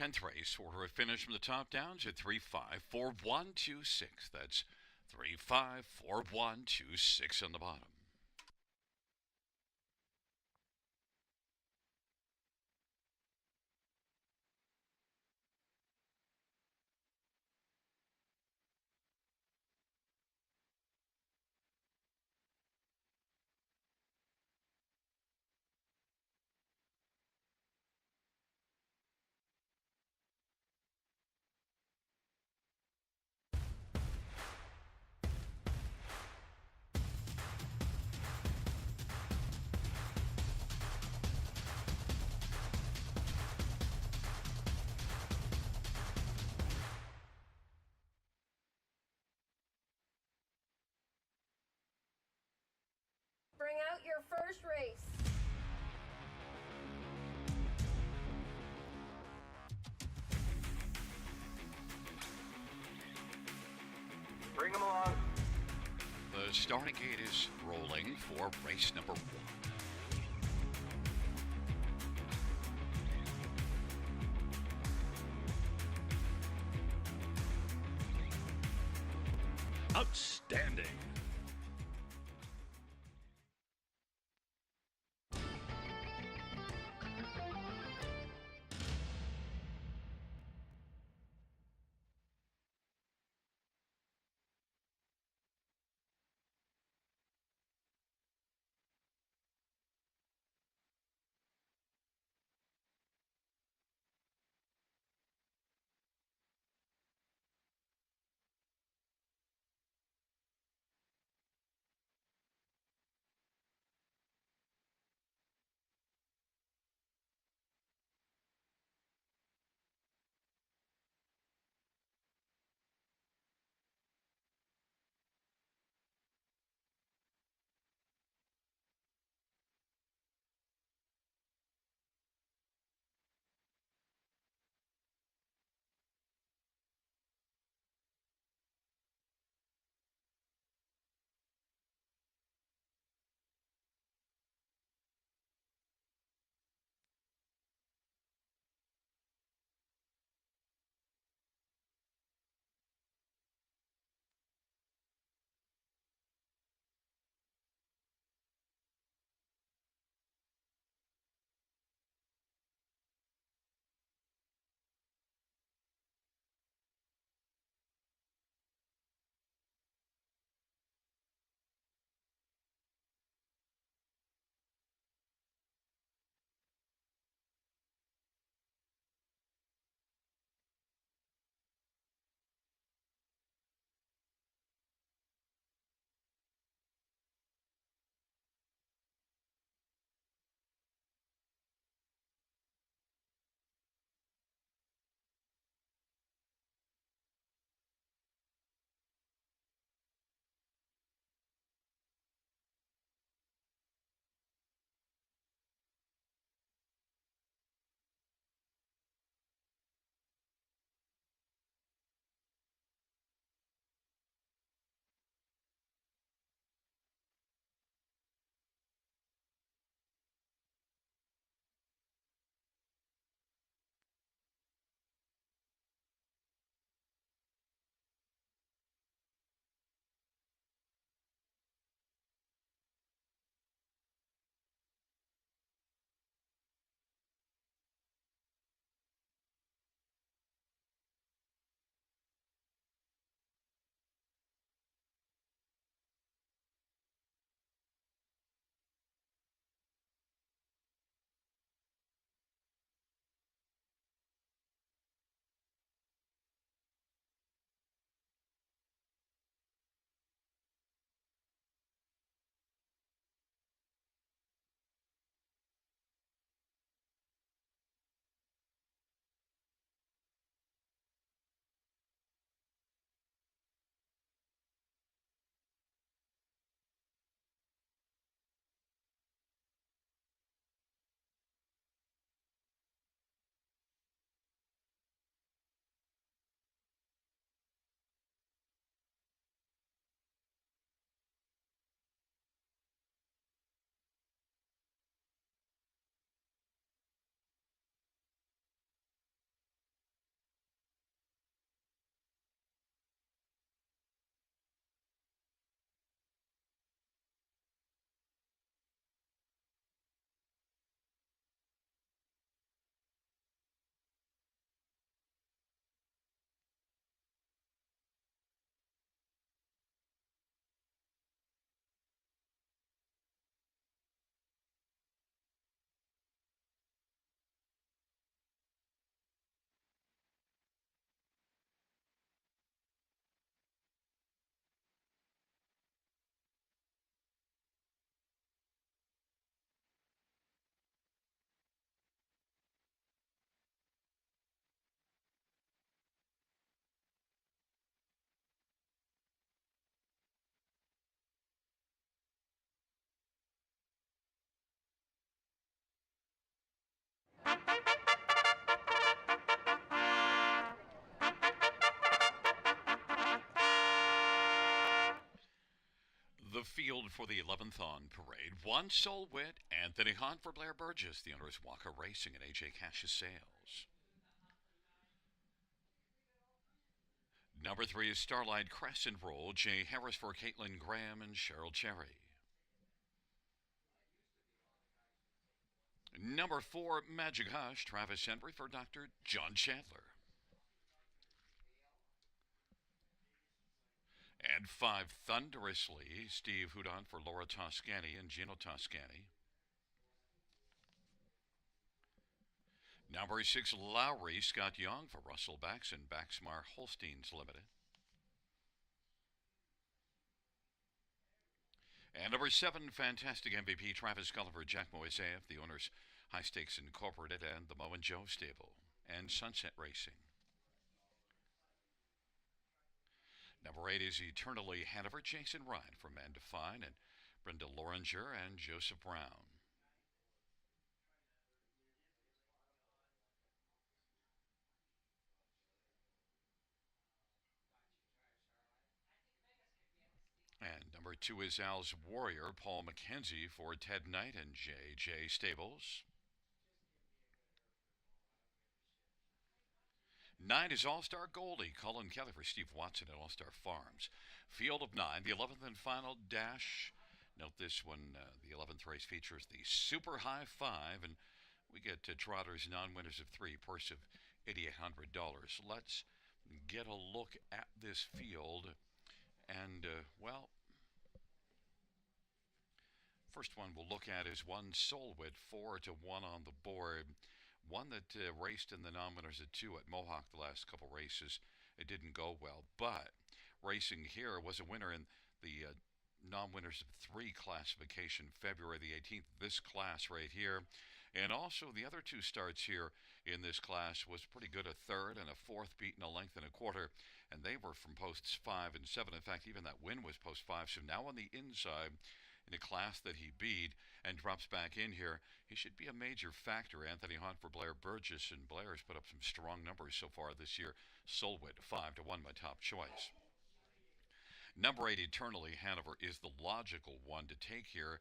10th race, order of finish from the top down to 354126. That's 354126 on the bottom. Bring out your first race. Bring them along. The starting gate is rolling for race number 1. Outstanding. the field for the 11th on parade. One Soul Wit, Anthony Hunt for Blair Burgess, the owners Walker Racing and AJ Cash's Sales. Number 3 is Starlight Crescent Roll, Jay Harris for Caitlin Graham and Cheryl Cherry. Number 4, Magic Hush, Travis Henry for Dr. John Chandler. And 5, Thunderously, Steve Houdon for Laura Toscani and Gino Toscani. Number 6, Lowry, Scott Young for Russell Bax and Baxmar Holsteins Limited. And number 7, Fantastic MVP, Travis Gulliver, Jack Moiseyev, the owners High Stakes Incorporated and the Mo and Joe Stable, and Sunset Racing. Number 8 is Eternally Hanover, Jason Ryan from Amanda Fine and Brenda Loringer and Joseph Brown. And number 2 is Al's Warrior, Paul McKenzie for Ted Knight and J.J. Stables. 9 is All-Star Goldie, Colin Kelly for Steve Watson at All-Star Farms. Field of 9, the 11th and final dash. Note this one, the 11th race features the Super High 5, and we get Trotters non-winners of 3, purse of $8,800. Let's get a look at this field, and, well, first one we'll look at is One Soul Wit, 4-1 on the board. One that raced in the non-winners at 2 at Mohawk the last couple races. It didn't go well, but racing here was a winner in the non-winners of 3 classification, February the 18th. This class right here, and also the other 2 starts here in this class was pretty good. A 3rd and a 4th beaten a length and a quarter, and they were from posts 5 and 7. In fact, even that win was post 5. So now on the inside, in a class that he beat and drops back in here, he should be a major factor. Anthony Hunt for Blair Burgess, and Blair has put up some strong numbers so far this year. Solwit, 5-1, my top choice. Number 8, Eternally Hanover, is the logical one to take here,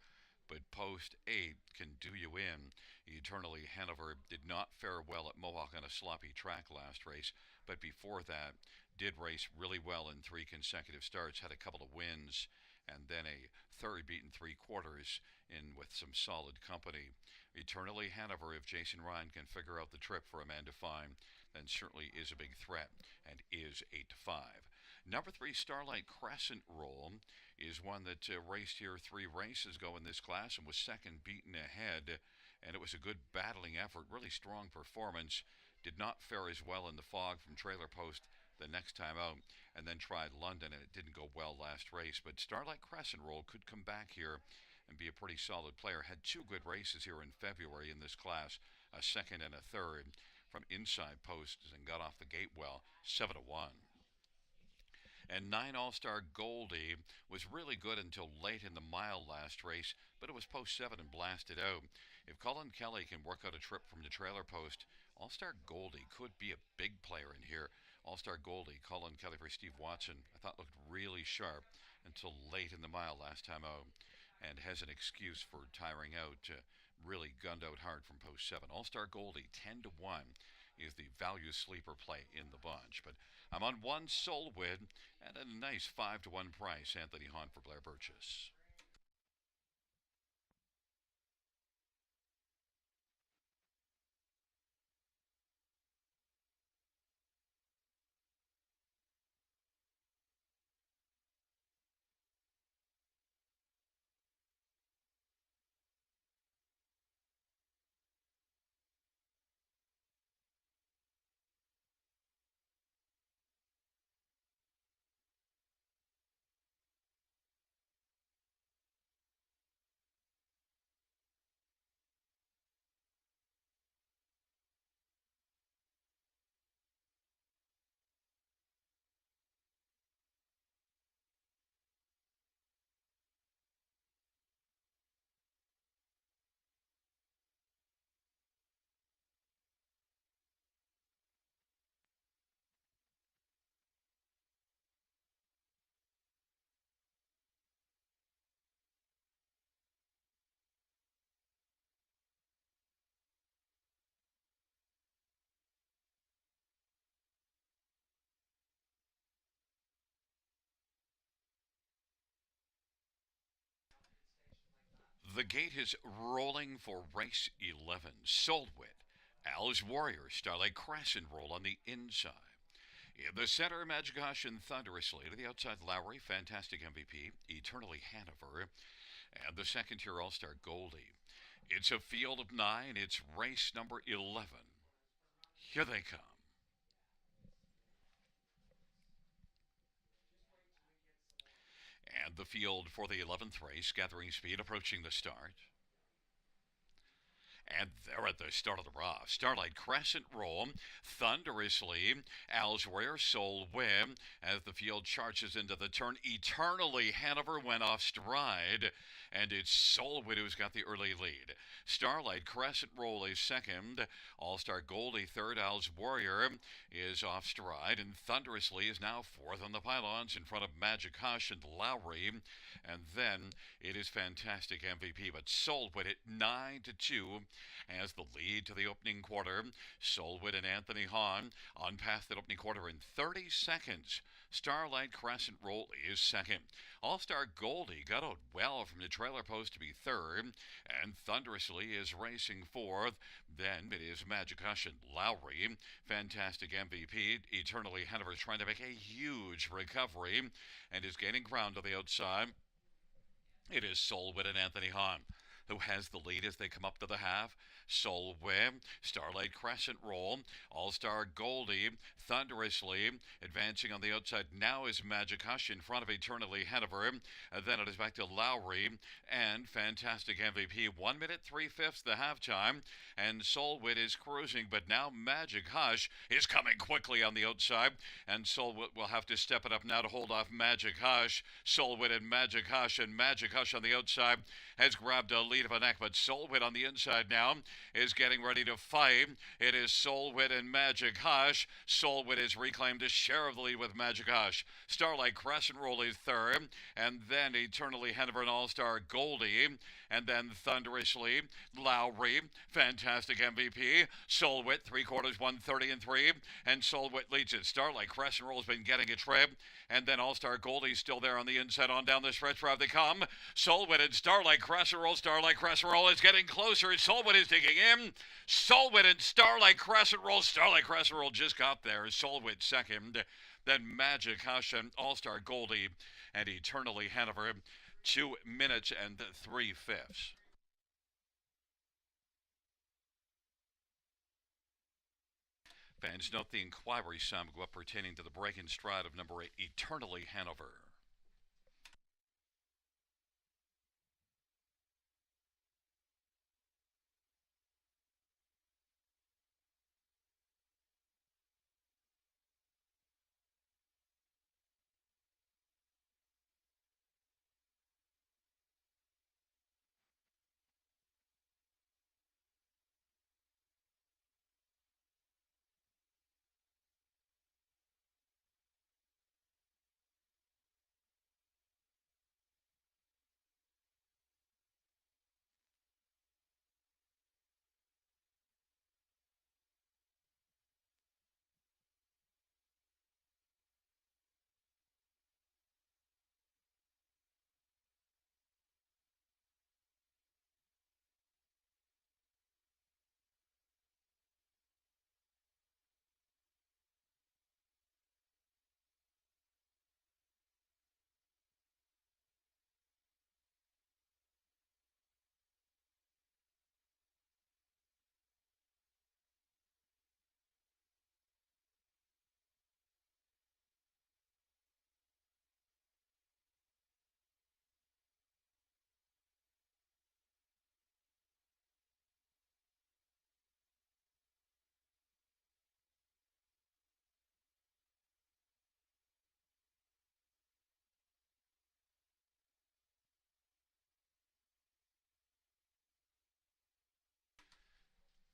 but post 8 can do you in. Eternally Hanover did not fare well at Mohawk on a sloppy track last race, but before that did race really well in 3 consecutive starts, had a couple of wins, and then a 3rd beaten 3 quarters in with some solid company. Eternally Hanover, if Jason Ryan can figure out the trip for Amanda Fine, then certainly is a big threat and is 8-5. Number 3, Starlight Crescent Roll, is one that raced here 3 races ago in this class and was 2nd beaten ahead, and it was a good battling effort, really strong performance. Did not fare as well in the fog from trailer post the next time out, and then tried London, and it didn't go well last race. But Starlight Crescent Roll could come back here and be a pretty solid player. Had 2 good races here in February in this class, a 2nd and a 3rd from inside posts, and got off the gate well, 7-1. And 9, All-Star Goldie, was really good until late in the mile last race, but it was post 7 and blasted out. If Colin Kelly can work out a trip from the trailer post, All-Star Goldie could be a big player in here. All-Star Goldie, Colin Kelly for Steve Watson, I thought looked really sharp until late in the mile last time out, and has an excuse for tiring out. Really gunned out hard from post 7. All-Star Goldie, 10-1, is the value sleeper play in the bunch. But I'm on One Soul Wit at a nice 5-1 price. Anthony Hunt for Blair Burgess. The gate is rolling for race 11. Soulwit, Al's Warrior, Starlight Crescent roll on the inside. In the center, Magicosh and Thunderously. To the outside, Lowry, Fantastic MVP, Eternally Hanover, and the second tier All-Star Goldie. It's a field of 9. It's race number 11. Here they come. And the field for the 11th race, gathering speed, approaching the start. And they're at the start of the rough. Starlight Crescent roll, thunderously, Al's Rare Soul Win, as the field charges into the turn. Eternally, Hanover went off stride, and it's Soulwit who's got the early lead. Starlight Crescent roll is second. All-Star Goldie third. Al's Warrior is off stride, and thunderously is now fourth on the pylons in front of Magic Hush and Lowry. And then it is Fantastic MVP, but Soulwit at 9-2 as the lead to the opening quarter. Soulwit and Anthony Hahn on past that opening quarter in 30 seconds. Starlight Crescent roll is second. All-Star Goldie got out well from the trailer post to be third, and Thunderously is racing fourth. Then it is Magic Hush and Lowry. Fantastic MVP. Eternally Hanover is trying to make a huge recovery and is gaining ground to the outside. It is Soulwit and Anthony Hahn who has the lead as they come up to the half. Soulwit, Starlight Crescent roll, All-Star Goldie, thunderously advancing on the outside. Now is Magic Hush in front of Eternally Hanover. Then it is back to Lowry and Fantastic MVP. 1 minute 3/5 the halftime, and Soulwit is cruising, but now Magic Hush is coming quickly on the outside, and Soulwit will have to step it up now to hold off Magic Hush. Soulwit and Magic Hush on the outside has grabbed a lead of a neck, but Soulwit on the inside now is getting ready to fight. It is Soulwit and Magic Hush. Soulwit has reclaimed a share of the lead with Magic Hush. Starlight Crescent roll is third, and then Eternally Hanover and All-Star Goldie, and then thunderously Lowry, Fantastic MVP, Soulwit 3/4 1:30 and Soulwit leads it. Starlight Crescent roll has been getting a trip, and then All-Star Goldie's still there on the inside. On down the stretch where they come. Soulwit and Starlight Crescent roll. Starlight Crescent roll is getting closer. Soulwit is digging in. Soulwit and Starlight Crescent roll. Starlight Crescent roll just got there. Soulwit second. Then Magic Hush and All-Star Goldie and Eternally Hanover. 2 minutes and 3/5. Fans, note the inquiry sound go up pertaining to the break in stride of number 8, Eternally Hanover.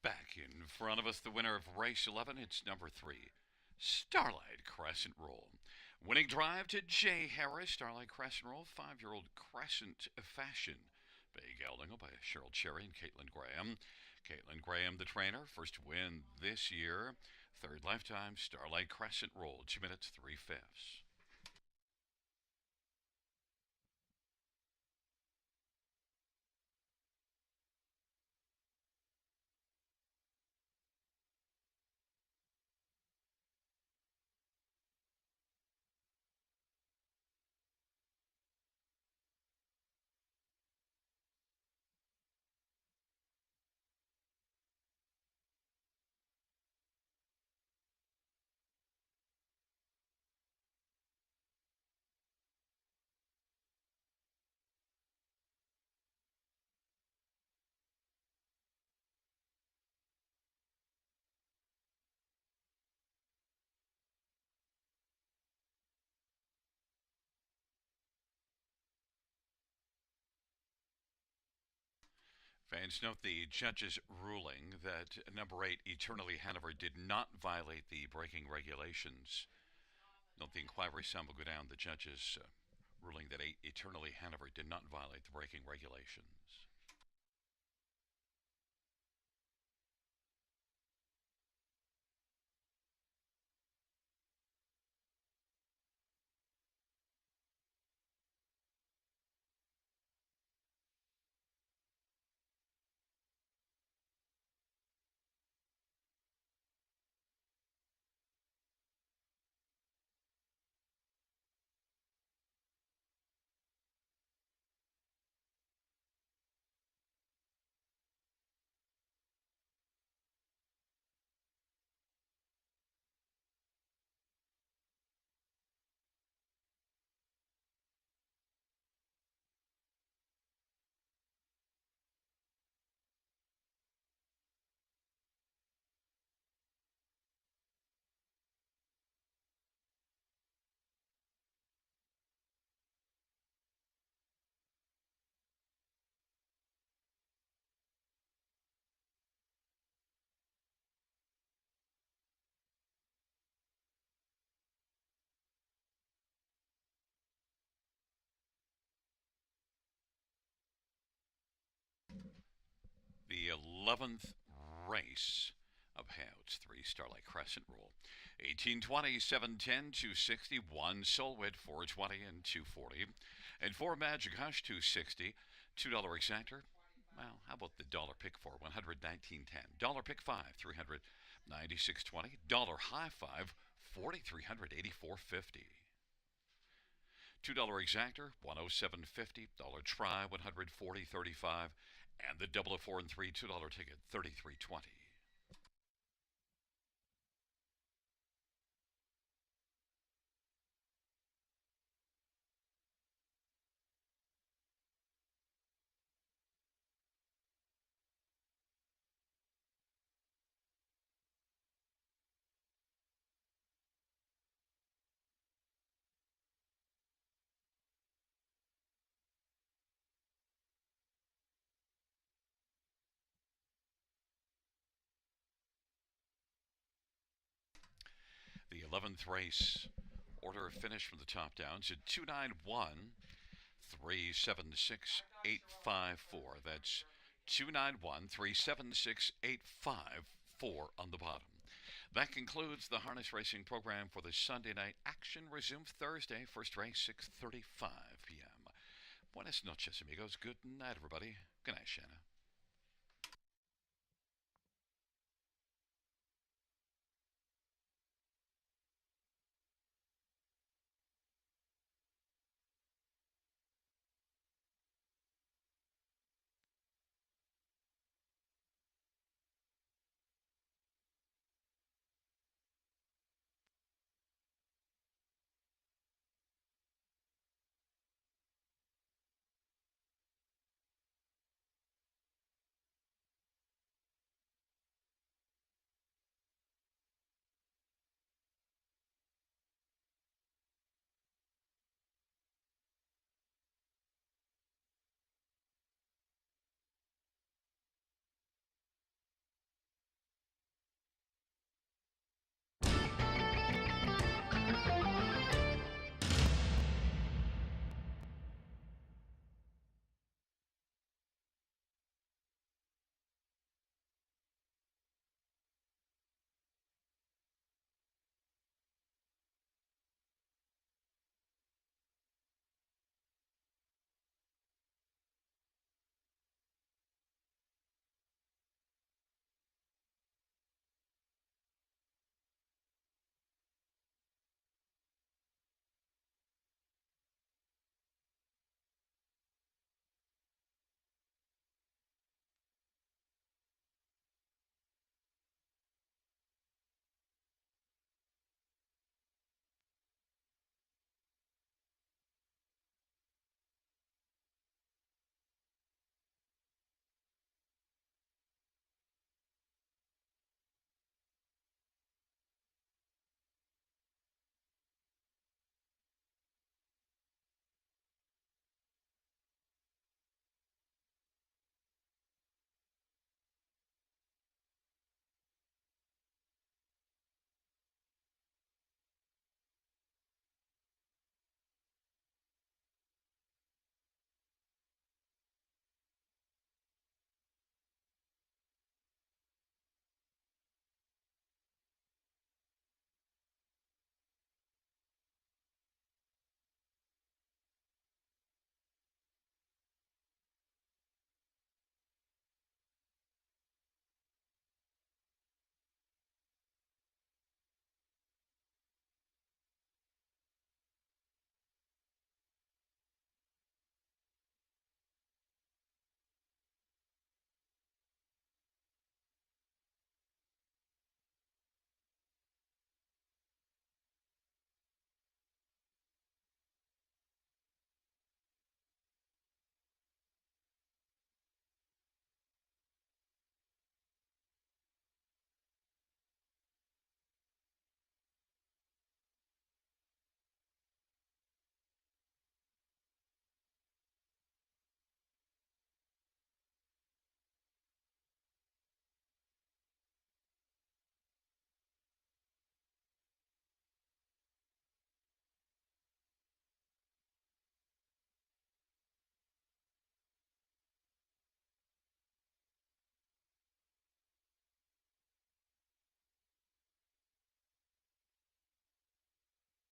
Back in front of us, the winner of race 11, it's number 3, Starlight Crescent roll. Winning drive to Jay Harris, Starlight Crescent roll, 5-year-old Crescent Fashion. Big gelding by Cheryl Cherry and Caitlin Graham. Caitlin Graham, the trainer, first win this year. Third lifetime, Starlight Crescent roll, 2 minutes 3/5. Fans note the judge's ruling that number 8 Eternally Hanover did not violate the braking regulations. Note the inquiry sum will go down. The judge's ruling that 8 Eternally Hanover did not violate the braking regulations. The 11th race of payouts, 3 Starlight Crescent Rule. 1820, 710, 260, 1 Solwit, 420 and 240. And 4 Magic Hush, 260, $2 exactor. Well, how about the dollar pick 4, 119.10. Dollar pick 5, 396.20. Dollar high 5, 4,384.50. $2 exactor, 107.50. Dollar try, 140.35. And the 004 and 3 $2 ticket, 33.20. The 11th race, order of finish from the top down, to 291, 376, 854. That's 291, 376, 854 on the bottom. That concludes the harness racing program for the Sunday night. Action resumes Thursday. First race, 6:35 p.m. Buenas noches, amigos. Good night, everybody. Good night, Shanna.